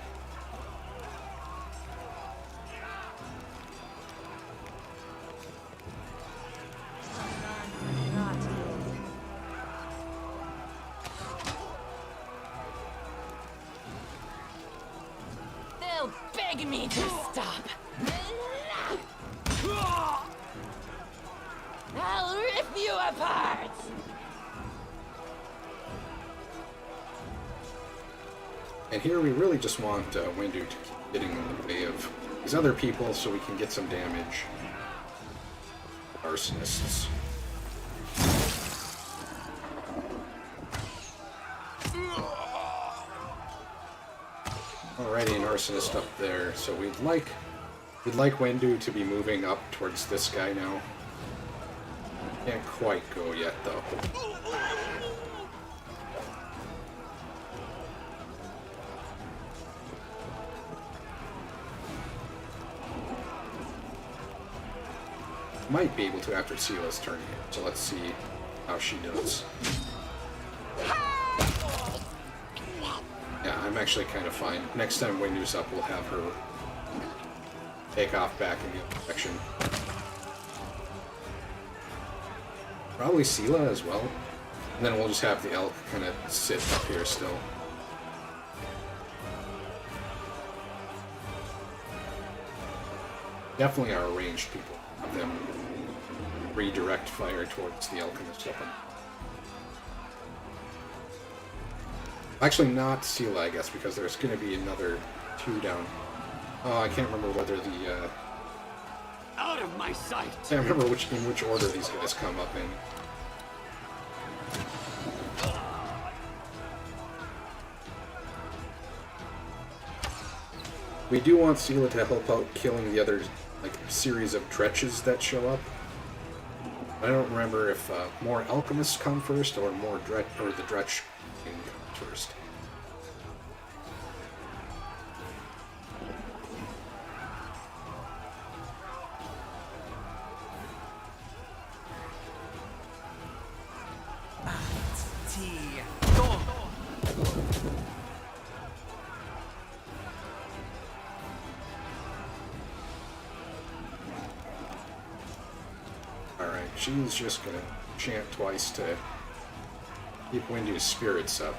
[SPEAKER 4] They'll beg me to stop. I'll rip you apart.
[SPEAKER 1] And here we really just want Windu to keep getting in the way of these other people so we can get some damage. Arsonists. Alrighty, an arsonist up there. So we'd like Windu to be moving up towards this guy now. Can't quite go yet though. Might be able to after Seela's turn here, so let's see how she does. Yeah, I'm actually kind of fine. Next time Windu's up, we'll have her take off back in the other direction. Probably Seela as well. And then we'll just have the elk kind of sit up here still. Definitely our ranged people. Have them redirect fire towards the alchemist weapon. Actually, not Seela, I guess, because there's going to be another 2 down. Oh, I can't remember whether the.
[SPEAKER 5] Out of my sight!
[SPEAKER 1] I can't remember in which order these guys come up in. We do want Seela to help out killing the other series of dretches that show up. I don't remember if more alchemists come first or more the dretch come first. She's just gonna chant twice to keep Windu's spirits up.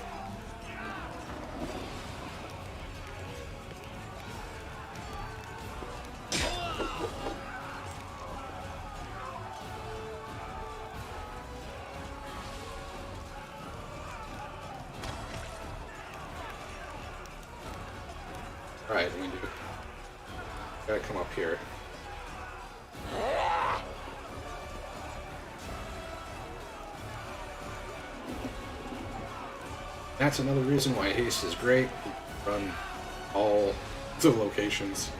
[SPEAKER 1] Alright, Windu. Gotta come up here. That's another reason why haste is great. You can run all the locations.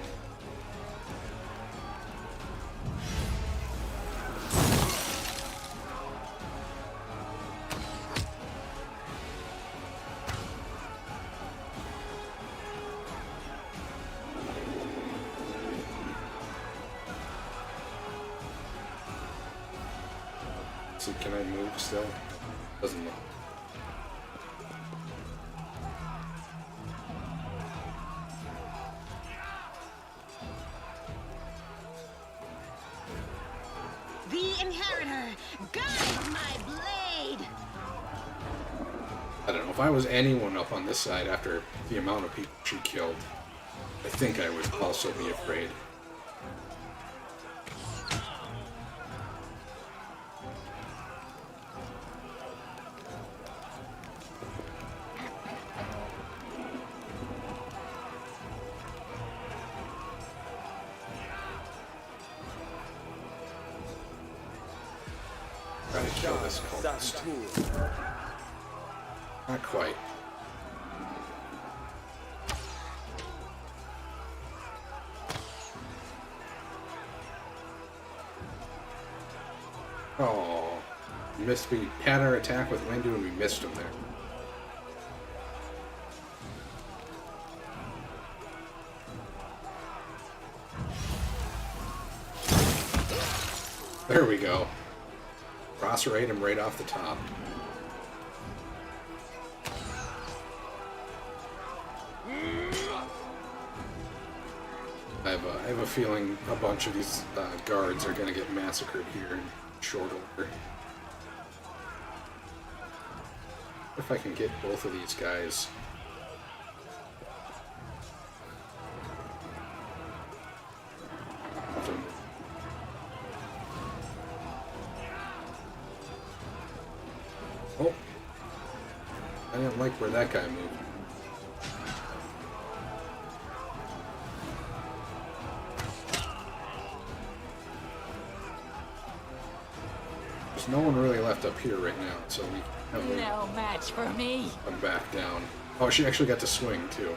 [SPEAKER 1] See, can I move still? Doesn't look.
[SPEAKER 3] The Inheritor, guide my blade!
[SPEAKER 1] I don't know, if I was anyone up on this side after the amount of people she killed, I think I would also be afraid. Try to kill this cultist. Not quite. Oh, missed. We had our attack with Windu and we missed him there. There we go. Procerate him right off the top. I have a feeling a bunch of these guards are going to get massacred here in short order. If I can get both of these guys. Oh, I didn't like where that guy moved. There's no one really left up here right now, so we have to
[SPEAKER 4] No match for me.
[SPEAKER 1] come back down. Oh, she actually got to swing too.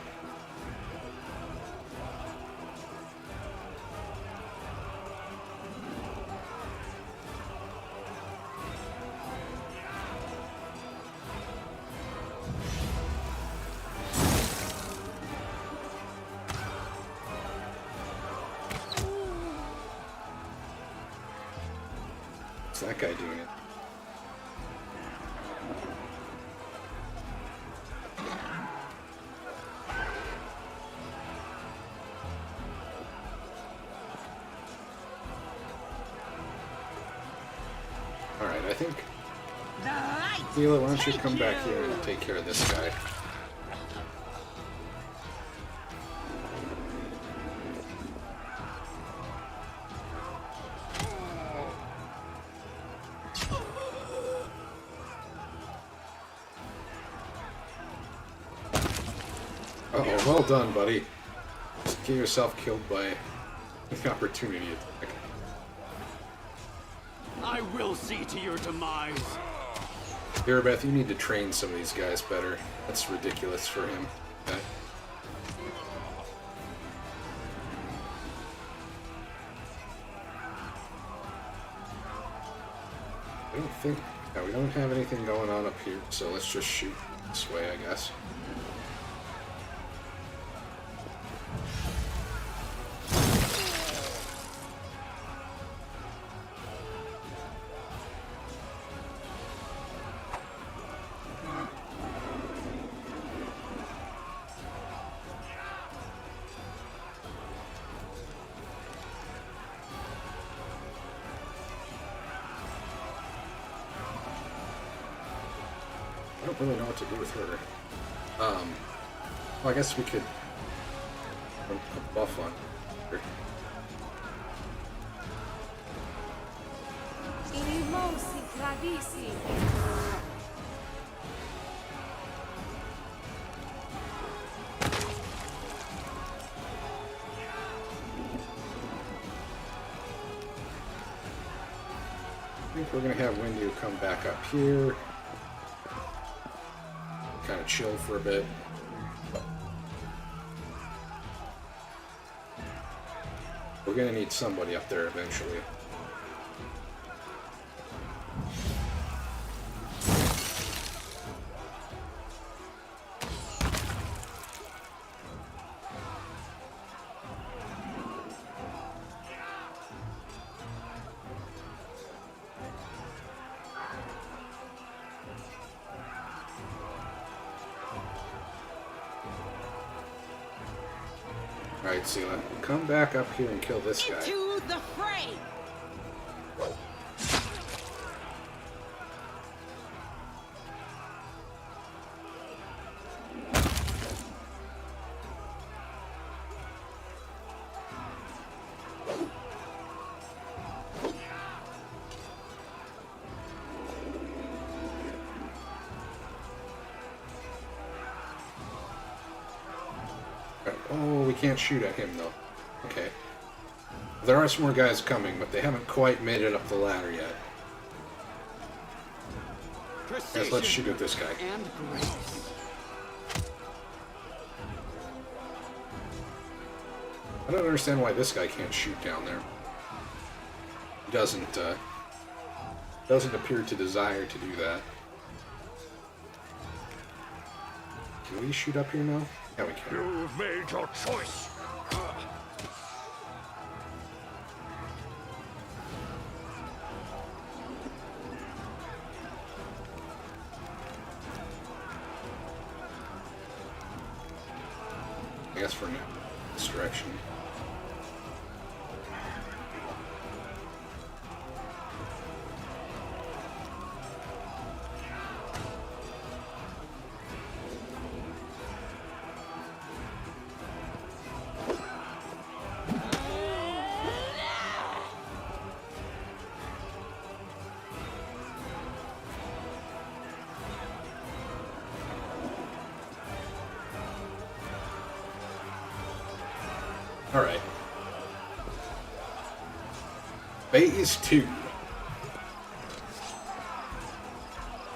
[SPEAKER 1] What's that guy doing it? Alright, I think
[SPEAKER 3] The light.
[SPEAKER 1] Mila, why don't you come back here and take care of this guy? Uh-oh, well done, buddy. Just get yourself killed by the opportunity attack.
[SPEAKER 5] I will see to your demise.
[SPEAKER 1] Irabeth, you need to train some of these guys better. That's ridiculous for him. Okay. I don't think... Yeah, we don't have anything going on up here, so let's just shoot this way, I guess. I don't really know what to do with her. Well, I guess we could put a buff on her. I think we're gonna have Windu come back up here. Kind of chill for a bit. We're gonna need somebody up there eventually. Alright, Sela, come back up here and kill this guy.
[SPEAKER 3] Into the fray.
[SPEAKER 1] Oh, we can't shoot at him though. Okay. There are some more guys coming, but they haven't quite made it up the ladder yet. Guys, let's shoot at this guy.
[SPEAKER 5] And grace.
[SPEAKER 1] I don't understand why this guy can't shoot down there. He doesn't appear to desire to do that. Can we shoot up here now? Yeah, we can.
[SPEAKER 6] You've made your choice.
[SPEAKER 1] I guess for now, this direction. Alright. Phase 2.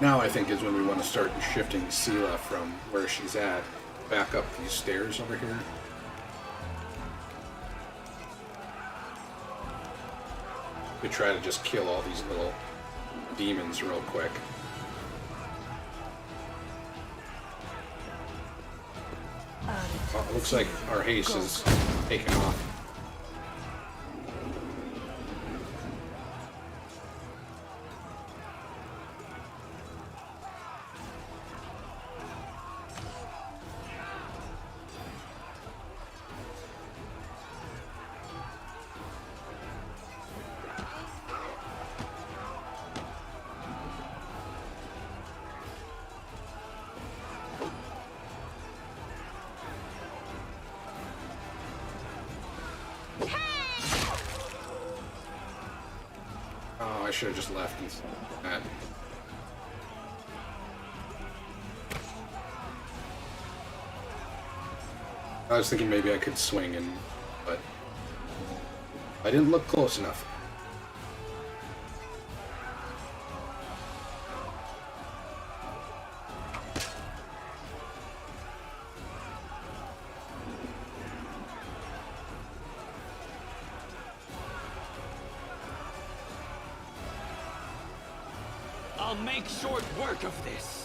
[SPEAKER 1] Now I think is when we want to start shifting Sela from where she's at back up these stairs over here. We try to just kill all these little demons real quick. Well, it looks like our haste is taking off. I should have just left and that. I was thinking maybe I could swing and, but I didn't look close enough.
[SPEAKER 5] I'll make short work of this.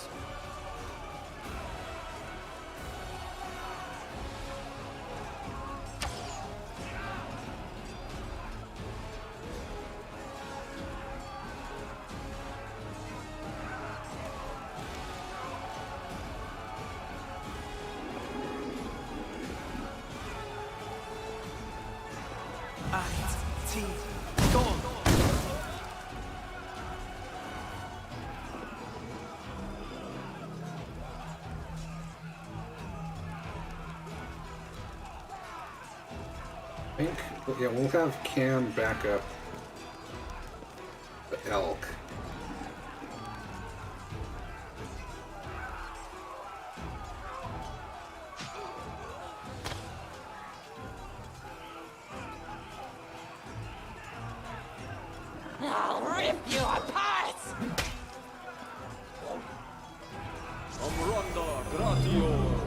[SPEAKER 1] I think, yeah, we'll have Cam back up the elk.
[SPEAKER 4] I'll rip you apart!
[SPEAKER 8] Amranda Gratio.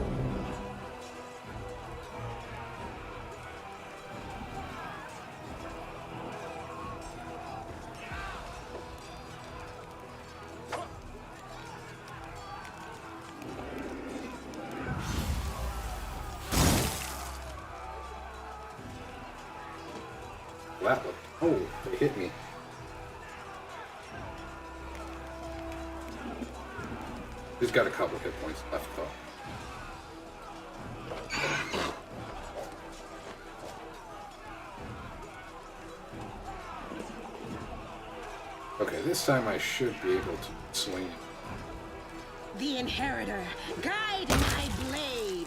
[SPEAKER 1] That looked, oh, they hit me. He's got a couple hit points left though. Okay, this time I should be able to swing it.
[SPEAKER 3] The Inheritor, guide my blade.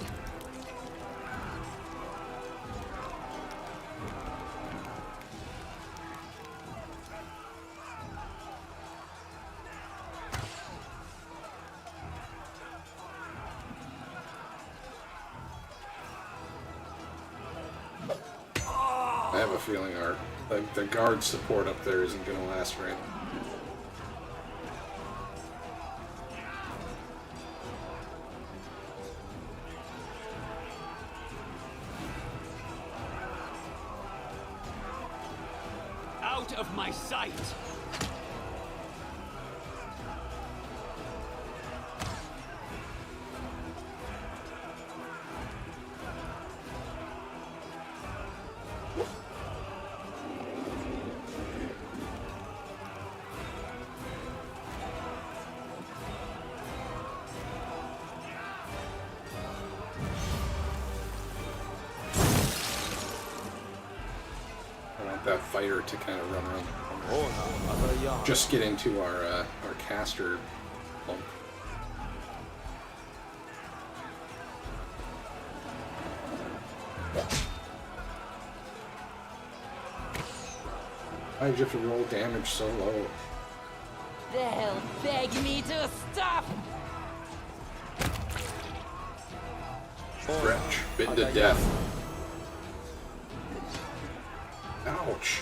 [SPEAKER 1] I have a feeling the guard support up there isn't going to last very long.
[SPEAKER 5] Out of my sight!
[SPEAKER 1] That fighter to kind of run around the corner.
[SPEAKER 8] Adayana.
[SPEAKER 1] Just get into our caster bump. Why'd you have to roll damage so low?
[SPEAKER 4] They'll beg me to stop!
[SPEAKER 1] Stretch, bitten to death. Ouch.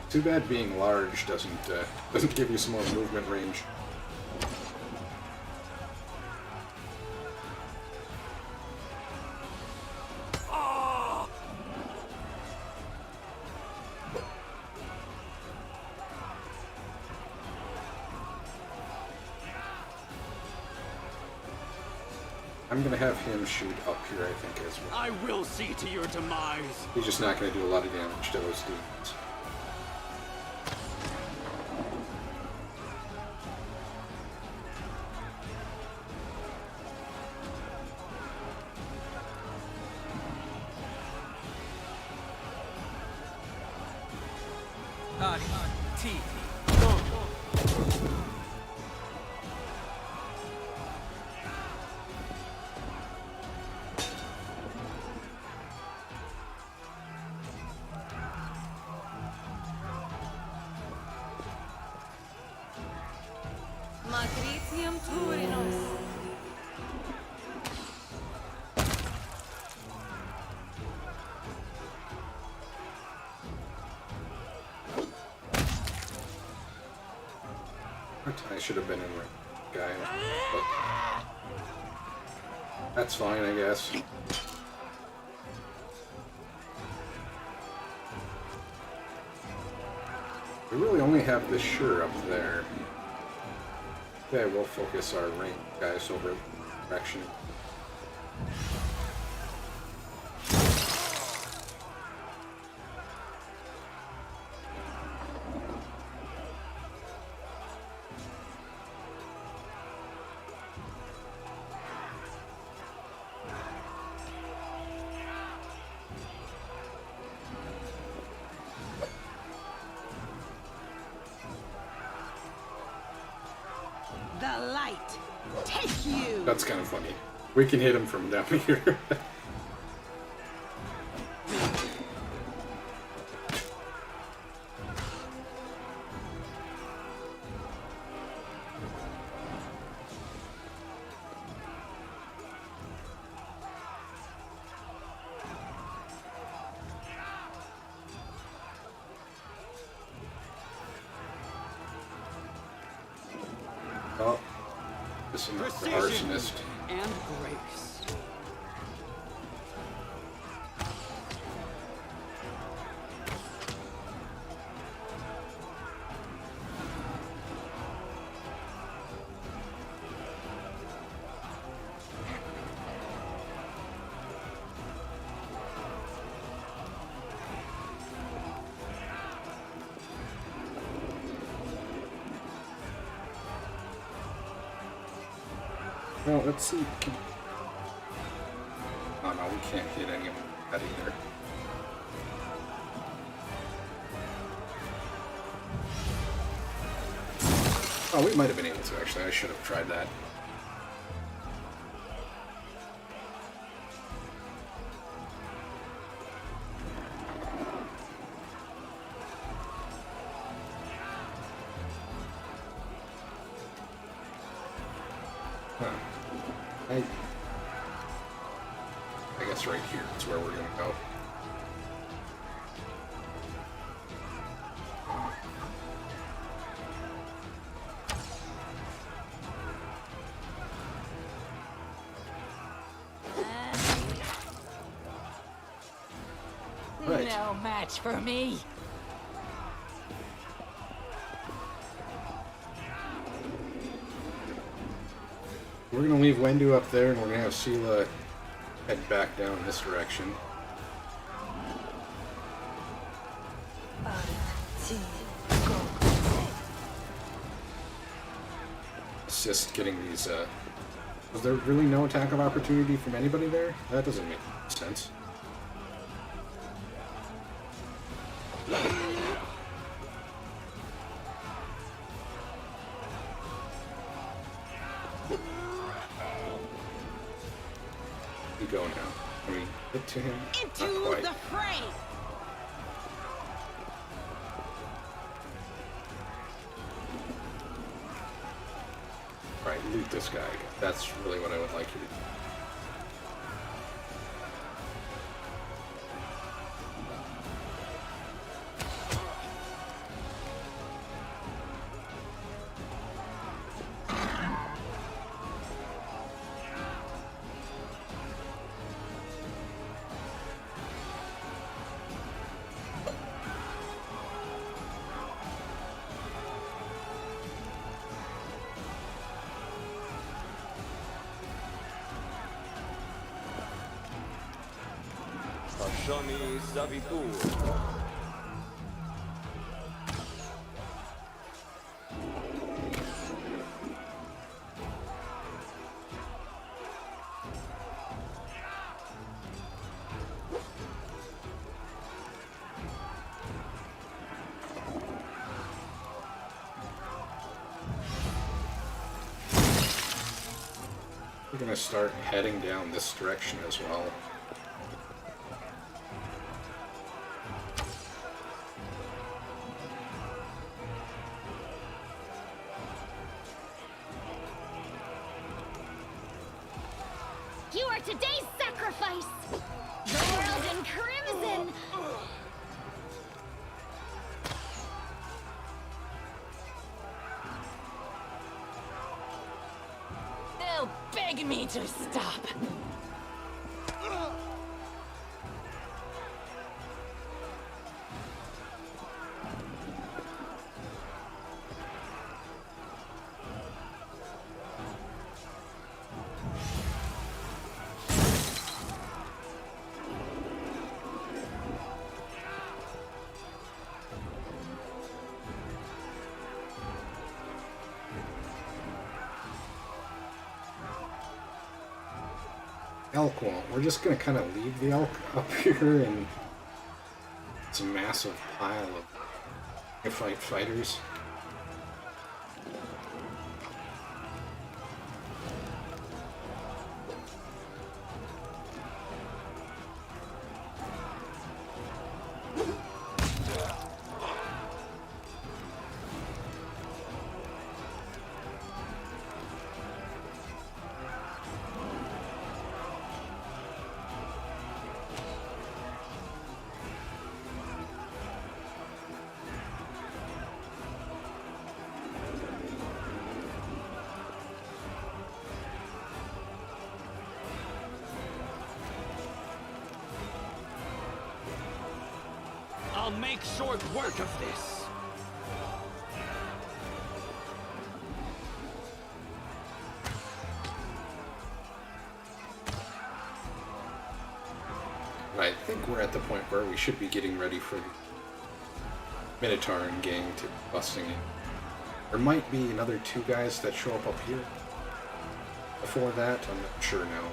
[SPEAKER 1] Too bad being large doesn't give you some more movement range. I'm gonna have him shoot up here, I think, as well.
[SPEAKER 5] I will see to your demise.
[SPEAKER 1] He's just not gonna do a lot of damage to those demons.
[SPEAKER 4] Matricium Turinus.
[SPEAKER 1] I should have been in the guy, but that's fine, I guess. We really only have the Sure up there. Okay, we'll focus our range guys over direction.
[SPEAKER 3] The light. Take you.
[SPEAKER 1] That's kind of funny. We can hit him from down here. Oh, this is the
[SPEAKER 5] Precision
[SPEAKER 1] arsonist.
[SPEAKER 5] and grace.
[SPEAKER 1] Well, let's see. Oh no, we can't hit any of that either. Oh, we might have been able to actually. I should have tried that. Huh. I guess right here is where we're gonna go. Right.
[SPEAKER 4] No match for me.
[SPEAKER 1] We're gonna leave Wendu up there, and we're gonna have Sela head back down this direction. assist getting these, Was there really no attack of opportunity from anybody there? That doesn't make sense. You go now. Can we get to him?
[SPEAKER 3] Into
[SPEAKER 1] Not quite.
[SPEAKER 3] the fray!
[SPEAKER 1] Right, loot this guy. That's really what I would like you to do.
[SPEAKER 8] Lasciami servitur.
[SPEAKER 1] We're gonna start heading down this direction as well.
[SPEAKER 2] You are today's sacrifice! The world in crimson!
[SPEAKER 4] They'll beg me to stop.
[SPEAKER 1] Elk won't. We're just gonna kind of leave the elk up here, and it's a massive pile of fighters.
[SPEAKER 5] I'll make short work of this.
[SPEAKER 1] I think we're at the point where we should be getting ready for the Minotaur gang to busting in. There might be another 2 guys that show up here. Before that, I'm not sure now.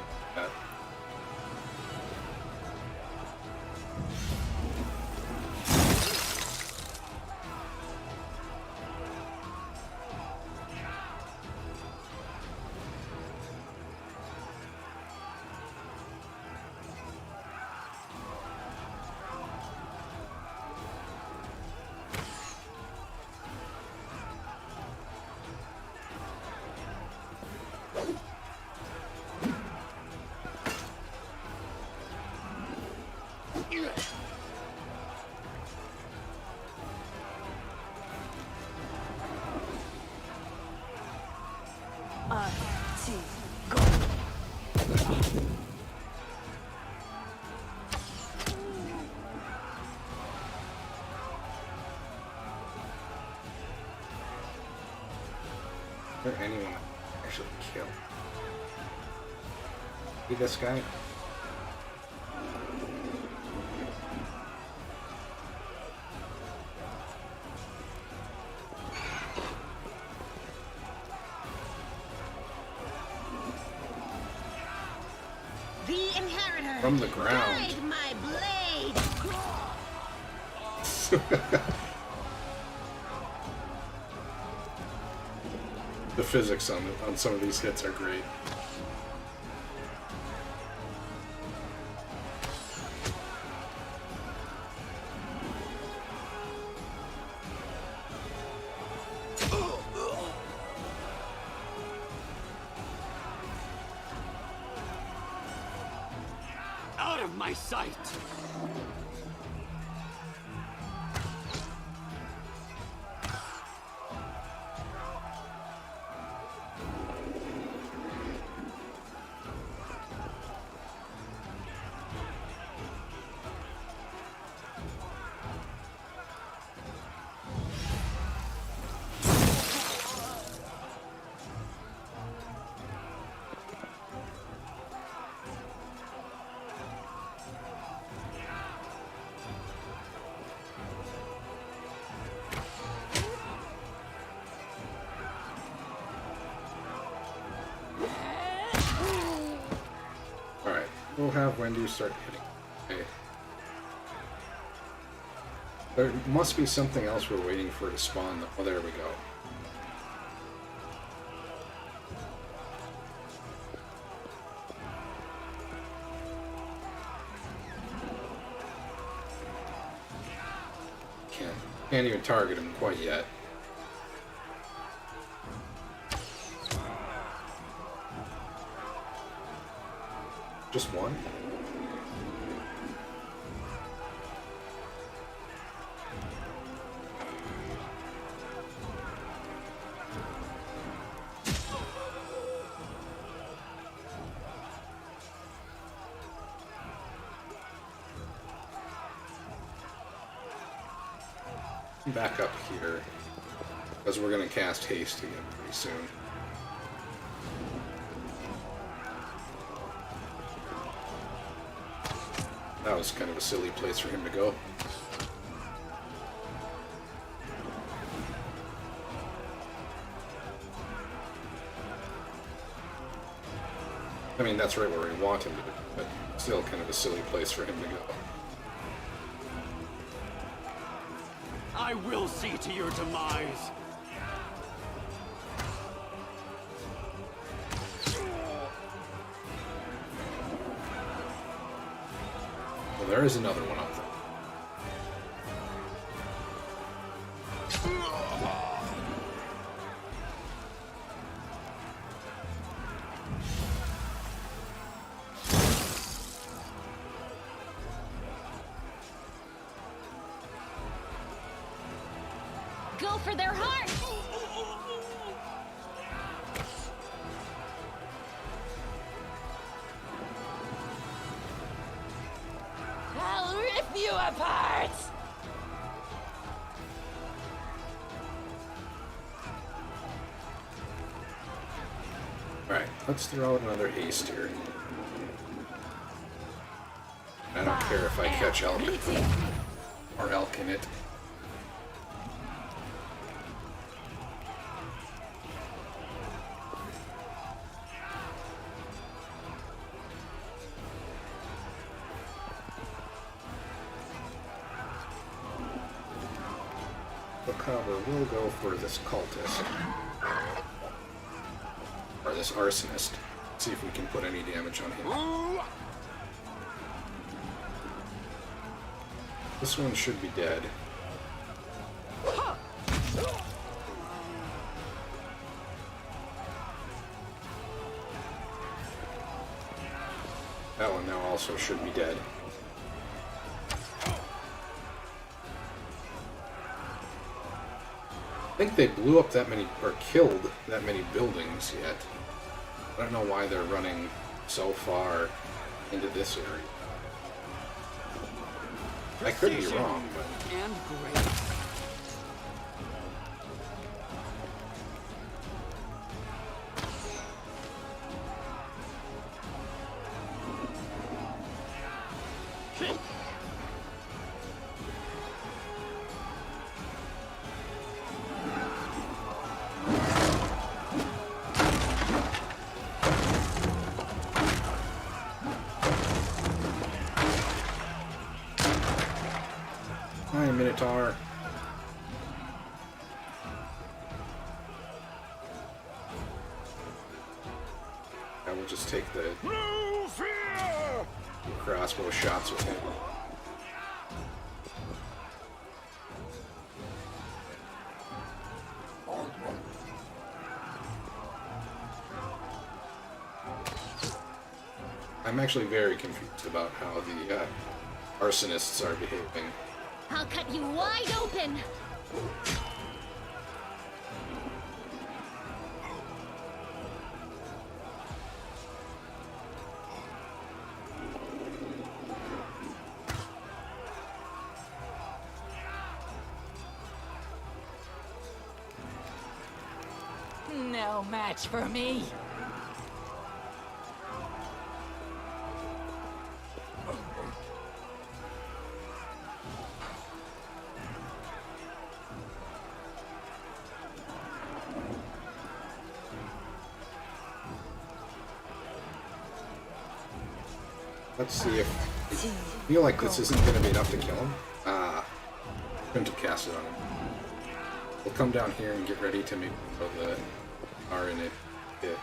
[SPEAKER 1] Is there anyone I actually kill? See this guy? From the ground.
[SPEAKER 3] Guide my blade.
[SPEAKER 1] The physics on some of these hits are great.
[SPEAKER 5] Out of my sight!
[SPEAKER 1] Alright, we'll have Wendy start hitting. Okay. There must be something else we're waiting for to spawn. Oh, there we go. Can't even target him quite yet. Just one? Back up here, because we're going to cast haste again pretty soon. That was kind of a silly place for him to go. I mean, that's right where we want him to be, but still kind of a silly place for him to go.
[SPEAKER 5] I will see to your demise.
[SPEAKER 1] Well, there is another one up there.
[SPEAKER 2] Go for their hearts!
[SPEAKER 4] I'll rip you apart!
[SPEAKER 1] Alright, let's throw out another haste here. I don't care if I catch elk or elk in it. Cover will go for this cultist. Or this arsonist. See if we can put any damage on him. This one should be dead. That one now also should be dead. I think they blew up that many, or killed that many buildings yet. I don't know why they're running so far into this area. I could be wrong, but...
[SPEAKER 5] And great.
[SPEAKER 1] Minotaur. I will just take the
[SPEAKER 6] No fear!
[SPEAKER 1] crossbow shots with him. I'm actually very confused about how the arsonists are behaving.
[SPEAKER 2] I'll cut you wide open!
[SPEAKER 4] No match for me.
[SPEAKER 1] Let's see if I feel like this isn't going to be enough to kill him. Couldn't have cast it on him. We'll come down here and get ready to make the R in it hit.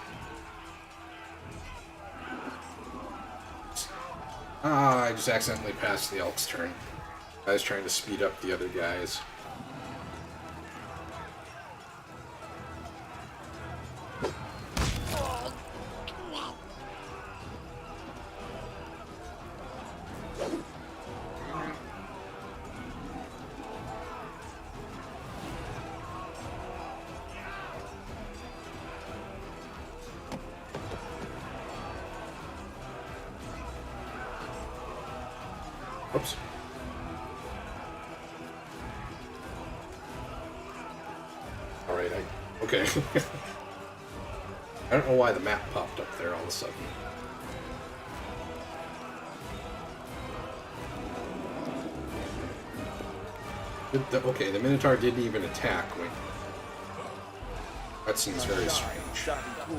[SPEAKER 1] I just accidentally passed the Elk's turn. I was trying to speed up the other guys. Oops. Alright, okay. I don't know why the map popped up there all of a sudden. Okay, the Minotaur didn't even attack when... That seems very strange.
[SPEAKER 8] That'd be cool.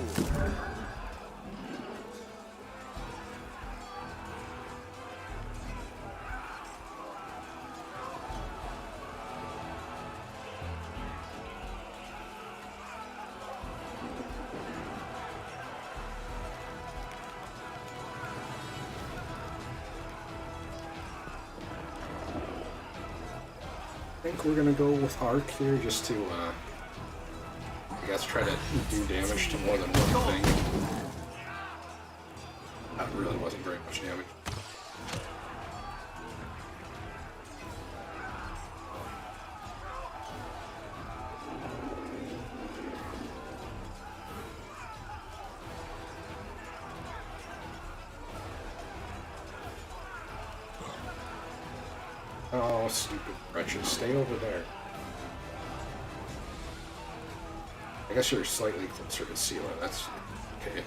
[SPEAKER 1] I think we're gonna go with Arc here just to, I guess try to do damage to more than one thing. That really wasn't very much damage. Oh, stupid wretches. Stay over there. I guess you're slightly closer to Sela. That's okay.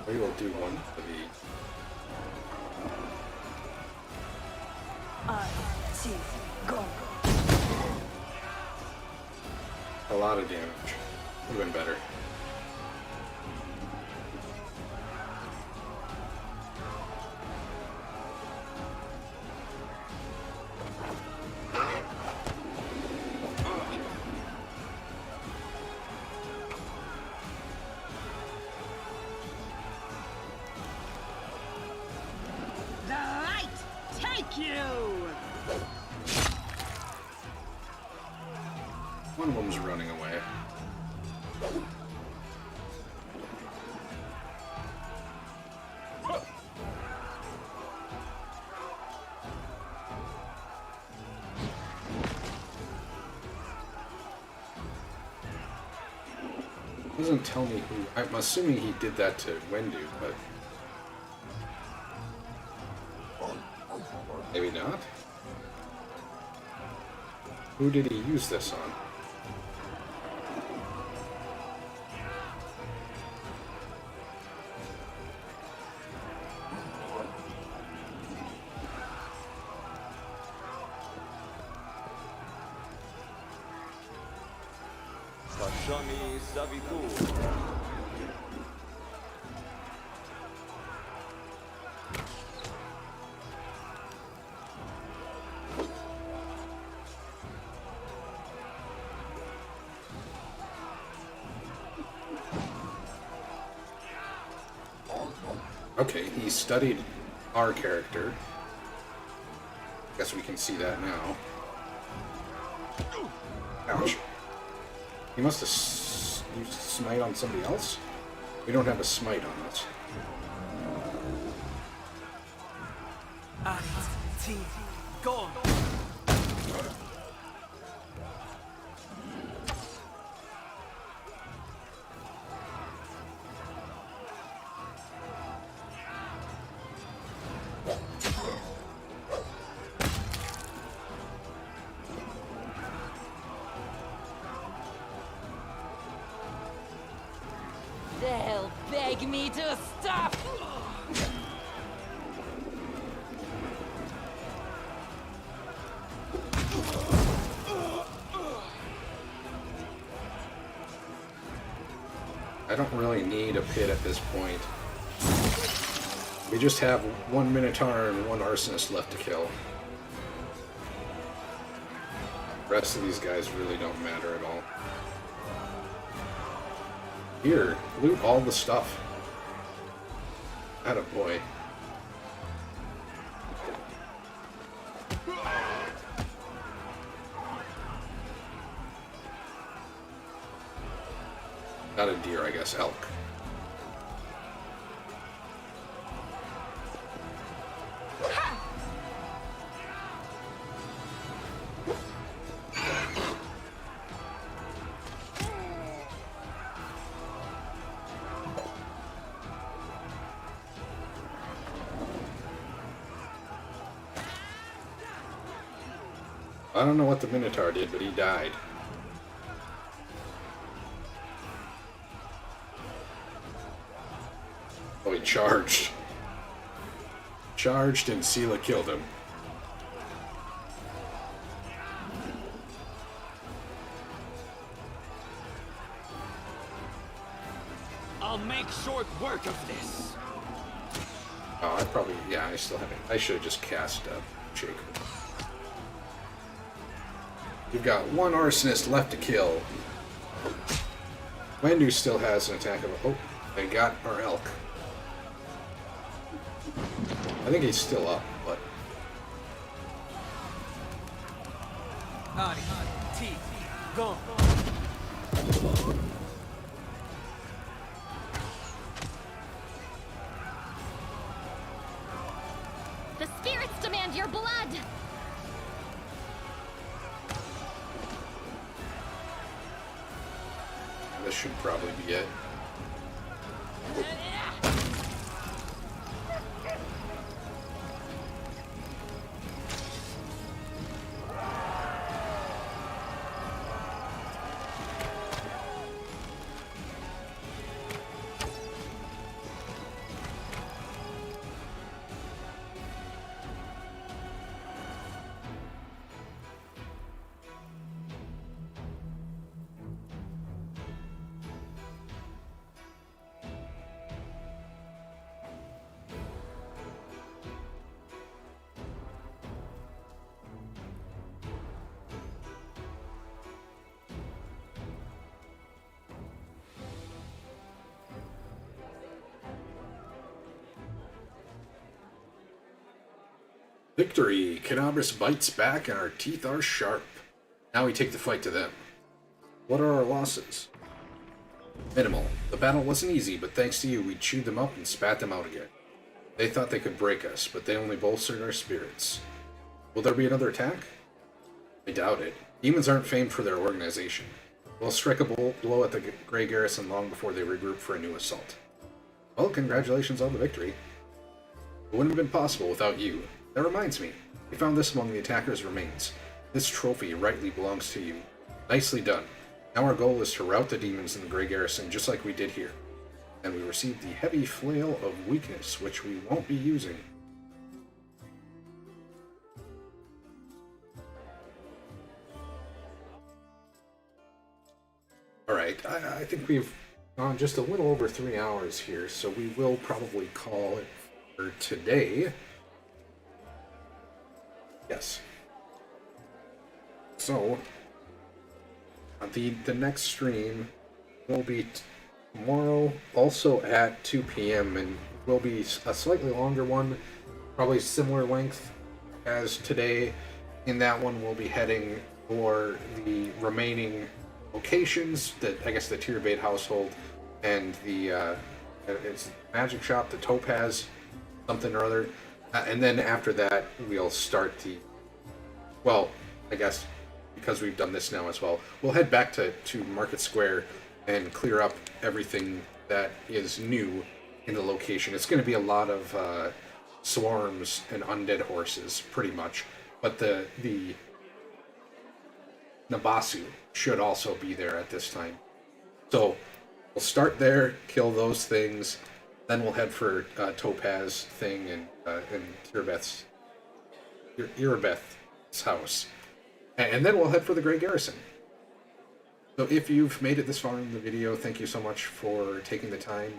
[SPEAKER 1] We will do one for the...
[SPEAKER 3] Go.
[SPEAKER 1] A lot of damage. Would have been better.
[SPEAKER 3] The light take you!
[SPEAKER 1] One of them's running away. Doesn't tell me who. I'm assuming he did that to Wendu, but maybe not. Who did he use this on?
[SPEAKER 8] Johnny Savitu.
[SPEAKER 1] Okay, he studied our character. Guess we can see that now. Ouch. He must have used smite on somebody else? We don't have a smite on us.
[SPEAKER 8] Go.
[SPEAKER 4] They'll beg me to stop!
[SPEAKER 1] I don't really need a pit at this point. We just have one Minotaur and one Arsonist left to kill. The rest of these guys really don't matter at all. Here, loot all the stuff. Attaboy. Not a deer, I guess, elk. I don't know what the Minotaur did, but he died. Oh, he charged. Charged and Sela killed him.
[SPEAKER 5] I'll make short work of this.
[SPEAKER 1] Oh, I probably... Yeah, I still haven't... I should have just cast Jacob. You've got one Arsonist left to kill. Wendu still has an attack of... Oh, they got our elk. I think he's still up, but...
[SPEAKER 8] Go.
[SPEAKER 2] The spirits demand your blood!
[SPEAKER 1] This should probably be it. Victory! Canabras bites back and our teeth are sharp. Now we take the fight to them. What are our losses? Minimal. The battle wasn't easy, but thanks to you, we chewed them up and spat them out again. They thought they could break us, but they only bolstered our spirits. Will there be another attack? I doubt it. Demons aren't famed for their organization. We'll strike a blow at the Grey Garrison long before they regroup for a new assault. Well, congratulations on the victory. It wouldn't have been possible without you. That reminds me, we found this among the attackers' remains. This trophy rightly belongs to you. Nicely done. Now our goal is to rout the demons in the Grey Garrison just like we did here. And we received the heavy flail of weakness, which we won't be using. Alright, I think we've gone just a little over 3 hours here, so we will probably call it for today. Yes. So, the next stream will be tomorrow, also at 2 p.m., and will be a slightly longer one, probably similar length as today. In that one, we'll be heading for the remaining locations, I guess the Tier Bait household, and the it's magic shop, the Topaz, something or other. And then after that, we'll start well, I guess, because we've done this now as well, we'll head back to Market Square and clear up everything that is new in the location. It's going to be a lot of swarms and undead horses, pretty much. But the Nabasu should also be there at this time. So we'll start there, kill those things, then we'll head for Topaz thing and Irabeth's house. And then we'll head for the Great Garrison. So if you've made it this far in the video, thank you so much for taking the time to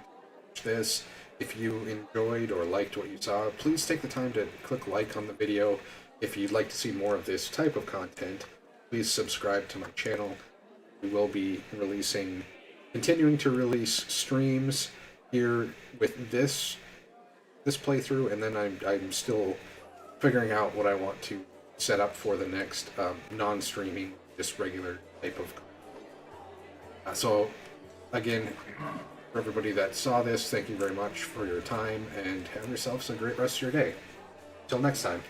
[SPEAKER 1] watch this. If you enjoyed or liked what you saw, please take the time to click like on the video. If you'd like to see more of this type of content, please subscribe to my channel. We will be continuing to release streams here with this playthrough, and then I'm still figuring out what I want to set up for the next non-streaming, just regular type of. So, again, for everybody that saw this, thank you very much for your time, and have yourselves a great rest of your day. Till next time.